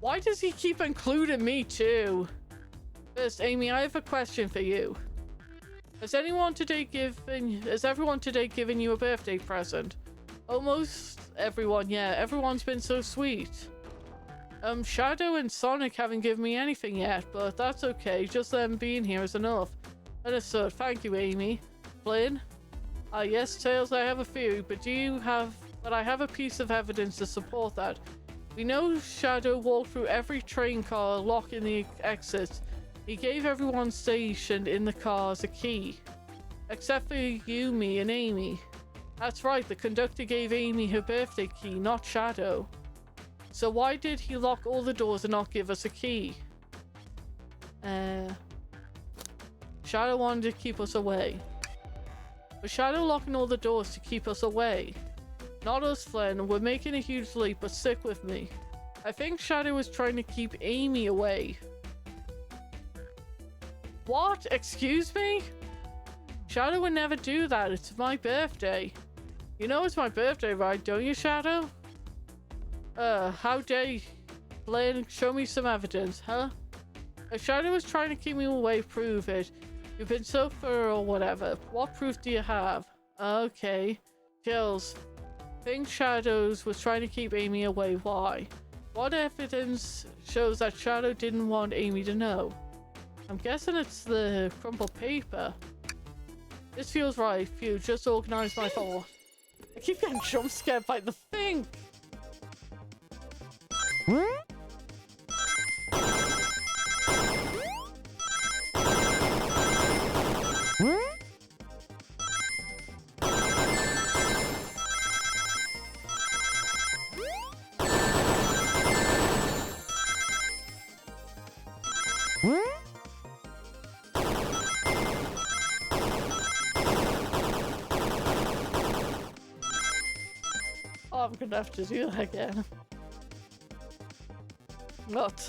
Why does he keep including me too? First, Amy, I have a question for you. Has everyone today given you a birthday present? Almost everyone, yeah. Everyone's been so sweet. Shadow and Sonic haven't given me anything yet, but that's okay. Just them being here is enough. Understood. Thank you, Amy. Flynn? Yes, Tails, I have a theory, but I have a piece of evidence to support that. We know Shadow walked through every train car, locking the exits. He gave everyone stationed in the cars a key. Except for you, me, and Amy. That's right, the conductor gave Amy her birthday key, not Shadow. So why did he lock all the doors and not give us a key? Shadow wanted to keep us away. Was Shadow locking all the doors to keep us away? Not us, Flynn. We're making a huge leap, but stick with me. I think Shadow was trying to keep Amy away. What? Excuse me? Shadow would never do that. It's my birthday. You know it's my birthday, right? Don't you, Shadow? How dare you? Flynn, show me some evidence, huh? If Shadow was trying to keep me away, prove it. You've been so thorough or whatever. What proof do you have? Okay. Kills. Think Shadows was trying to keep Amy away. Why? What evidence shows that Shadow didn't want Amy to know? I'm guessing it's the crumpled paper. This feels right. Phew, just organized my thought. I keep getting jump scared by the thing. I'm gonna have to do that again. What?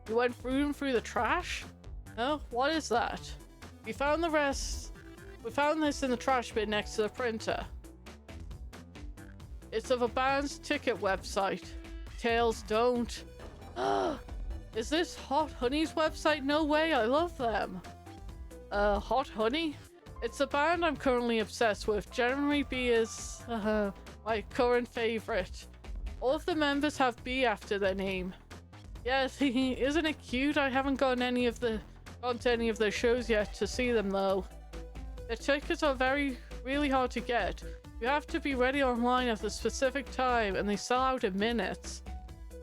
You went through the trash? No? What is that? We found the rest. We found this in the trash bin next to the printer. It's of a band's ticket website. Tails don't. Is this Hot Honey's website? No way, I love them. Hot Honey? It's a band I'm currently obsessed with. Jeremy B is my current favorite. All of the members have B after their name. Yes, isn't it cute? I haven't gone to any of their shows yet to see them though. Their tickets are really hard to get. You have to be ready online at the specific time and they sell out in minutes.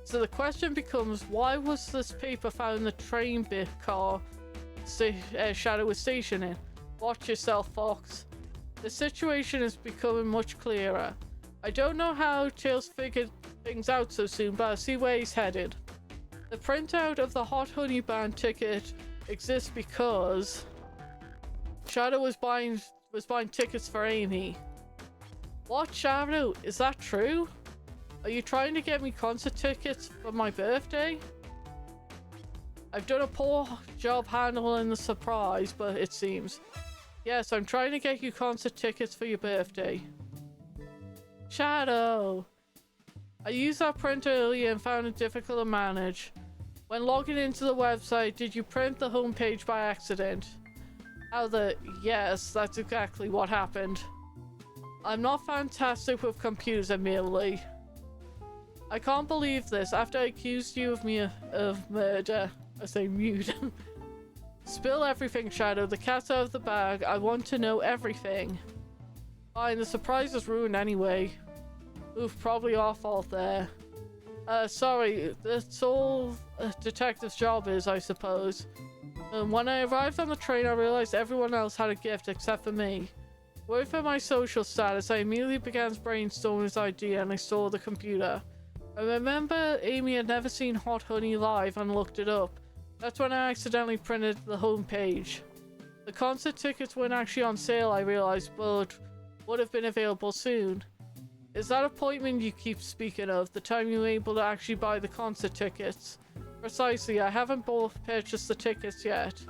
So the question becomes, why was this paper found in the train bit car Shadow was stationed in? Watch yourself, Fox. The situation is becoming much clearer. I don't know how Tails figured things out so soon, but I see where he's headed. The printout of the Hot Honey Band ticket exists because Shadow was buying tickets for Amy. What, Shadow? Is that true? Are you trying to get me concert tickets for my birthday? I've done a poor job handling the surprise, but it seems. Yes, I'm trying to get you concert tickets for your birthday. Shadow! I used that printer earlier and found it difficult to manage. When logging into the website, did you print the homepage by accident? Yes, that's exactly what happened. I'm not fantastic with computers, admittedly. I can't believe this. After I accused you of murder. I say mute. Spill everything, Shadow. The cat's out of the bag. I want to know everything. Fine, the surprise is ruined anyway. Oof, probably our fault there. Sorry, that's all a detective's job is, I suppose. When I arrived on the train, I realized everyone else had a gift except for me. Worried for my social status, I immediately began brainstorming his idea and I saw the computer. I remember Amy had never seen Hot Honey live and looked it up. That's when I accidentally printed the homepage. The concert tickets weren't actually on sale, I realized, but would have been available soon. Is that appointment you keep speaking of, the time you were able to actually buy the concert tickets? Precisely, I haven't purchased the tickets yet.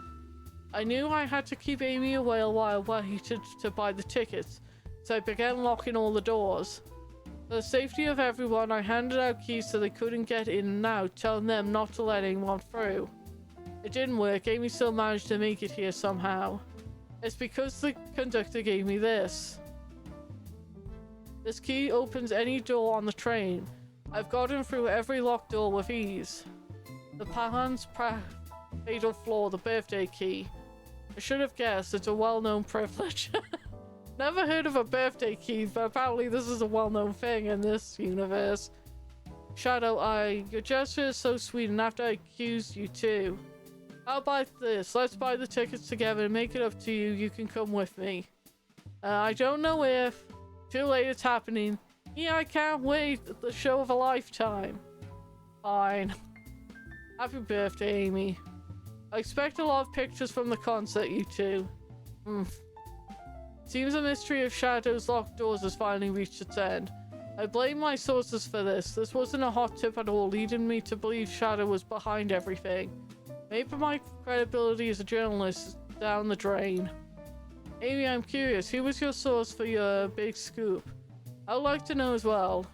I knew I had to keep Amy away while I waited to buy the tickets, so I began locking all the doors. For the safety of everyone, I handed out keys so they couldn't get in and out, telling them not to let anyone through. It didn't work. Amy still managed to make it here somehow. It's because the conductor gave me this. This key opens any door on the train. I've gotten through every locked door with ease. The Pan's fatal flaw, the birthday key. I should have guessed, it's a well-known privilege. Never heard of a birthday key, but apparently this is a well-known thing in this universe. Shadow, your gesture is so sweet, and after I accused you too. How about this? Let's buy the tickets together and make it up to you. You can come with me. I don't know if. Too late, it's happening. Yeah, I can't wait. The show of a lifetime. Fine. Happy birthday, Amy. I expect a lot of pictures from the concert, you two. Seems the mystery of Shadow's locked doors has finally reached its end. I blame my sources for this. This wasn't a hot tip at all, leading me to believe Shadow was behind everything. Maybe my credibility as a journalist is down the drain. Amy, I'm curious, who was your source for your big scoop? I'd like to know as well.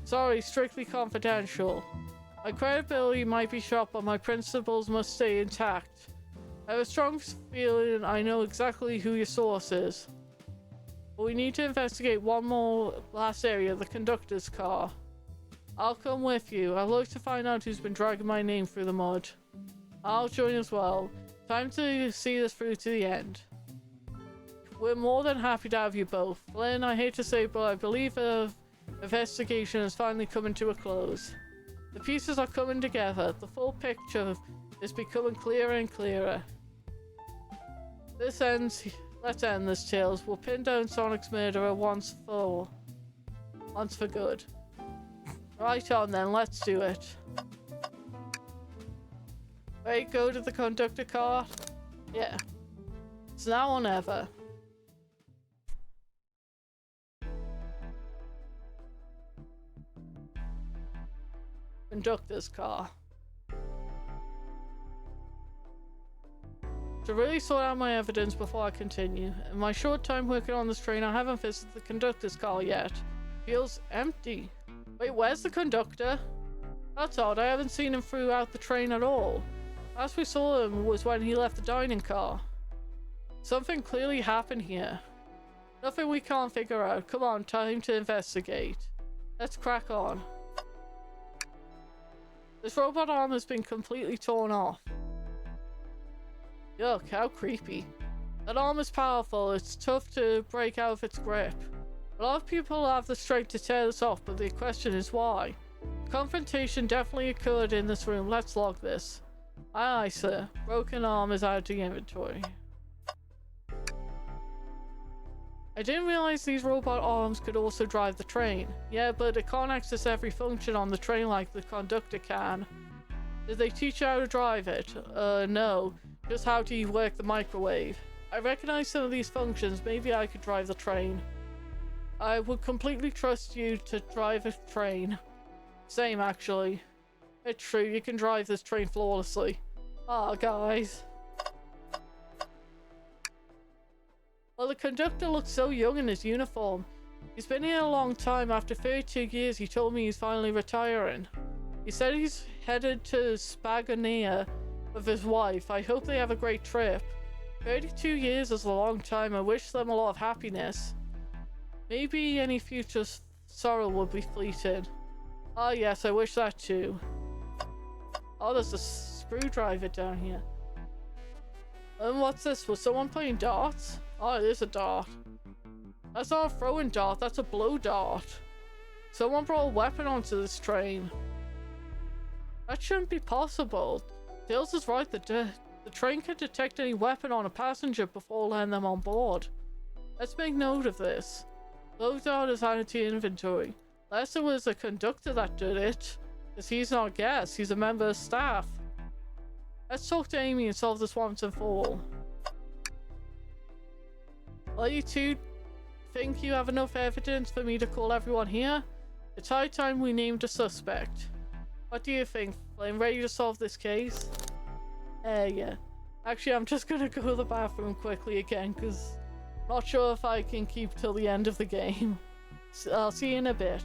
Sorry, strictly confidential. My credibility might be shot, but my principles must stay intact. I have a strong feeling I know exactly who your source is. But we need to investigate one more last area, the conductor's car. I'll come with you. I'd like to find out who's been dragging my name through the mud. I'll join as well. Time to see this through to the end. We're more than happy to have you both. Flynn, I hate to say, but I believe the investigation is finally coming to a close. The pieces are coming together. The full picture is becoming clearer and clearer. Let's end this, Tails. We'll pin down Sonic's murderer once for good. Right on then, let's do it. Right, go to the conductor car. Yeah. It's now or never. Conductor's car. To really sort out my evidence before I continue. In my short time working on this train, I haven't visited the conductor's car yet. Feels empty. Wait, where's the conductor? That's odd, I haven't seen him throughout the train at all. Last we saw him was when he left the dining car. Something clearly happened here. Nothing we can't figure out. Come on, time to investigate. Let's crack on. This robot arm has been completely torn off. Yuck, how creepy. That arm is powerful, it's tough to break out of its grip. A lot of people have the strength to tear this off, but the question is why? The confrontation definitely occurred in this room, let's log this. Aye aye sir, broken arm is out of the inventory. I didn't realize these robot arms could also drive the train. Yeah, but it can't access every function on the train like the conductor can. Did they teach you how to drive it? No. Just how to work the microwave. I recognize some of these functions, maybe I could drive the train. I would completely trust you to drive a train. Same actually. It's true, you can drive this train flawlessly. Ah, guys. Well, the conductor looks so young in his uniform. He's been here a long time. After 32 years, he told me he's finally retiring. He said he's headed to Spagania with his wife. I hope they have a great trip. 32 years is a long time. I wish them a lot of happiness. Maybe any future sorrow will be fleeting. Ah yes, I wish that too. Oh, there's a screwdriver down here. And what's this? Was someone playing darts? Oh, it is a dart. That's not a throwing dart, that's a blow dart. Someone brought a weapon onto this train. That shouldn't be possible. Tails is right, the train can detect any weapon on a passenger before letting them on board. Let's make note of this. Blow dart is added to inventory. Unless it was a conductor that did it, because he's not a guest, he's a member of staff. Let's talk to Amy and solve this once and for all. Well, you two think you have enough evidence for me to call everyone here? It's high time we named a suspect. What do you think, Flynn? Ready to solve this case? Yeah. Actually, I'm just gonna go to the bathroom quickly again, because I'm not sure if I can keep till the end of the game. So I'll see you in a bit.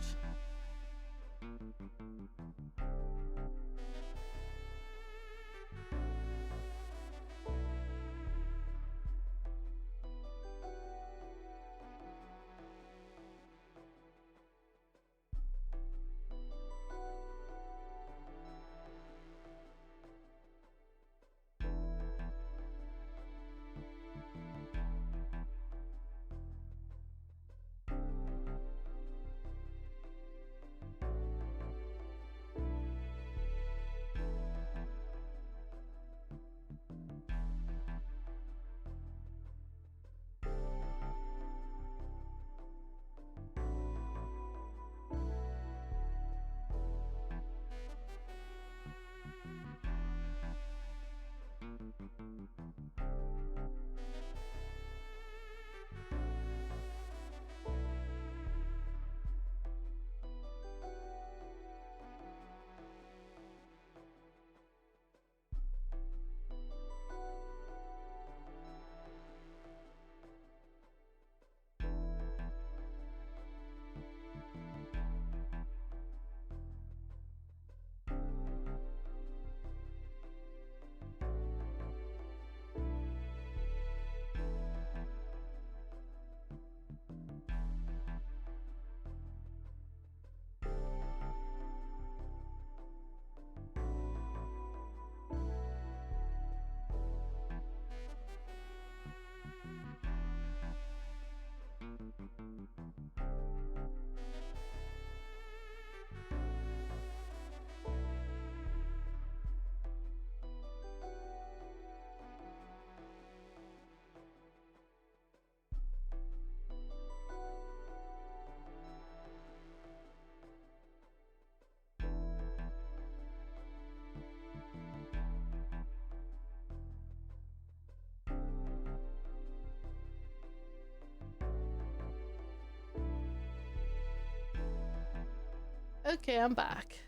Okay, I'm back.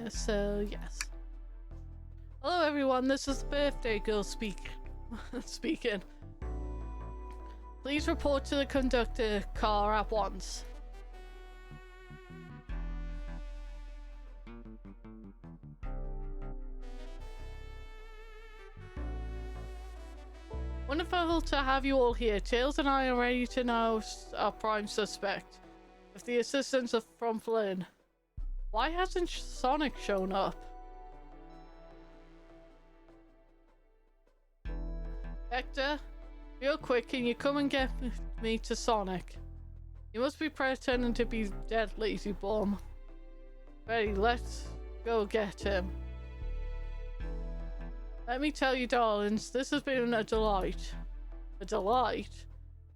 So yes. Hello everyone, this is the birthday girl speaking. Speaking. Please report to the conductor car at once. Wonderful to have you all here. Tails and I are ready to know our prime suspect, with the assistance from Flynn. Why hasn't Sonic shown up? Hector, real quick, can you come and get me to Sonic? You must be pretending to be dead, lazy bum. Ready, let's go get him. Let me tell you, darlings, this has been a delight. A delight?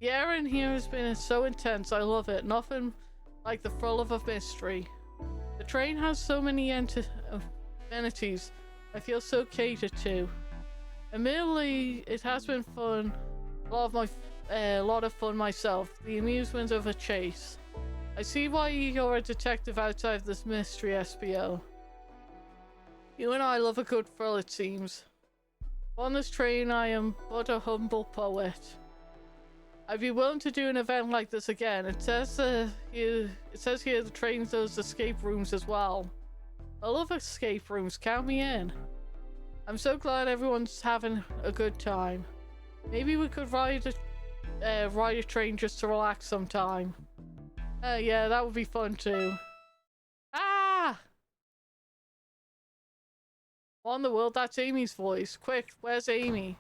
The air in here has been so intense, I love it. Nothing like the thrill of a mystery. The train has so many amenities. I feel so catered to. Admittedly, it has been fun. A lot of fun myself. The amusement of a chase. I see why you're a detective outside this mystery, SBO. You and I love a good thrill, it seems. On this train, I am but a humble poet. I'd be willing to do an event like this again. It says here the train does escape rooms as well. I love escape rooms. Count me in. I'm so glad everyone's having a good time. Maybe we could ride a train just to relax sometime. Yeah, that would be fun too. Ah! What in the world? That's Amy's voice. Quick, where's Amy?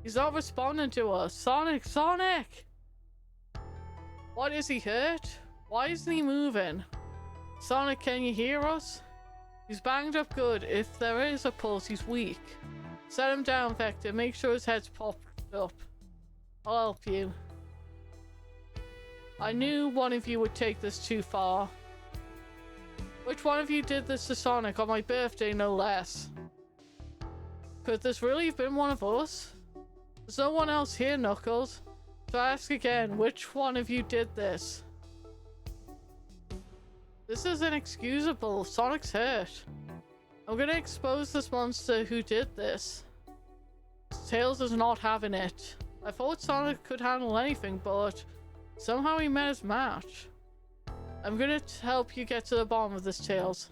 He's not responding to us. Sonic! Sonic! What, is he hurt? Why isn't he moving? Sonic, can you hear us? He's banged up good. If there is a pulse, he's weak. Set him down, Vector. Make sure his head's popped up. I'll help you. I knew one of you would take this too far. Which one of you did this to Sonic on my birthday, no less? Could this really have been one of us? There's no one else here, Knuckles. So I ask again, which one of you did this? This is inexcusable. Sonic's hurt. I'm gonna expose this monster who did this. Tails is not having it. I thought Sonic could handle anything, but somehow he met his match. I'm gonna help you get to the bottom of this, Tails.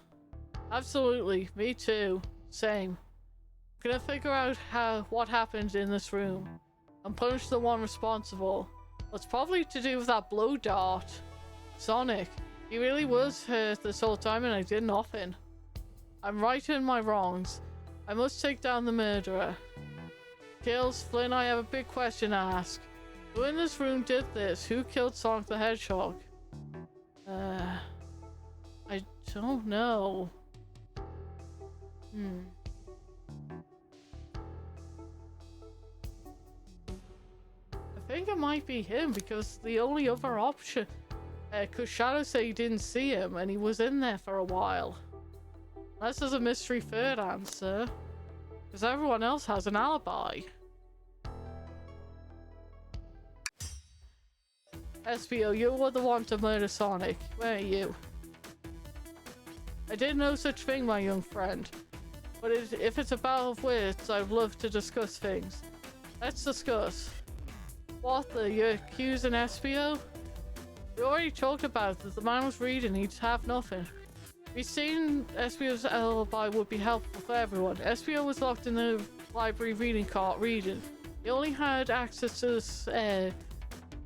Absolutely, me too. Same. I'm gonna figure out what happened in this room and punish the one responsible. It's probably to do with that blow dart. Sonic, he really was hurt this whole time and I did nothing. I'm righting my wrongs. I must take down the murderer. Tails, Flynn, I have a big question to ask. Who in this room did this? Who killed Sonic the Hedgehog? I don't know. I think it might be him because the only other option... Because Shadow said he didn't see him and he was in there for a while. Unless there's a mystery third answer. Because everyone else has an alibi. SBO, you were the one to murder Sonic. Where are you? I did no such thing, my young friend. But if it's a battle of wits, I'd love to discuss things. Let's discuss. What the? You're accusing SBO? We already talked about it. The man was reading. He'd have nothing. We've seen SBO's alibi would be helpful for everyone. SBO was locked in the library reading cart reading. He only had access to this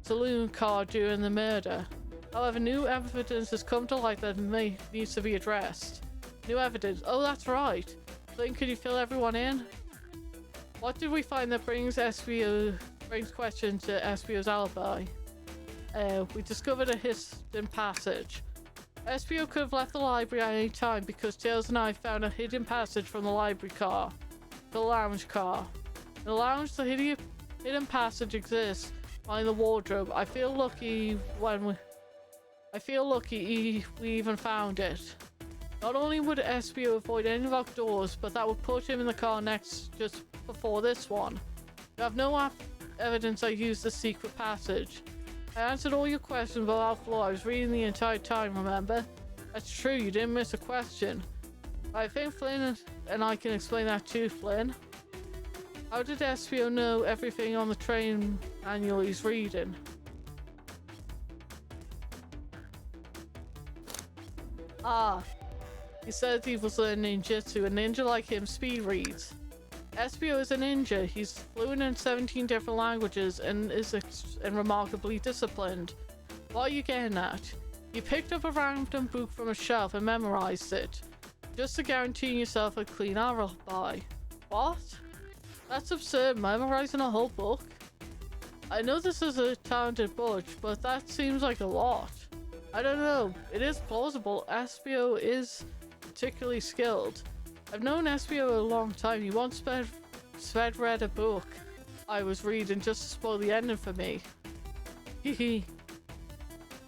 saloon car during the murder. However, new evidence has come to light that needs to be addressed. New evidence. Oh, that's right. Flynn, could you fill everyone in? What did we find that brings question to SBO's alibi? We discovered a hidden passage. SBO could have left the library at any time because Tails and I found a hidden passage from the library car, the lounge car. In the lounge, the hidden passage exists behind the wardrobe. I feel lucky we even found it. Not only would SBO avoid any locked doors, but that would put him in the car next just before this one. You have no evidence I used the secret passage. I answered all your questions without flaw. I was reading the entire time, remember? That's true, you didn't miss a question. I think Flynn and I can explain that too, Flynn. How did Espio know everything on the train manual he's reading? Ah, he said he was learning ninjutsu. A ninja like him speed reads. Espio is a ninja. He's fluent in 17 different languages and is remarkably disciplined. What are you getting at? You picked up a random book from a shelf and memorized it, just to guarantee yourself a clean alibi. What? That's absurd, memorizing a whole book. I know this is a talented butch, but that seems like a lot. I don't know, it is plausible. Espio is particularly skilled. I've known Espio a long time. He once read a book I was reading just to spoil the ending for me. Hehe.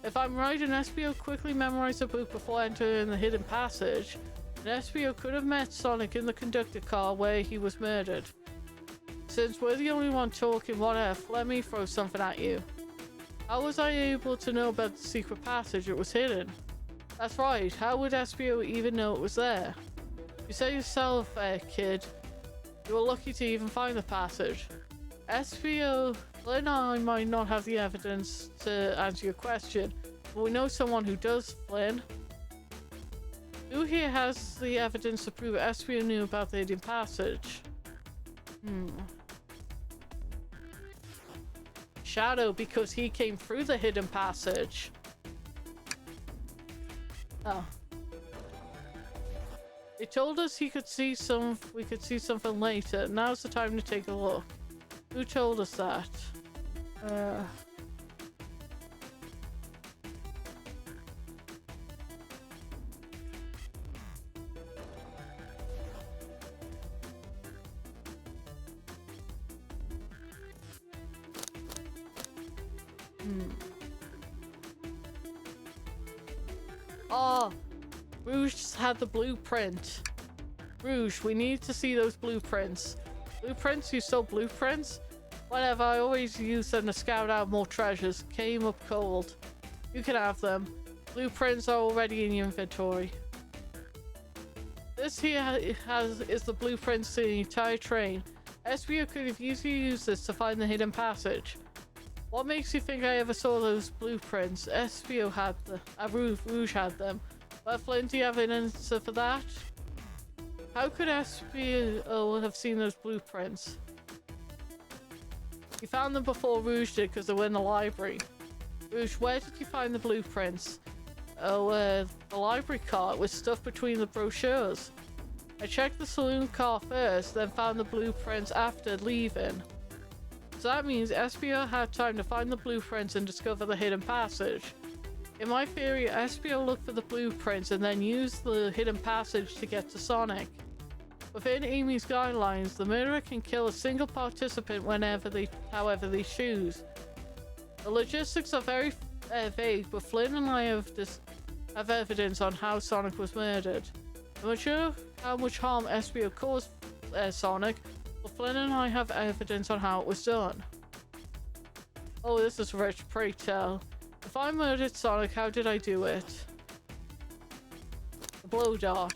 If I'm right, an Espio quickly memorized a book before entering the hidden passage, and Espio could have met Sonic in the conductor car where he was murdered. Since we're the only one talking, what if? Let me throw something at you. How was I able to know about the secret passage? It was hidden. That's right. How would Espio even know it was there? You say yourself, kid, you were lucky to even find the passage. Espio, Flynn and I might not have the evidence to answer your question, but we know someone who does, Flynn. Who here has the evidence to prove Espio knew about the hidden passage? Shadow, because he came through the hidden passage. Oh. They told us we could see something later. Now's the time to take a look. Who told us that? Oh, Rouge had the blueprint. Rouge, we need to see those blueprints. Blueprints? You saw blueprints? Whatever, I always use them to scout out more treasures. Came up cold. You can have them. Blueprints are already in your inventory. This here is the blueprints to the entire train. Espio could have easily used this to find the hidden passage. What makes you think I ever saw those blueprints? Espio had them. Rouge had them. But Flynn, do you have an answer for that? How could Espio have seen those blueprints? You found them before Rouge did because they were in the library. Rouge, where did you find the blueprints? Oh, the library car was stuffed between the brochures. I checked the saloon car first, then found the blueprints after leaving. So that means Espio had time to find the blueprints and discover the hidden passage. In my theory, Espio looked for the blueprints and then used the hidden passage to get to Sonic. Within Amy's guidelines, the murderer can kill a single participant however they choose. The logistics are very vague, but Flynn and I have evidence on how Sonic was murdered. I'm not sure how much harm Espio caused Sonic, but Flynn and I have evidence on how it was done. Oh, this is rich, pray tell. If I murdered Sonic, how did I do it? A blow dart.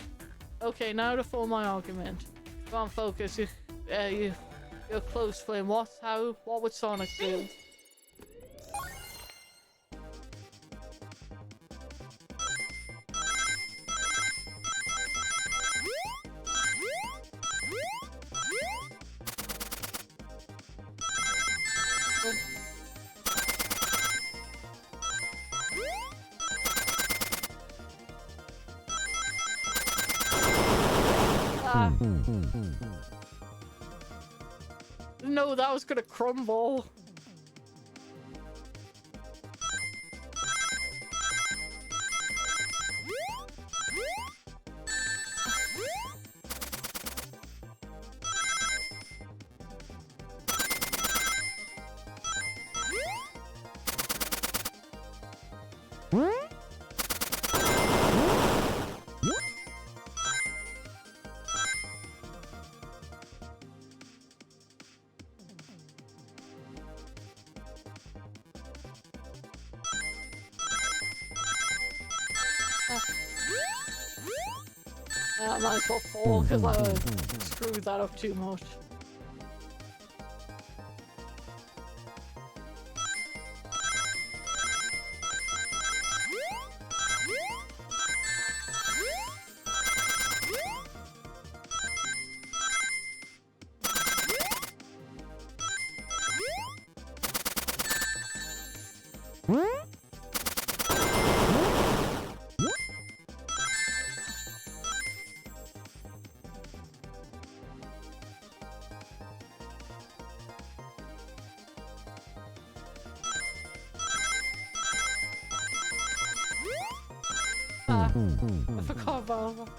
Okay, now to form my argument. Come on, focus. You're close, Flynn. What would Sonic do? No, that was gonna crumble. I might as well fall because I screwed that up too much. I forgot about that.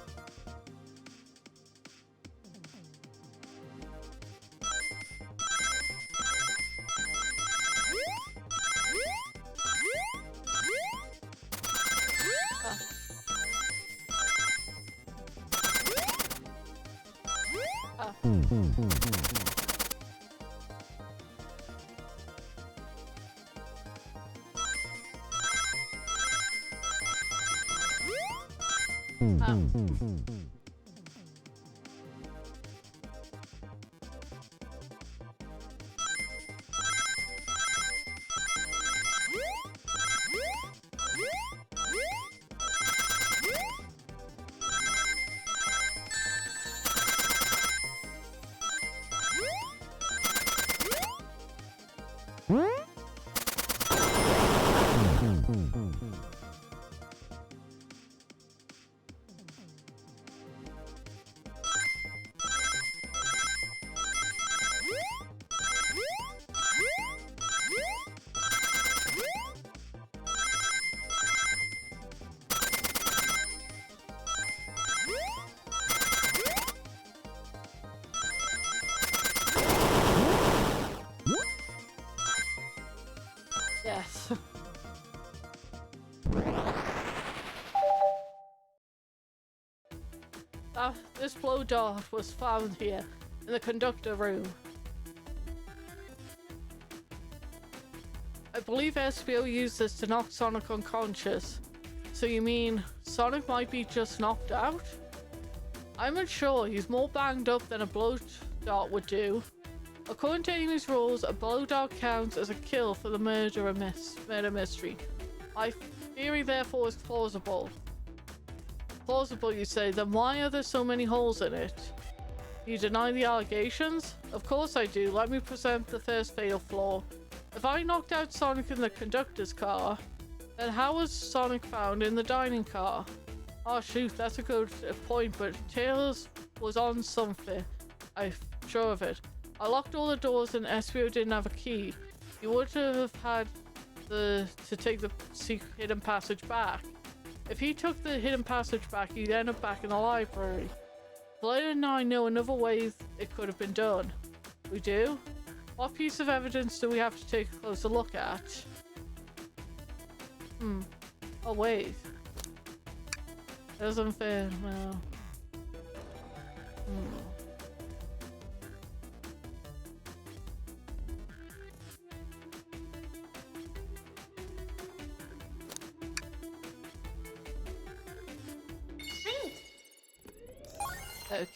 Yes. This blow dart was found here in the conductor room. I believe SPO used this to knock Sonic unconscious. So you mean Sonic might be just knocked out? I'm unsure. He's more banged up than a blow dart would do. According to Amy's rules, a blow dart counts as a kill for the murder mystery. My theory therefore is plausible. Plausible, you say? Then why are there so many holes in it? You deny the allegations? Of course I do. Let me present the first fatal flaw. If I knocked out Sonic in the conductor's car, then how was Sonic found in the dining car? Oh shoot, that's a good point, but Taylor's was on something. I'm sure of it. I locked all the doors and SPO didn't have a key. You would have had to take the secret hidden passage back. If he took the hidden passage back, he'd end up back in the library. Blaine and I know another way it could have been done. We do? What piece of evidence do we have to take a closer look at? Oh wait. Doesn't fit, well. Okay.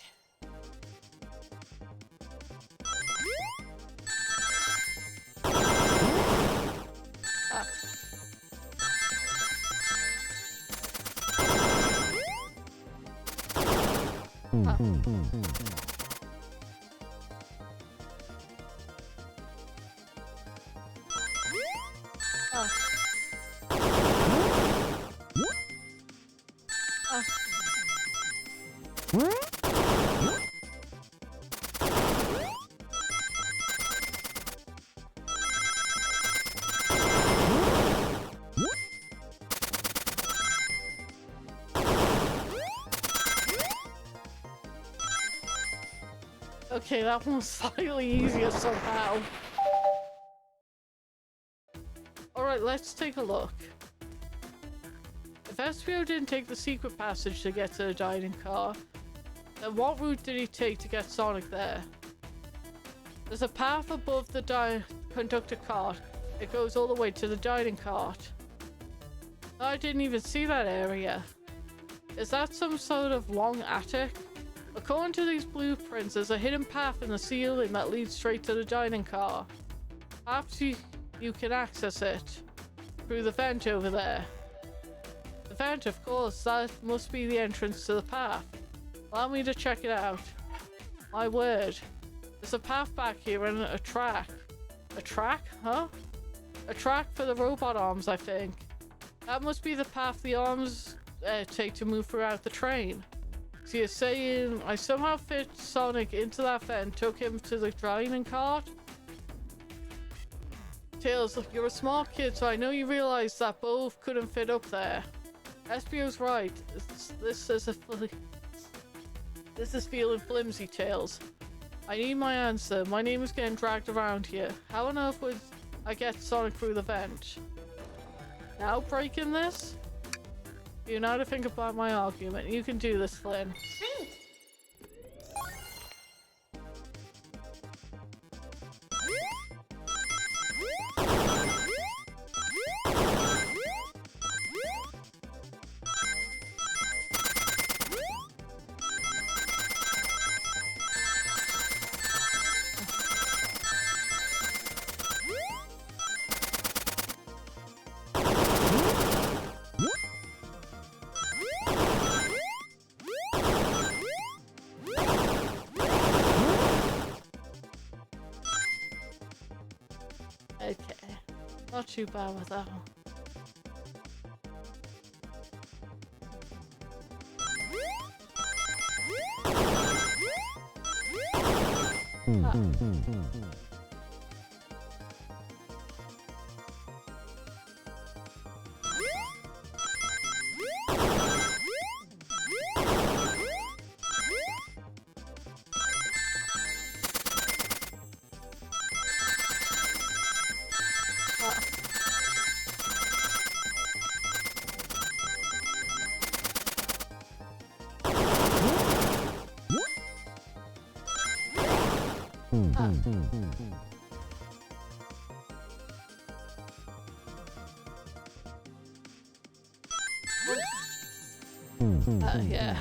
Okay, that one's slightly easier somehow. Alright, let's take a look. If SPO didn't take the secret passage to get to the dining car, then what route did he take to get Sonic there? There's a path above the conductor cart. It goes all the way to the dining cart. I didn't even see that area. Is that some sort of long attic? According to these blueprints, there's a hidden path in the ceiling that leads straight to the dining car. Perhaps you can access it through the vent over there. The vent, of course, that must be the entrance to the path. Allow me to check it out. My word. There's a path back here and a track. A track? Huh? A track for the robot arms, I think. That must be the path the arms take to move throughout the train. So you're saying I somehow fit Sonic into that vent, took him to the dining cart? Tails, look, you're a smart kid, so I know you realize that both couldn't fit up there. Espio's right. This is feeling flimsy, Tails. I need my answer. My name is getting dragged around here. How on earth would I get Sonic through the vent? Now breaking this? You know how to think about my argument. You can do this, Flynn. Okay, not too bad with that one. Yeah.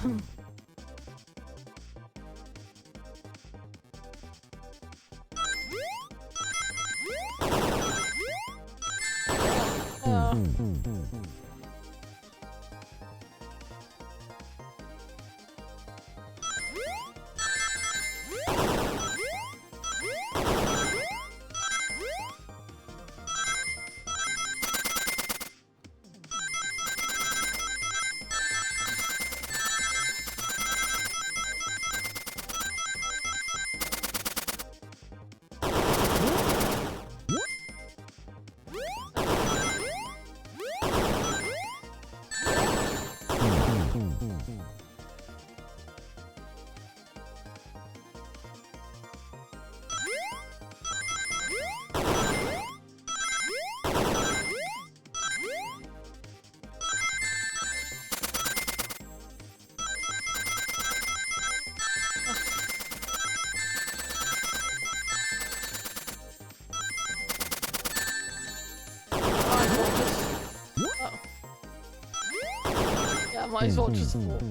Might as well just fall.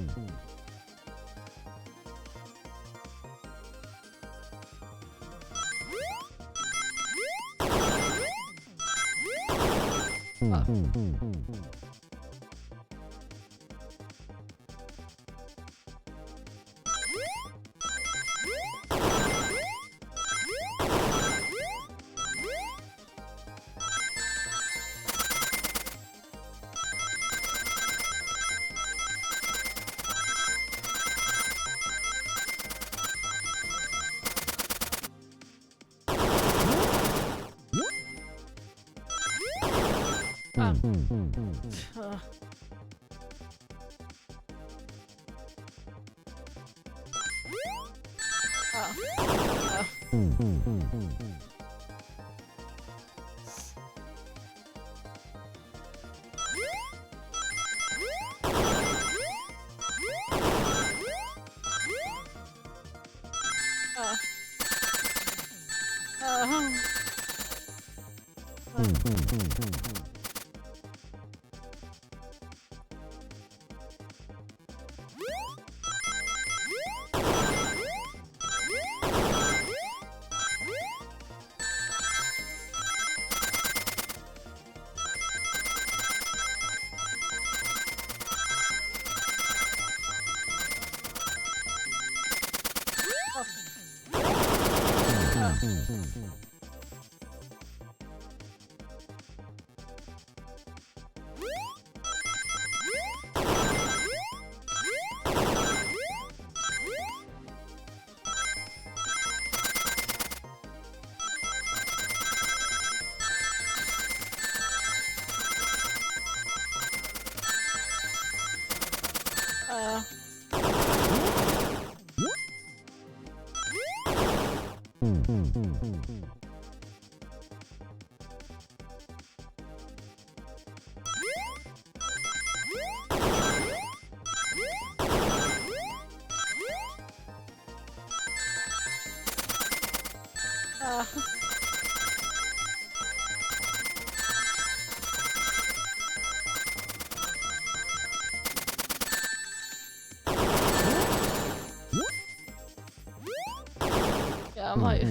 Yeah, I might.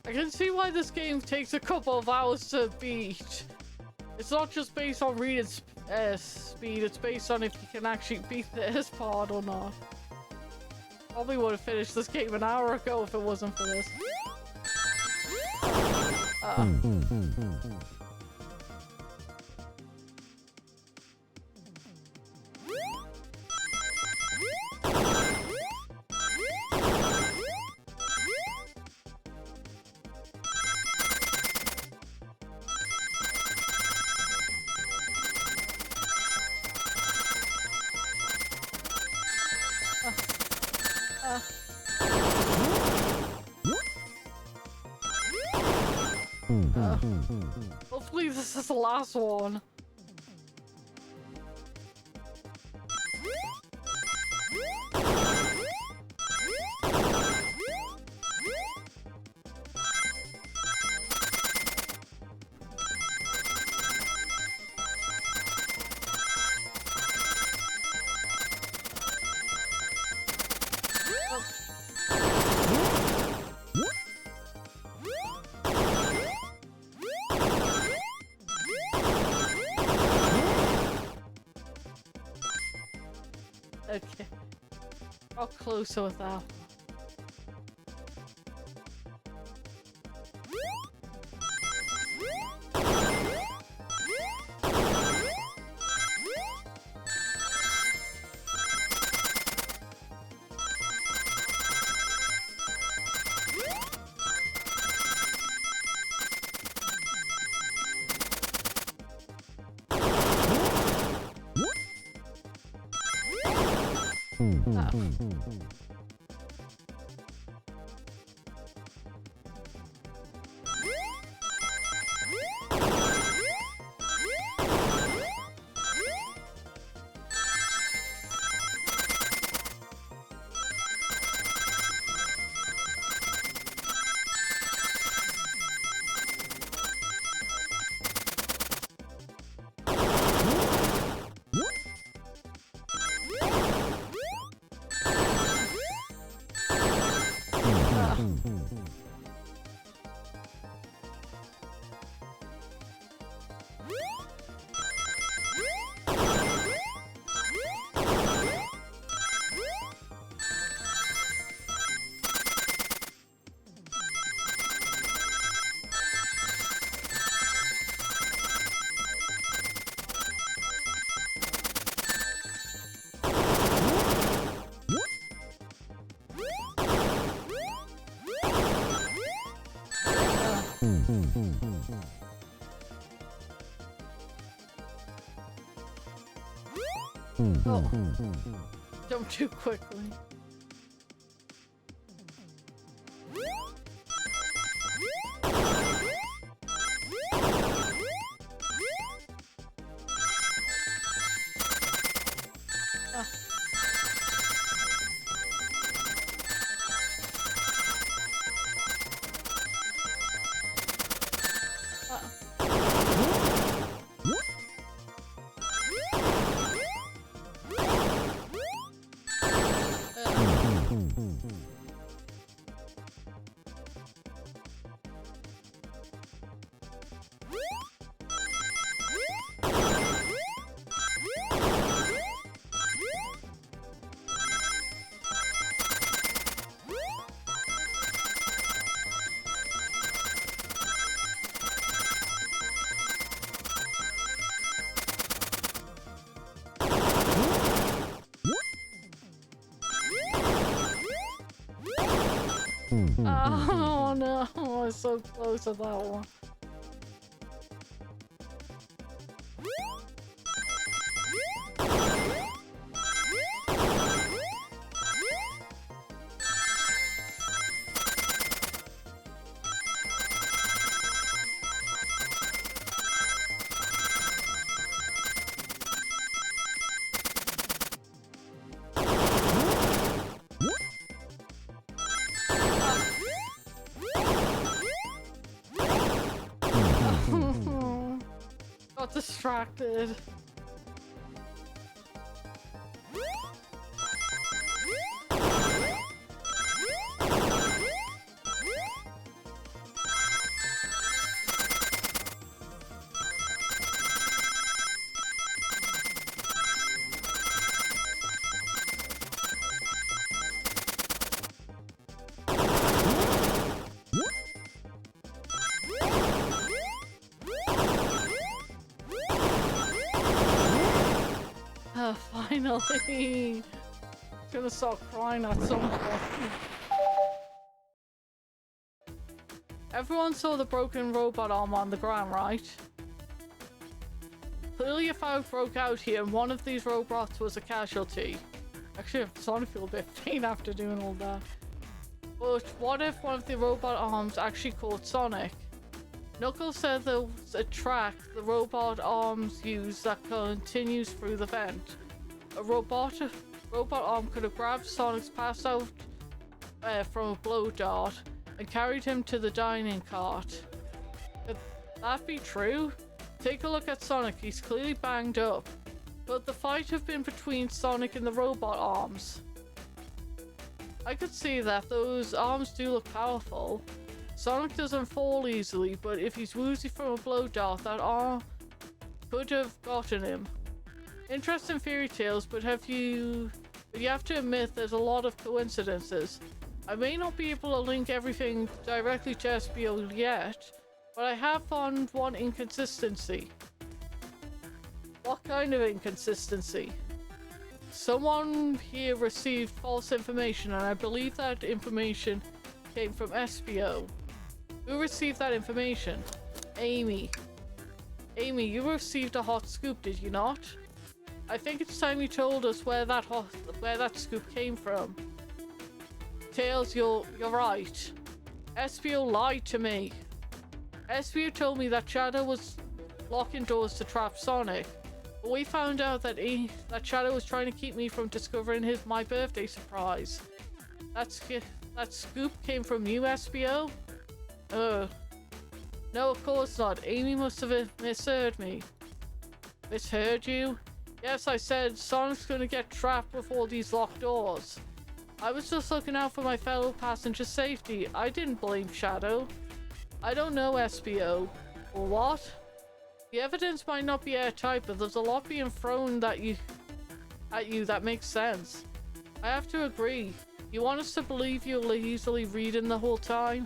I can see why this game takes a couple of hours to beat. It's not just based on reading speed, it's based on if you can actually beat this part or not. Probably would have finished this game an hour ago if it wasn't for this. Hopefully this is the last one. Okay. Got closer with that. Oh, jump too quickly. Oh no, I was so close to that one. Got distracted. Finally! I'm gonna start crying at some point. Everyone saw the broken robot arm on the ground, right? Clearly a fight broke out here and one of these robots was a casualty. Actually, I'm starting to feel a bit faint after doing all that. But what if one of the robot arms actually caught Sonic? Knuckles said there was a track the robot arms use that continues through the vent. A robot arm could have grabbed Sonic's passed out from a blow dart and carried him to the dining cart. Could that be true? Take a look at Sonic, he's clearly banged up. Could the fight have been between Sonic and the robot arms? I could see that those arms do look powerful. Sonic doesn't fall easily, but if he's woozy from a blow dart, that arm could have gotten him. Interesting fairy tales, but you have to admit there's a lot of coincidences. I may not be able to link everything directly to SBO yet, but I have found one inconsistency. What kind of inconsistency? Someone here received false information, and I believe that information came from SBO. Who received that information? Amy. Amy, you received a hot scoop, did you not? I think it's time you told us where that scoop came from. Tails, you're right. SBO lied to me. SBO told me that Shadow was locking doors to trap Sonic, but we found out that Shadow was trying to keep me from discovering my birthday surprise. That scoop came from you, SBO? No, of course not. Amy must have misheard me. Misheard you? Yes, I said Sonic's gonna get trapped with all these locked doors. I was just looking out for my fellow passenger's safety. I didn't blame Shadow. I don't know, SBO. Or what? The evidence might not be airtight, but there's a lot being thrown at you that makes sense. I have to agree. You want us to believe you were easily reading the whole time?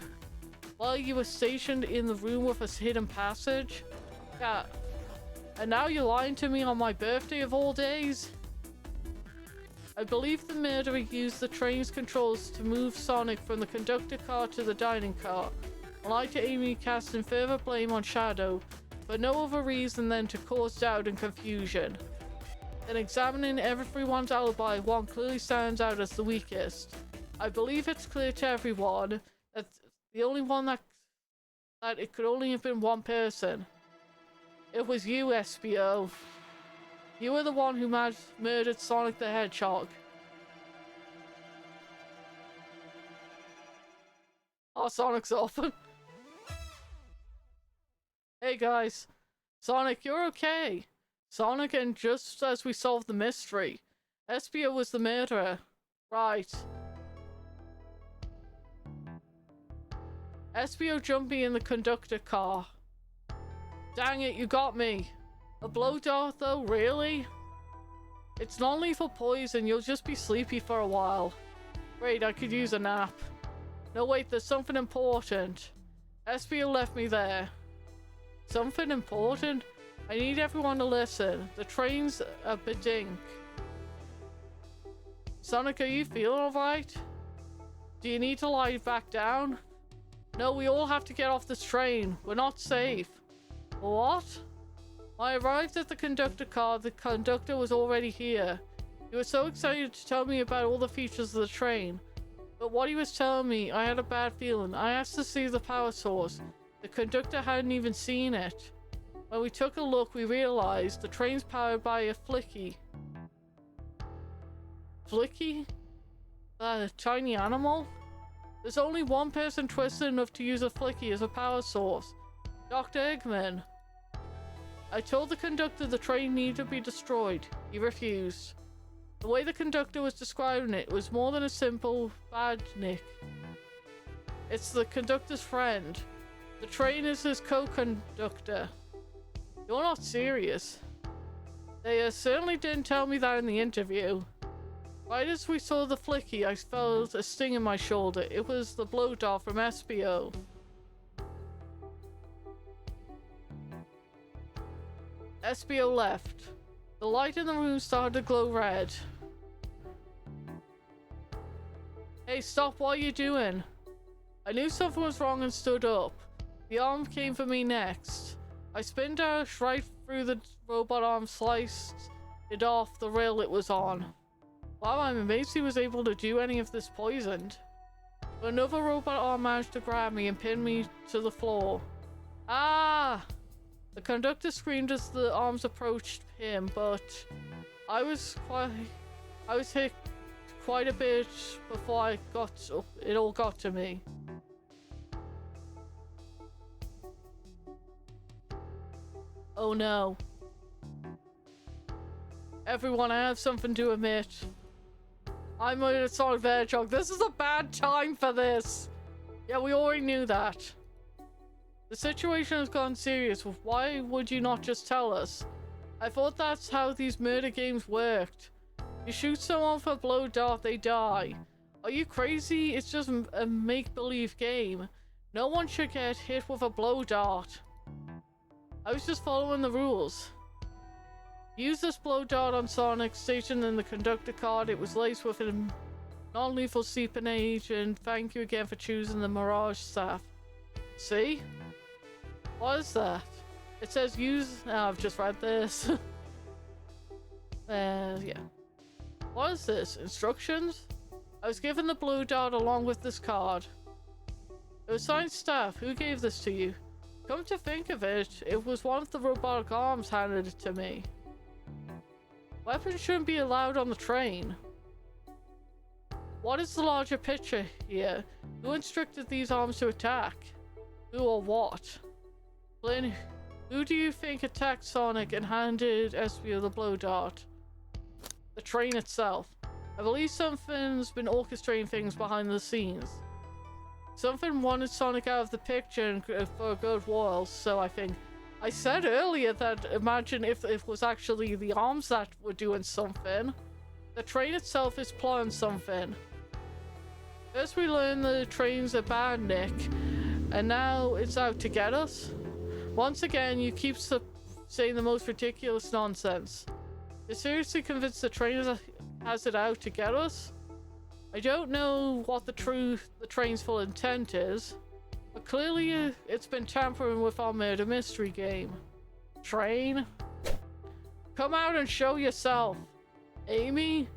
While you were stationed in the room with a hidden passage? Yeah. And now you're lying to me on my birthday of all days? I believe the murderer used the train's controls to move Sonic from the conductor car to the dining car. I lied to Amy, casting further blame on Shadow, but no other reason than to cause doubt and confusion. Then examining everyone's alibi, one clearly stands out as the weakest. I believe it's clear to everyone that the only one that it could only have been one person. It was you, SBO. You were the one who murdered Sonic the Hedgehog. Oh, Sonic's off. Hey guys. Sonic, you're okay. Sonic, and just as we solved the mystery, SBO was the murderer. Right. SBO jumped me in the conductor car. Dang it, you got me. A blow dart though, really? It's non-lethal poison, you'll just be sleepy for a while. Great, I could use a nap. No wait, there's something important. SBO left me there. Something important? I need everyone to listen. The train's a bedink. Sonic, are you feeling alright? Do you need to lie back down? No, we all have to get off this train. We're not safe. What? When I arrived at the conductor car, the conductor was already here. He was so excited to tell me about all the features of the train. But what he was telling me, I had a bad feeling. I asked to see the power source. The conductor hadn't even seen it. When we took a look, we realized the train's powered by a flicky. Flicky? A tiny animal? There's only one person twisted enough to use a flicky as a power source. Dr. Eggman. I told the conductor the train needed to be destroyed. He refused. The way the conductor was describing it was more than a simple badnik. It's the conductor's friend. The train is his co-conductor. You're not serious. They certainly didn't tell me that in the interview. Right as we saw the flicky, I felt a sting in my shoulder. It was the blow dart from SBO. SBO left. The light in the room started to glow red. Hey, stop, what are you doing? I knew something was wrong and stood up. The arm came for me next. I spin dashed right through the robot arm, sliced it off the rail it was on. Wow, I'm amazed he was able to do any of this poisoned. But another robot arm managed to grab me and pin me to the floor. Ah! The conductor screamed as the arms approached him, but I was hit quite a bit before it all got to me. Oh no. Everyone, I have something to admit. I'm a Sonic the Hedgehog. This is a bad time for this. Yeah, we already knew that. The situation has gone serious. Why would you not just tell us? I thought that's how these murder games worked. You shoot someone with a blow dart, they die. Are you crazy? It's just a make-believe game. No one should get hit with a blow dart. I was just following the rules. Use this blow dart on Sonic, stationed in the conductor card. It was laced with a non-lethal seeping agent. Thank you again for choosing the Mirage staff. See? What is that? It says use... Oh, I've just read this. Yeah. What is this? Instructions? I was given the blue dart along with this card. It was signed staff. Who gave this to you? Come to think of it, it was one of the robotic arms handed it to me. Weapons shouldn't be allowed on the train. What is the larger picture here? Who instructed these arms to attack? Who or what? Flynn, who do you think attacked Sonic and handed SBO the blow dart? The train itself. I believe something's been orchestrating things behind the scenes. Something wanted Sonic out of the picture and for a good while, so I think. I said earlier that imagine if it was actually the arms that were doing something. The train itself is plotting something. First we learn the train's a bandit, and now it's out to get us. Once again, you keep saying the most ridiculous nonsense. You're seriously convinced the train has it out to get us? I don't know what the train's full intent is, but clearly it's been tampering with our murder mystery game. Train? Come out and show yourself. Amy?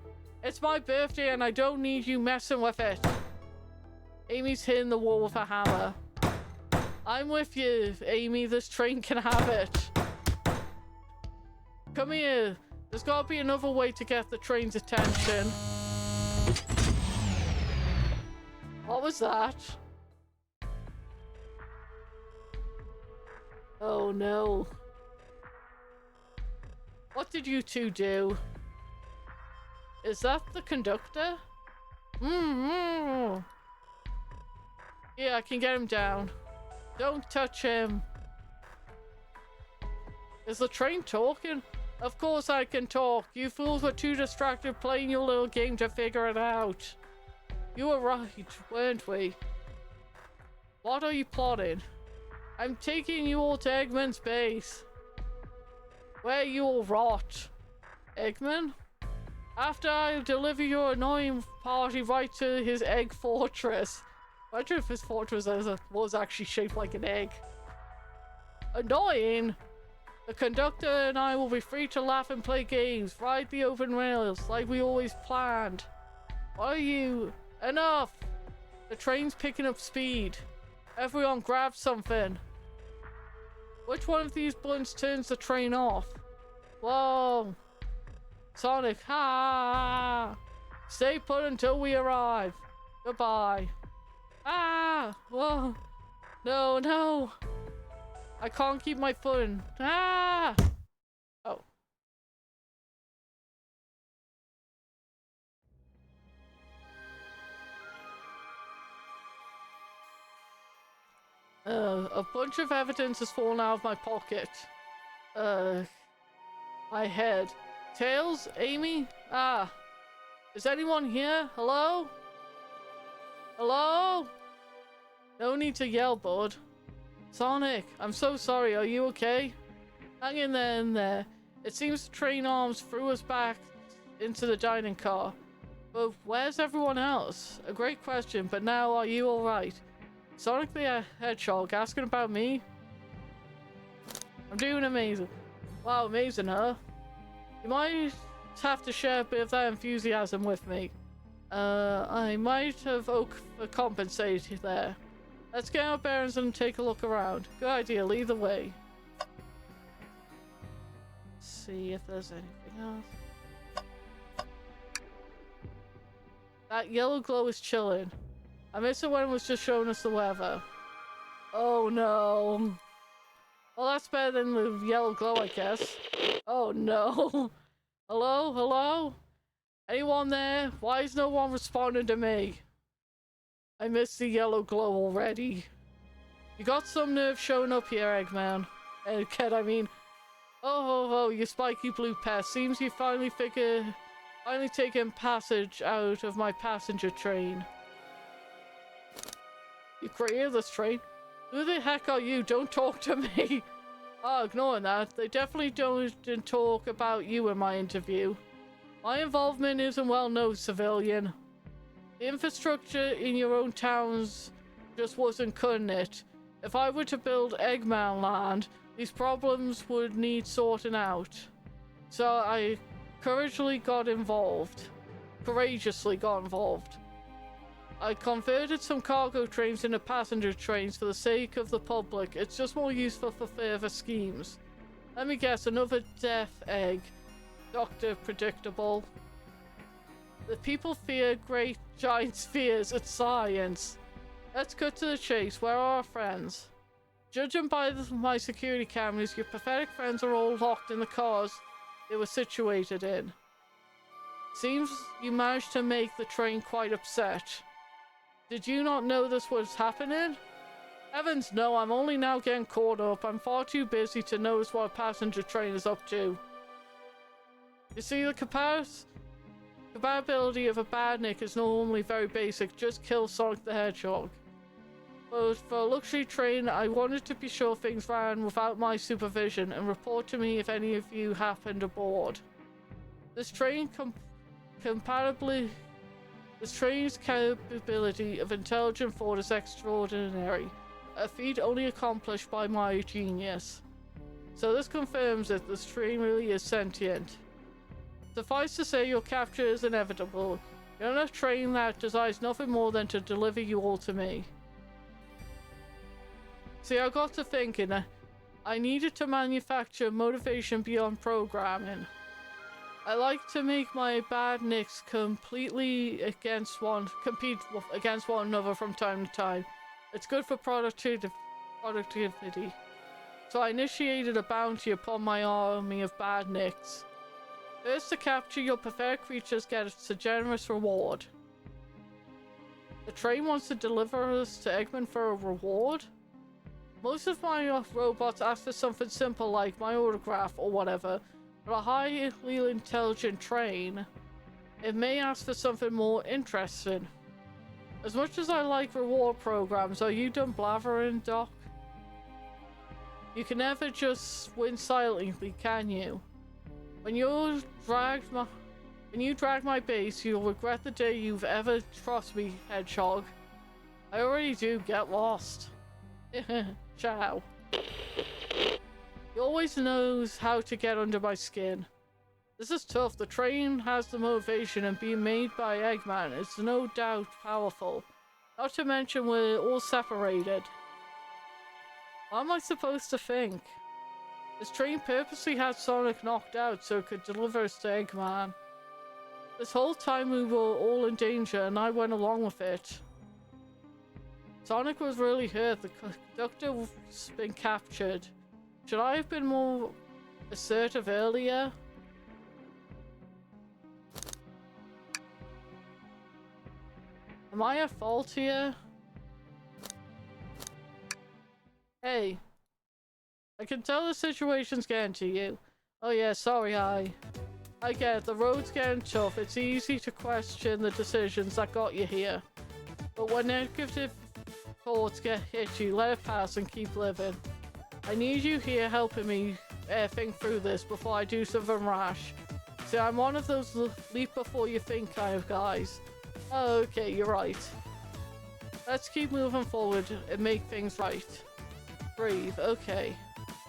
It's my birthday and I don't need you messing with it. Amy's hitting the wall with a hammer. I'm with you, Amy. This train can have it. Come here. There's gotta be another way to get the train's attention. What was that? Oh no. What did you two do? Is that the conductor? Yeah, I can get him down. Don't touch him. Is the train talking? Of course I can talk. You fools were too distracted playing your little game to figure it out. You were right, weren't we? What are you plotting? I'm taking you all to Eggman's base. Where you all rot. Eggman? After I deliver your annoying party right to his egg fortress. Imagine if his fortress was actually shaped like an egg. Annoying? The conductor and I will be free to laugh and play games, ride the open rails like we always planned. What are you? Enough! The train's picking up speed. Everyone grab something. Which one of these buttons turns the train off? Whoa! Sonic, ha! Stay put until we arrive. Goodbye. Ah! Whoa! No, no! I can't keep my footing. Ah! Oh. A bunch of evidence has fallen out of my pocket. My head. Tails? Amy? Ah. Is anyone here? Hello? Hello? No need to yell, bud. Sonic, I'm so sorry. Are you okay? Hang in there. It seems the train arms threw us back into the dining car. But where's everyone else? A great question, but now are you alright? Sonic the Hedgehog asking about me? I'm doing amazing. Wow, amazing, huh? You might have to share a bit of that enthusiasm with me. I might have overcompensated there. Let's get our bearings and take a look around. Good idea, lead the way. See if there's anything else. That yellow glow is chilling. I miss it when it was just showing us the weather. Oh no. Well, that's better than the yellow glow, I guess. Oh no. Hello? Hello? Anyone there? Why is no one responding to me? I missed the yellow glow already. You got some nerve showing up here, Eggman. Kid, I mean. Oh, you spiky blue pest. Seems you finally taken passage out of my passenger train. You created this train? Who the heck are you? Don't talk to me. Oh, ignoring that. They definitely didn't talk about you in my interview. My involvement isn't well known, civilian. The infrastructure in your own towns just wasn't cutting it. If I were to build Eggman Land, these problems would need sorting out. So I courageously got involved. I converted some cargo trains into passenger trains for the sake of the public. It's just more useful for further schemes. Let me guess, another death egg. Dr. Predictable. The people fear great giant spheres. It's science. Let's cut to the chase. Where are our friends? Judging by my security cameras, your pathetic friends are all locked in the cars they were situated in. Seems you managed to make the train quite upset. Did you not know this was happening? Heavens no, I'm only now getting caught up. I'm far too busy to notice what a passenger train is up to. You see, the compatibility of a badnik is normally very basic. Just kill Sonic the Hedgehog. But for a luxury train, I wanted to be sure things ran without my supervision and report to me if any of you happened aboard. This train's capability of intelligent thought is extraordinary, a feat only accomplished by my genius. So this confirms that this train really is sentient. Suffice to say, your capture is inevitable. You're on a train that desires nothing more than to deliver you all to me. See, I got to thinking, I needed to manufacture motivation beyond programming. I like to make my badniks compete against one another from time to time. It's good for productivity. So I initiated a bounty upon my army of badniks. First, to capture your pathetic creatures gets a generous reward. The train wants to deliver us to Eggman for a reward? Most of my robots ask for something simple like my autograph or whatever, but a highly intelligent train, it may ask for something more interesting. As much as I like reward programs, are you done blathering, Doc? You can never just win silently, can you? When you're dragged When you drag my base, you'll regret the day you've ever crossed me, Hedgehog. I already do. Get lost. Ciao. He always knows how to get under my skin. This is tough. The train has the motivation, and being made by Eggman is no doubt powerful. Not to mention we're all separated. What am I supposed to think? This train purposely had Sonic knocked out so it could deliver us to Eggman. This whole time we were all in danger and I went along with it. Sonic was really hurt. The conductor's been captured. Should I have been more assertive earlier? Am I at fault here? Hey. I can tell the situation's getting to you. Oh yeah, sorry, I get it. The road's getting tough. It's easy to question the decisions that got you here. But when negative thoughts hit you, let it pass and keep living. I need you here helping me think through this before I do something rash. See, I'm one of those leap before you think kind of guys. Oh, okay, you're right. Let's keep moving forward and make things right. Breathe, okay.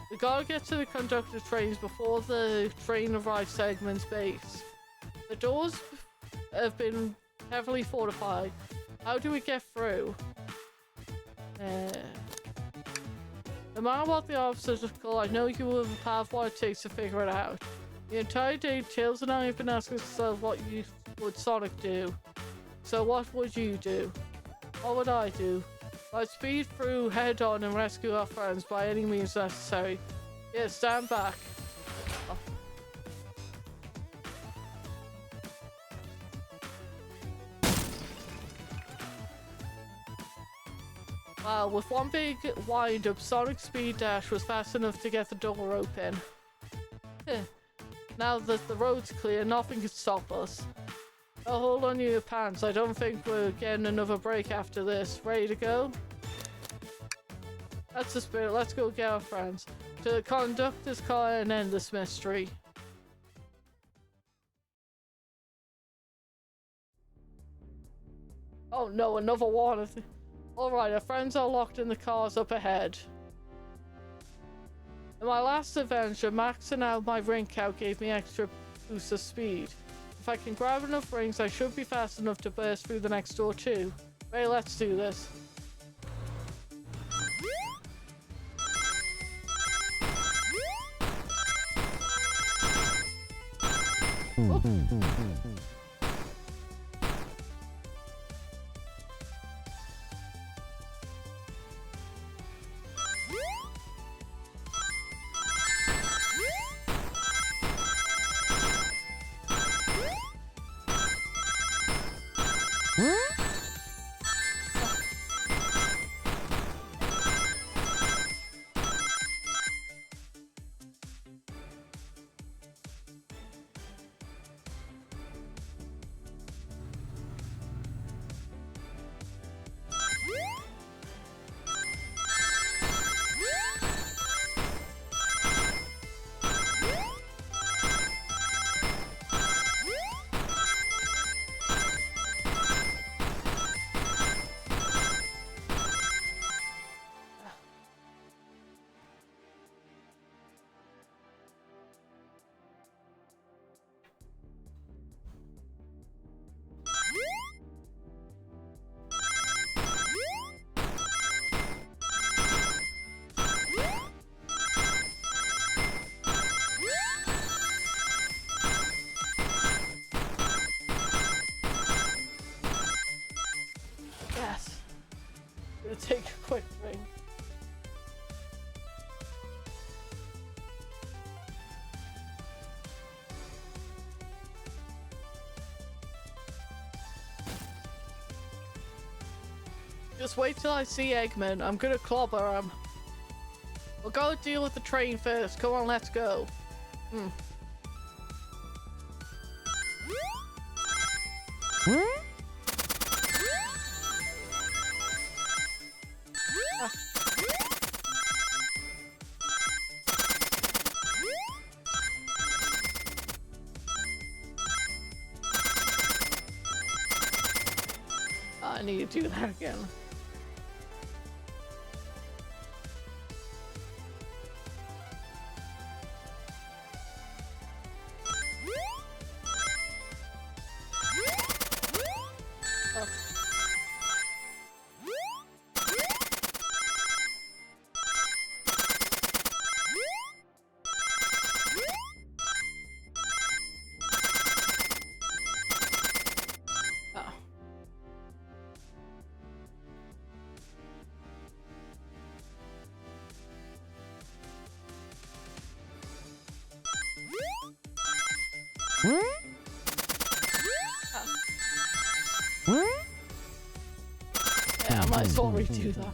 We gotta get to the conductor trains before the train arrives at Eggman's base. The doors have been heavily fortified. How do we get through? No matter what the obstacle, I know you will have what it takes to figure it out. The entire day, Tails and I have been asking ourselves what would Sonic do. So what would you do? What would I do? I'd speed through head on and rescue our friends by any means necessary. Yeah, stand back. Oh. Wow, with one big wind-up, Sonic's speed dash was fast enough to get the door open. Now that the road's clear, nothing can stop us. Oh, hold on to your pants. I don't think we're getting another break after this. Ready to go? That's the spirit. Let's go get our friends. To the conductor's car and end this mystery. Oh no, another one. Alright, our friends are locked in the cars up ahead. In my last adventure, maxing out my ring count gave me extra boost of speed. If I can grab enough rings, I should be fast enough to burst through the next door too. Ready, let's do this. Take a quick drink. Just wait till I see Eggman. I'm gonna clobber him. We'll go deal with the train first. Come on, let's go. I need to do that again. Yeah, I might as well redo that.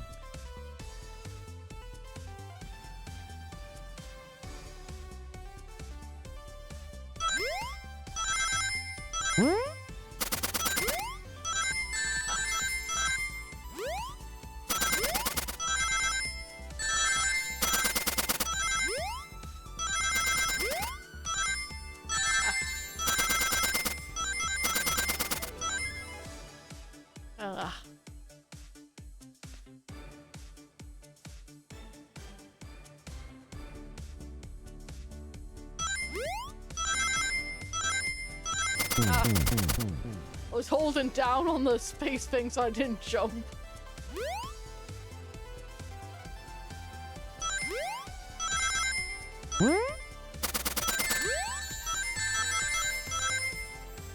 I was holding down on the space thing so I didn't jump.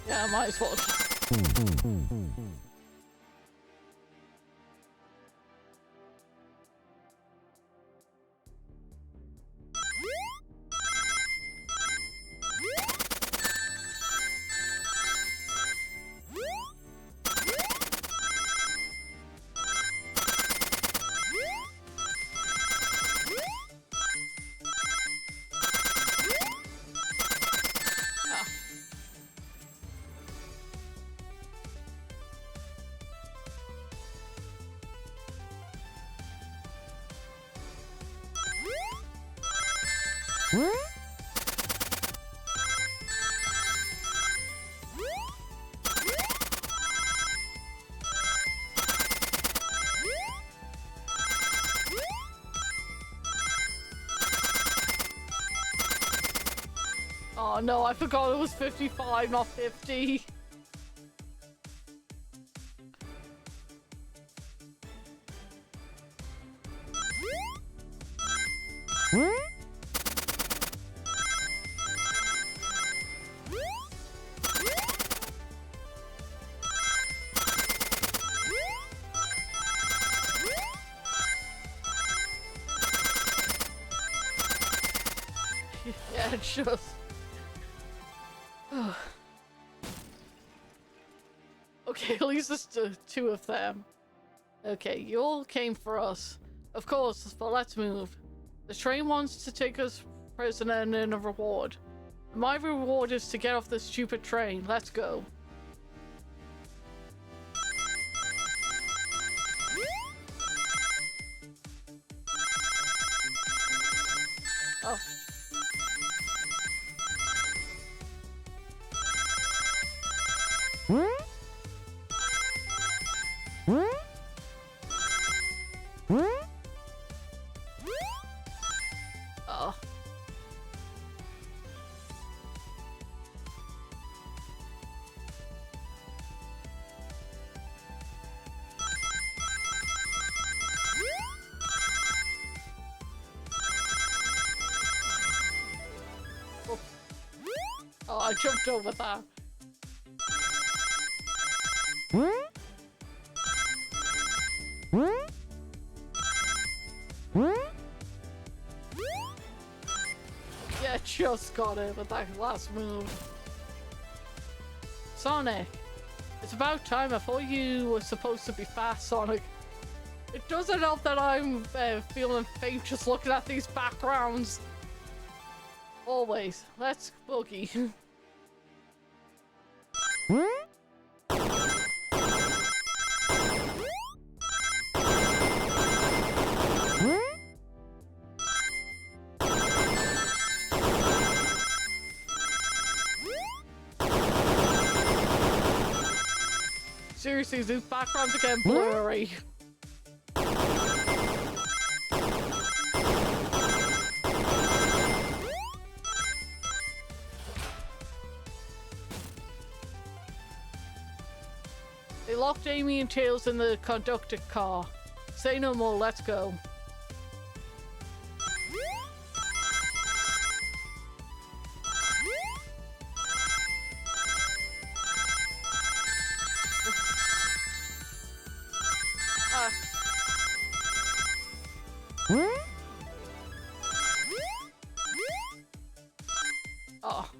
Yeah, I might as well. Oh no, I forgot it was 55, not 50. Yeah, it's just... Okay, at least it's two of them. Okay, you all came for us. Of course, but let's move. The train wants to take us prisoner and earn a reward. My reward is to get off this stupid train. Let's go. Oh. Oh. Oh, I jumped over that. Yeah, just got it with that last move. Sonic, it's about time. I thought you were supposed to be fast, Sonic. It doesn't help that I'm feeling faint just looking at these backgrounds. Always. Let's boogie. Seriously, these backgrounds are getting blurry. They locked Amy and Tails in the conductor car. Say no more, let's go. Oh.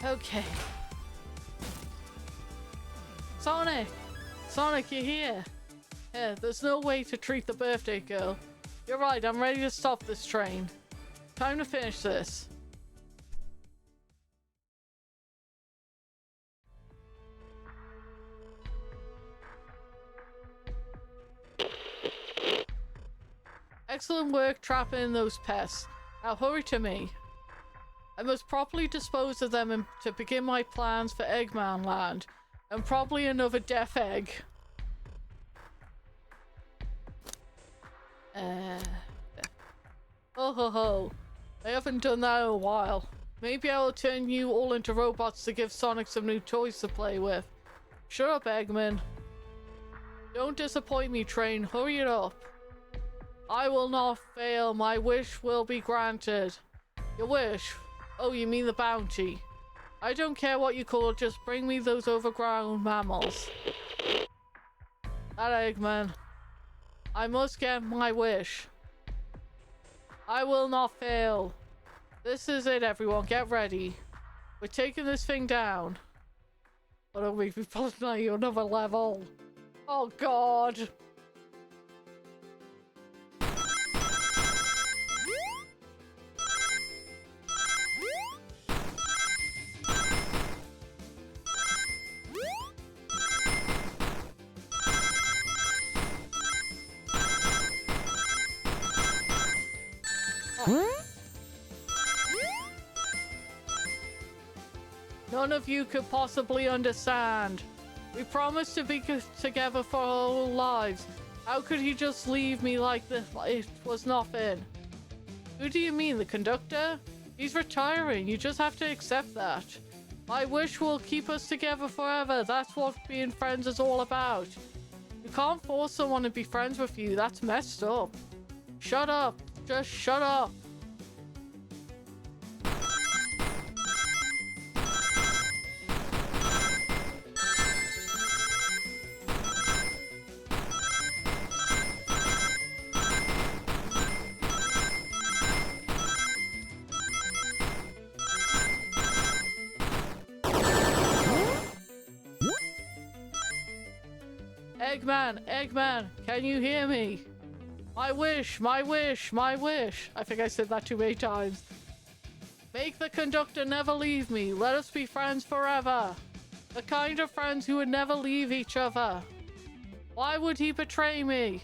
Okay. Sonic! Sonic, you're here! Yeah, there's no way to treat the birthday girl. You're right, I'm ready to stop this train. Time to finish this. Excellent work trapping those pests. Now hurry to me. I must properly dispose of them to begin my plans for Eggman Land. And probably another death egg. Oh ho ho. I haven't done that in a while. Maybe I will turn you all into robots to give Sonic some new toys to play with. Shut up, Eggman. Don't disappoint me, train. Hurry it up. I will not fail. My wish will be granted. Your wish? Oh, you mean the bounty. I don't care what you call it, just bring me those overgrown mammals. That Eggman. I must get my wish. I will not fail. This is it, everyone. Get ready. We're taking this thing down. But don't make me put another level. Oh, God. None of you could possibly understand. We promised to be together for our whole lives. How could he just leave me like this? It was nothing. Who do you mean, the conductor? He's retiring. You just have to accept that. My wish will keep us together forever. That's what being friends is all about. You can't force someone to be friends with you. That's messed up. Shut up. Just shut up. Eggman, can you hear me? My wish, my wish, my wish. I think I said that too many times. Make the conductor never leave me. Let us be friends forever. The kind of friends who would never leave each other. Why would he betray me?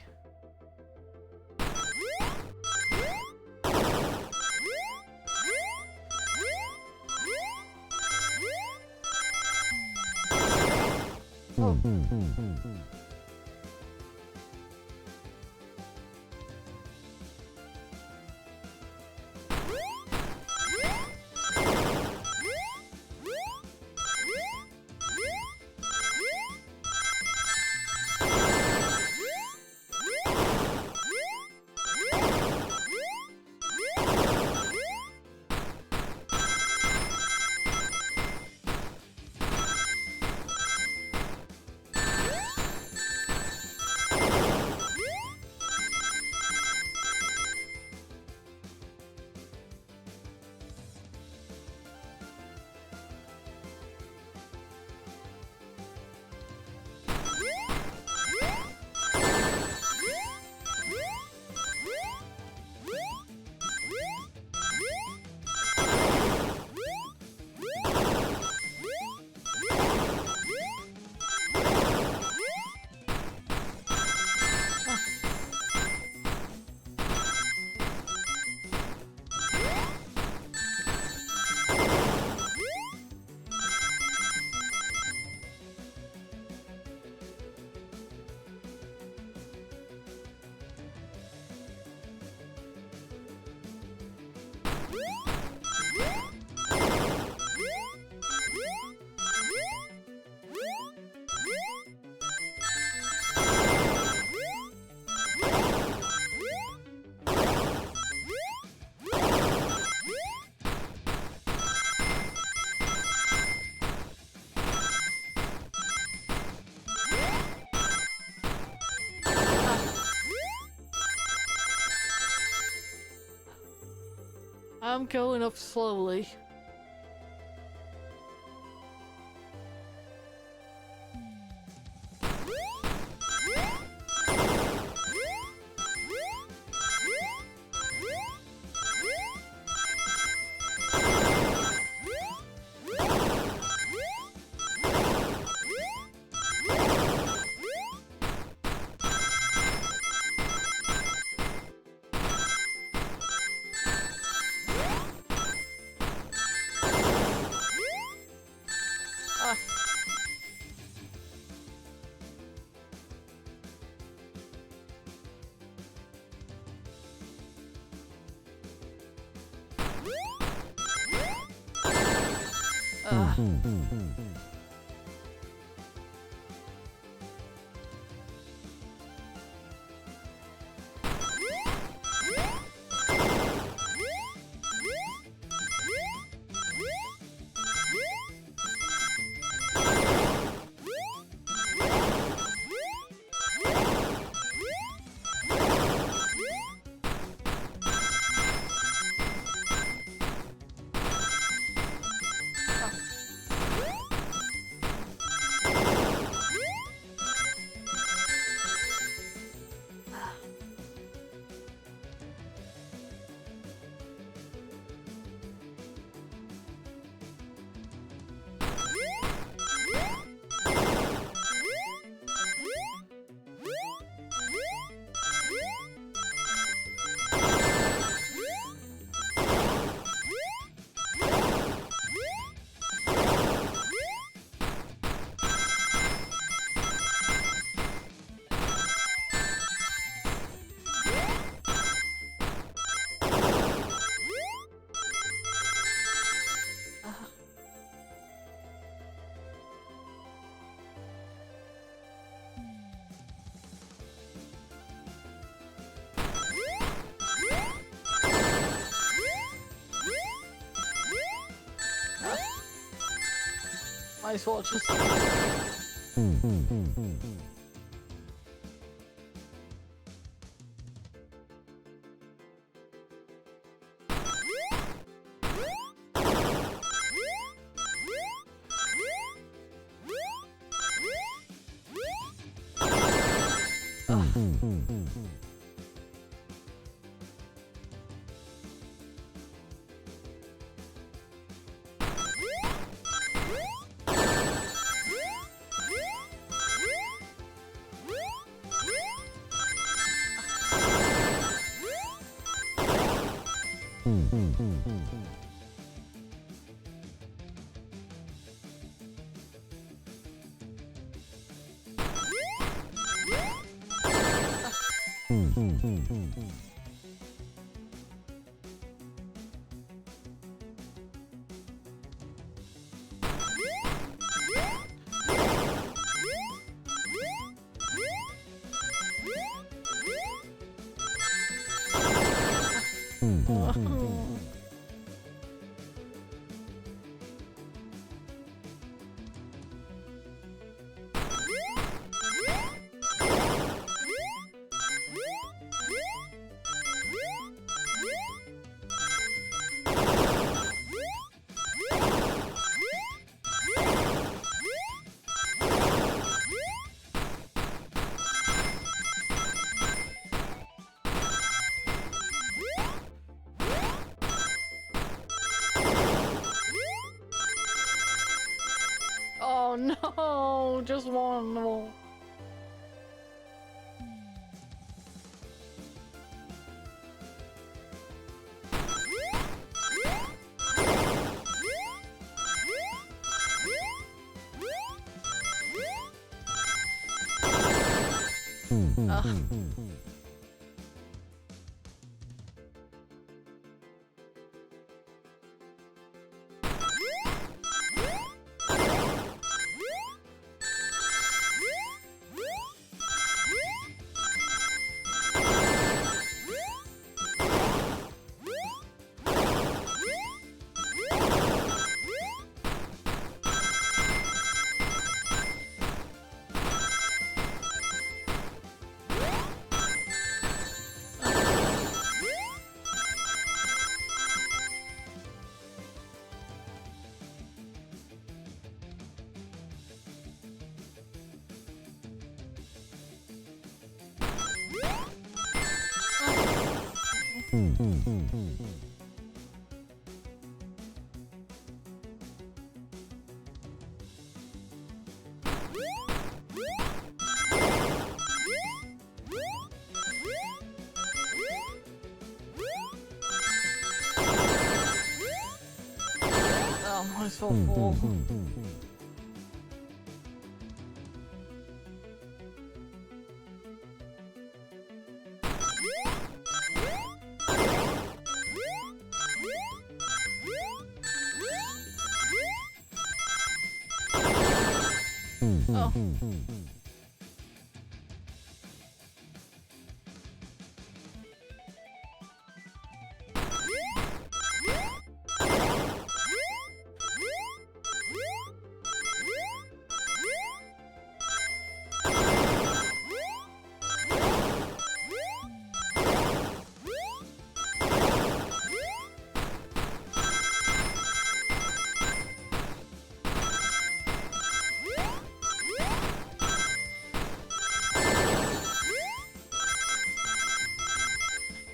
I'm going up slowly. Might as well just... Oh no, just one more. Oh, my so full. Oh.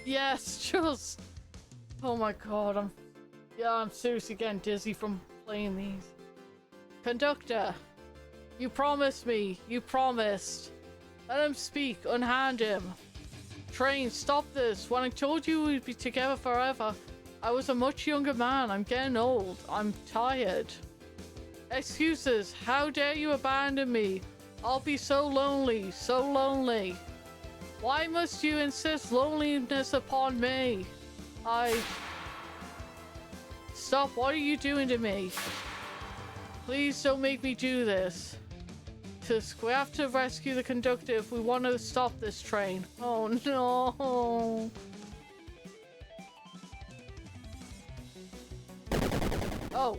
Yes, just. Oh my god, I'm seriously getting dizzy from playing these. Conductor, you promised me. You promised. Let him speak. Unhand him. Train, stop this. When I told you we'd be together forever, I was a much younger man. I'm getting old. I'm tired. Excuses. How dare you abandon me? I'll be so lonely. So lonely. Why must you insist loneliness upon me? Stop, what are you doing to me? Please don't make me do this. We have to rescue the conductor if we want to stop this train. Oh no. Oh.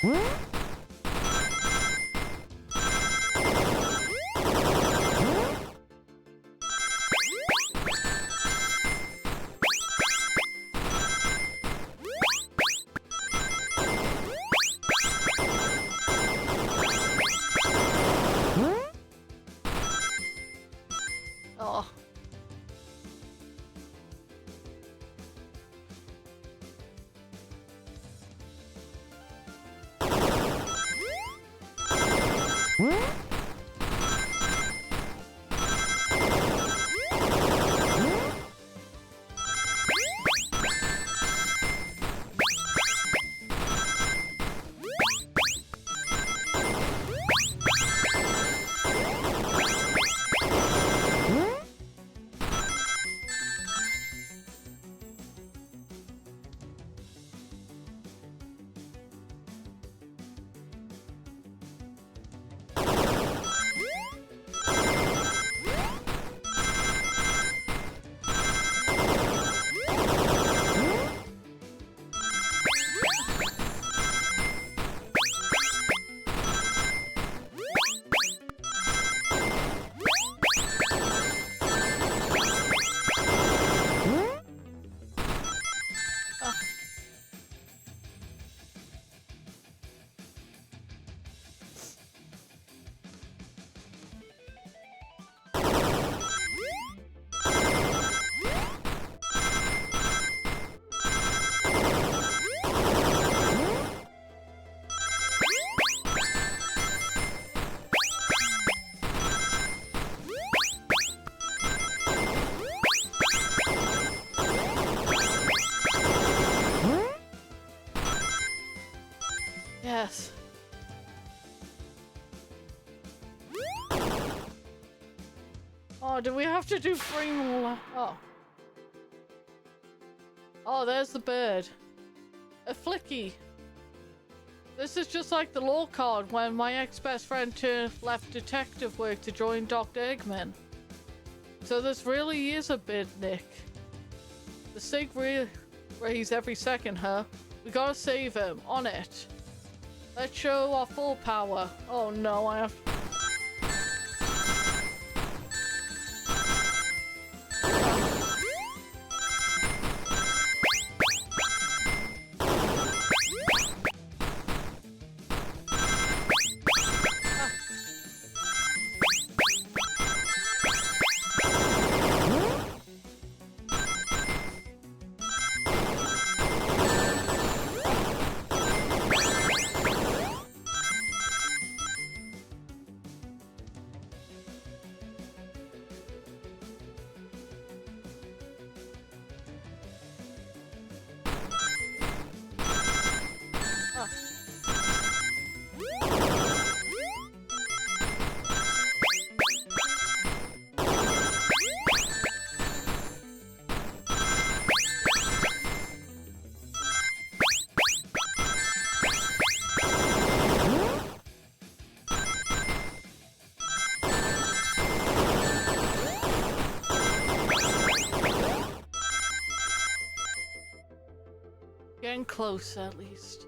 Oh. Yes. Oh, do we have to do 3 more? Oh. Oh, there's the bird. A flicky. This is just like the law card when my ex-best friend left detective work to join Dr. Eggman. So this really is a bid, Nick. The stake raise every second, huh? We gotta save him. On it. Let's show our full power. Oh no, I have... Getting close, at least.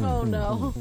Oh no.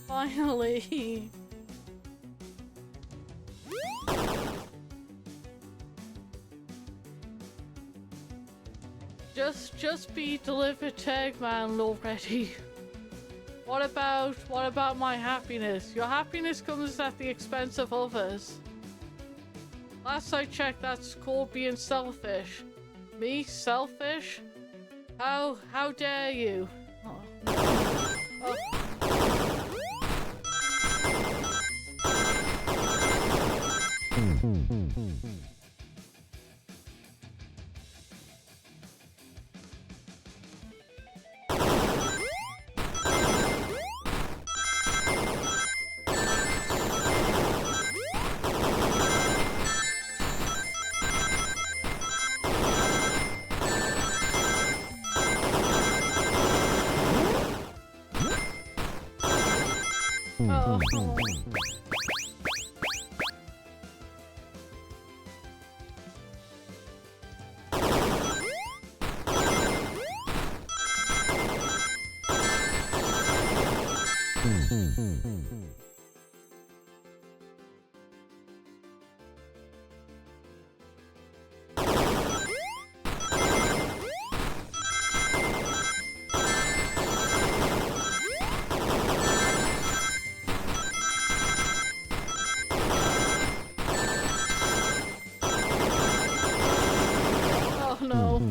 Finally. Just be delivered to Eggman already. What about my happiness? Your happiness comes at the expense of others. Last I checked, that's called being selfish. Me? Selfish? How dare you? Oh. Oh. No.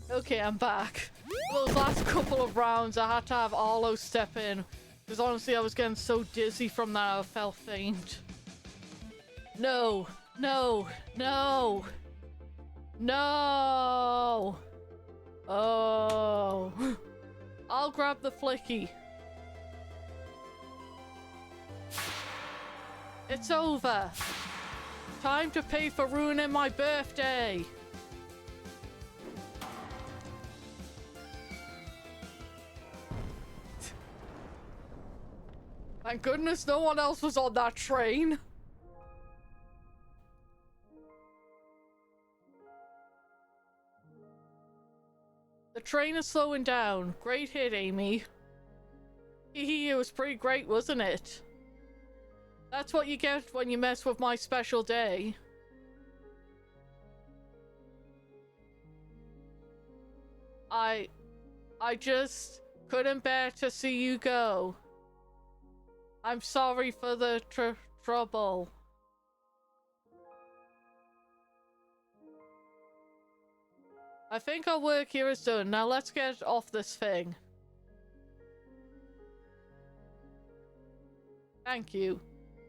Okay, I'm back. Those last couple of rounds, I had to have Arlo step in. Because honestly, I was getting so dizzy from that, I felt faint. No. No. No. No. Oh. I'll grab the flicky. It's over. Time to pay for ruining my birthday. Thank goodness no one else was on that train. The train is slowing down. Great hit, Amy. Hehe, it was pretty great, wasn't it? That's what you get when you mess with my special day. I just couldn't bear to see you go. I'm sorry for the trouble. I think our work here is done. Now let's get off this thing. Thank you.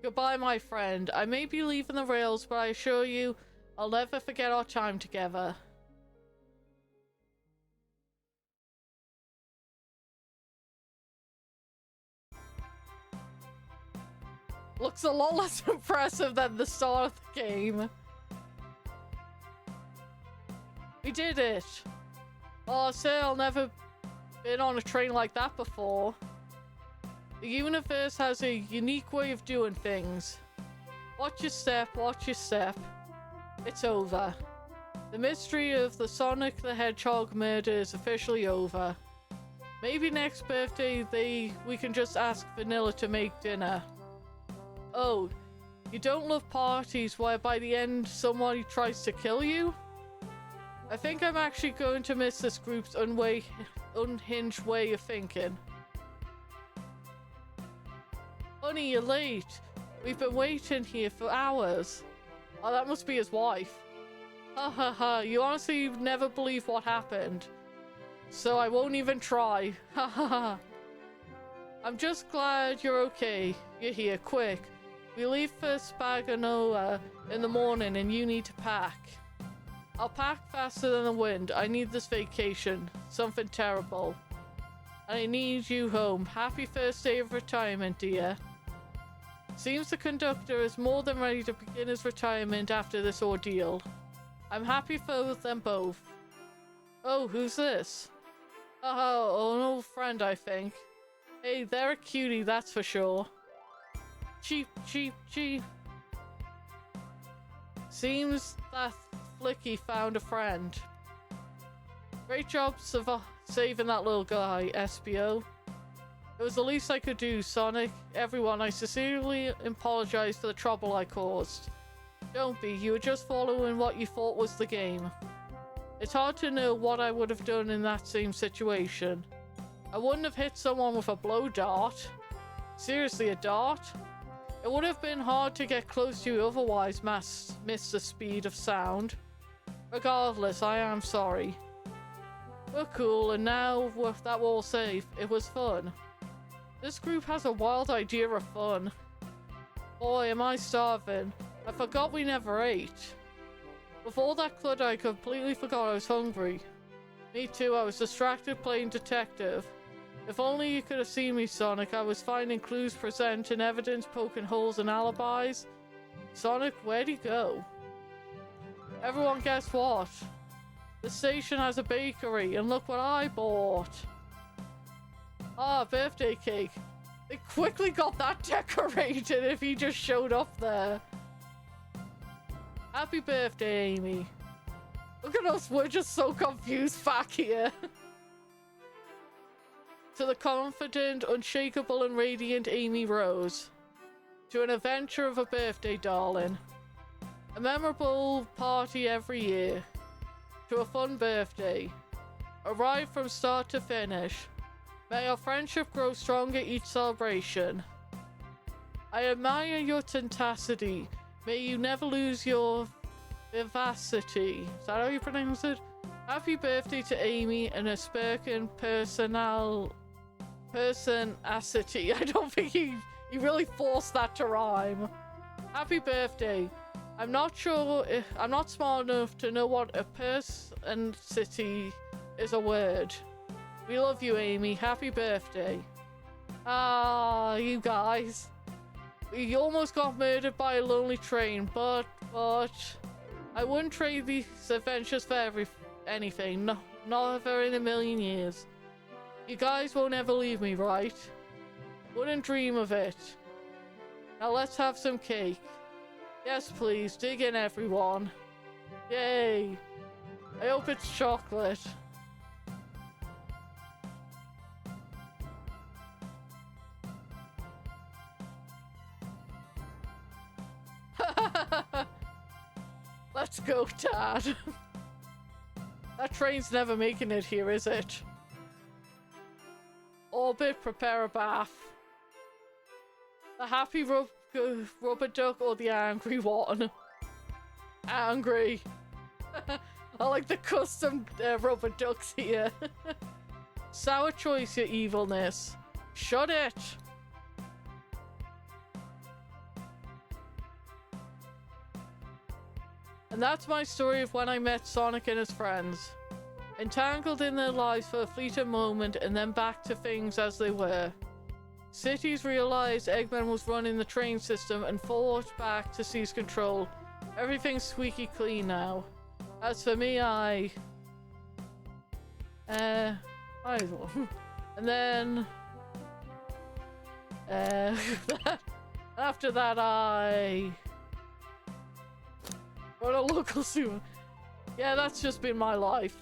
Goodbye, my friend. I may be leaving the rails, but I assure you, I'll never forget our time together. Looks a lot less impressive than the start of the game. We did it. Well, I say I'll never been on a train like that before. The universe has a unique way of doing things. Watch your step, watch your step. It's over. The mystery of the Sonic the Hedgehog murder is officially over. Maybe next birthday we can just ask Vanilla to make dinner. Oh, you don't love parties where by the end somebody tries to kill you? I think I'm actually going to miss this group's unhinged way of thinking. Honey, you're late. We've been waiting here for hours. Oh, that must be his wife. Ha ha ha, you honestly never believe what happened. So I won't even try. Ha ha ha. I'm just glad you're okay. You're here, quick. We leave for Spaganoa in the morning and you need to pack. I'll pack faster than the wind. I need this vacation. Something terrible. And I need you home. Happy first day of retirement, dear. Seems the conductor is more than ready to begin his retirement after this ordeal. I'm happy for them both. Oh, who's this? Oh, an old friend, I think. Hey, they're a cutie, that's for sure. Cheep, cheep, cheep. Seems that Flicky found a friend. Great job saving that little guy, SBO. It was the least I could do, Sonic. Everyone, I sincerely apologize for the trouble I caused. Don't be, you were just following what you thought was the game. It's hard to know what I would have done in that same situation. I wouldn't have hit someone with a blow dart. Seriously, a dart? It would have been hard to get close to you otherwise, miss the speed of sound. Regardless, I am sorry. We're cool, and now that we're all safe, it was fun. This group has a wild idea of fun. Boy, am I starving. I forgot we never ate. With all that clutter, I completely forgot I was hungry. Me too, I was distracted playing detective. If only you could have seen me, Sonic. I was finding clues, presenting evidence, poking holes in alibis. Sonic, where'd he go? Everyone, guess what? The station has a bakery, and look what I bought. Ah, birthday cake. They quickly got that decorated if he just showed up there. Happy birthday, Amy. Look at us, we're just so confused back here. To the confident, unshakable, and radiant Amy Rose. To an adventure of a birthday, darling. A memorable party every year. To a fun birthday. A ride from start to finish. May our friendship grow stronger each celebration. I admire your tenacity. May you never lose your vivacity. Is that how you pronounce it? Happy birthday to Amy and her sparking personality. I don't think he really forced that to rhyme. Happy birthday. I'm not sure if I'm not smart enough to know what a personality is a word. We love you, Amy. Happy birthday. Ah, you guys. We almost got murdered by a lonely train, but I wouldn't trade these adventures for anything. No, never in a million years. You guys won't ever leave me, right? Wouldn't dream of it. Now let's have some cake. Yes, please. Dig in, everyone. Yay. I hope it's chocolate. Let's go, Dad. That train's never making it here, is it? Orbit, prepare a bath. The happy rubber duck or the angry one? Angry. I like the custom rubber ducks here. Sour choice, your evilness. Shut it. And that's my story of when I met Sonic and his friends. Entangled in their lives for a fleeting moment and then back to things as they were. Cities realized Eggman was running the train system and fought back to seize control. Everything's squeaky clean now. As for me, and then Uh, after that, I run a local super. Yeah, that's just been my life.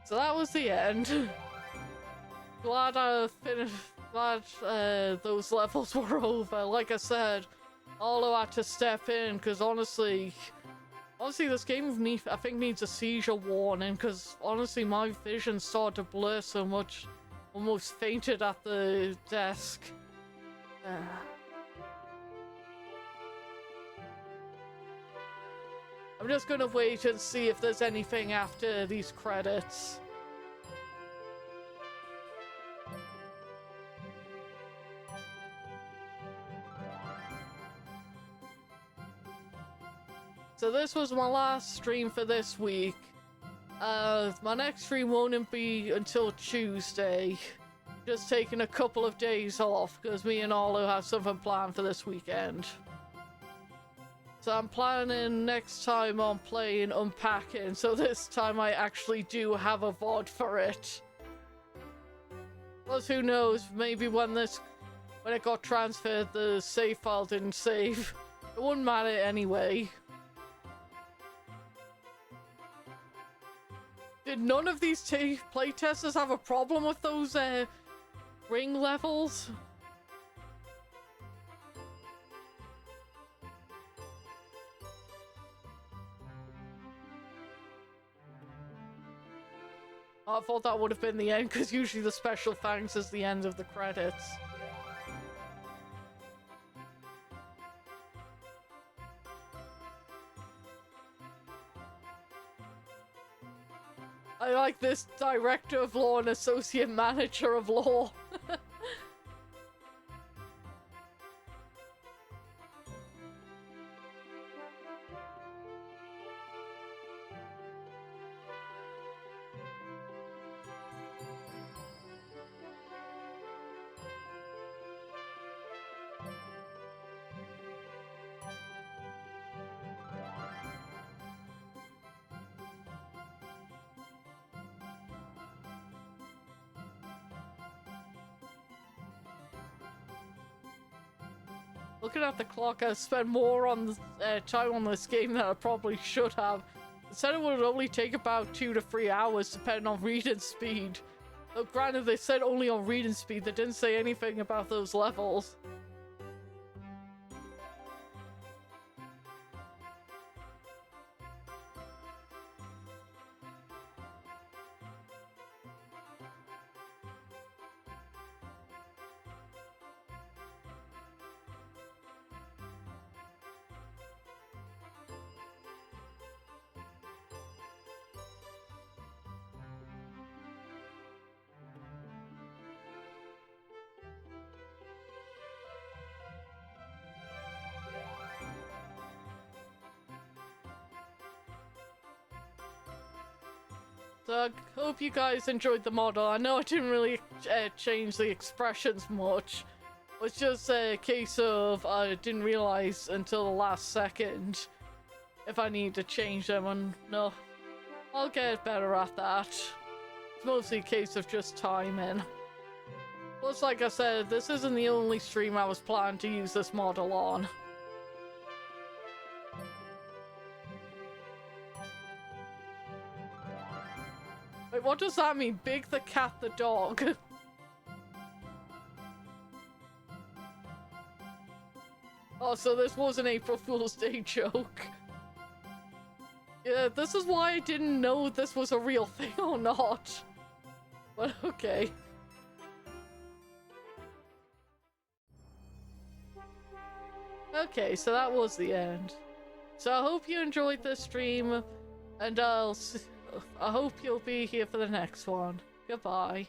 So that was the end. Glad I finished. Glad those levels were over. Like I said, Arlo had to step in because honestly, this game I think needs a seizure warning because honestly, my vision started to blur so much, almost fainted at the desk. I'm just gonna wait and see if there's anything after these credits. So this was my last stream for this week. My next stream won't be until Tuesday. Just taking a couple of days off because me and Arlo have something planned for this weekend. So I'm planning next time on playing Unpacking, so this time I actually do have a VOD for it. Plus who knows, maybe when it got transferred the save file didn't save. It wouldn't matter anyway. Did none of these playtesters have a problem with those ring levels? I thought that would have been the end because usually the special thanks is the end of the credits. I like this director of law and associate manager of law. Looking at the clock, I spent more on time on this game than I probably should have. It said it would only take about 2 to 3 hours depending on reading speed. Though granted, they said only on reading speed, they didn't say anything about those levels. So I hope you guys enjoyed the model. I know I didn't really change the expressions much. It was just a case of I didn't realize until the last second if I need to change them, and no, I'll get better at that. It's mostly a case of just timing. Plus, like I said, this isn't the only stream I was planning to use this model on. Wait, what does that mean? Big the cat the dog? Oh, so this was an April Fool's Day joke. Yeah, this is why I didn't know this was a real thing or not. But okay. Okay, so that was the end. So I hope you enjoyed this stream, and I hope you'll be here for the next one. Goodbye.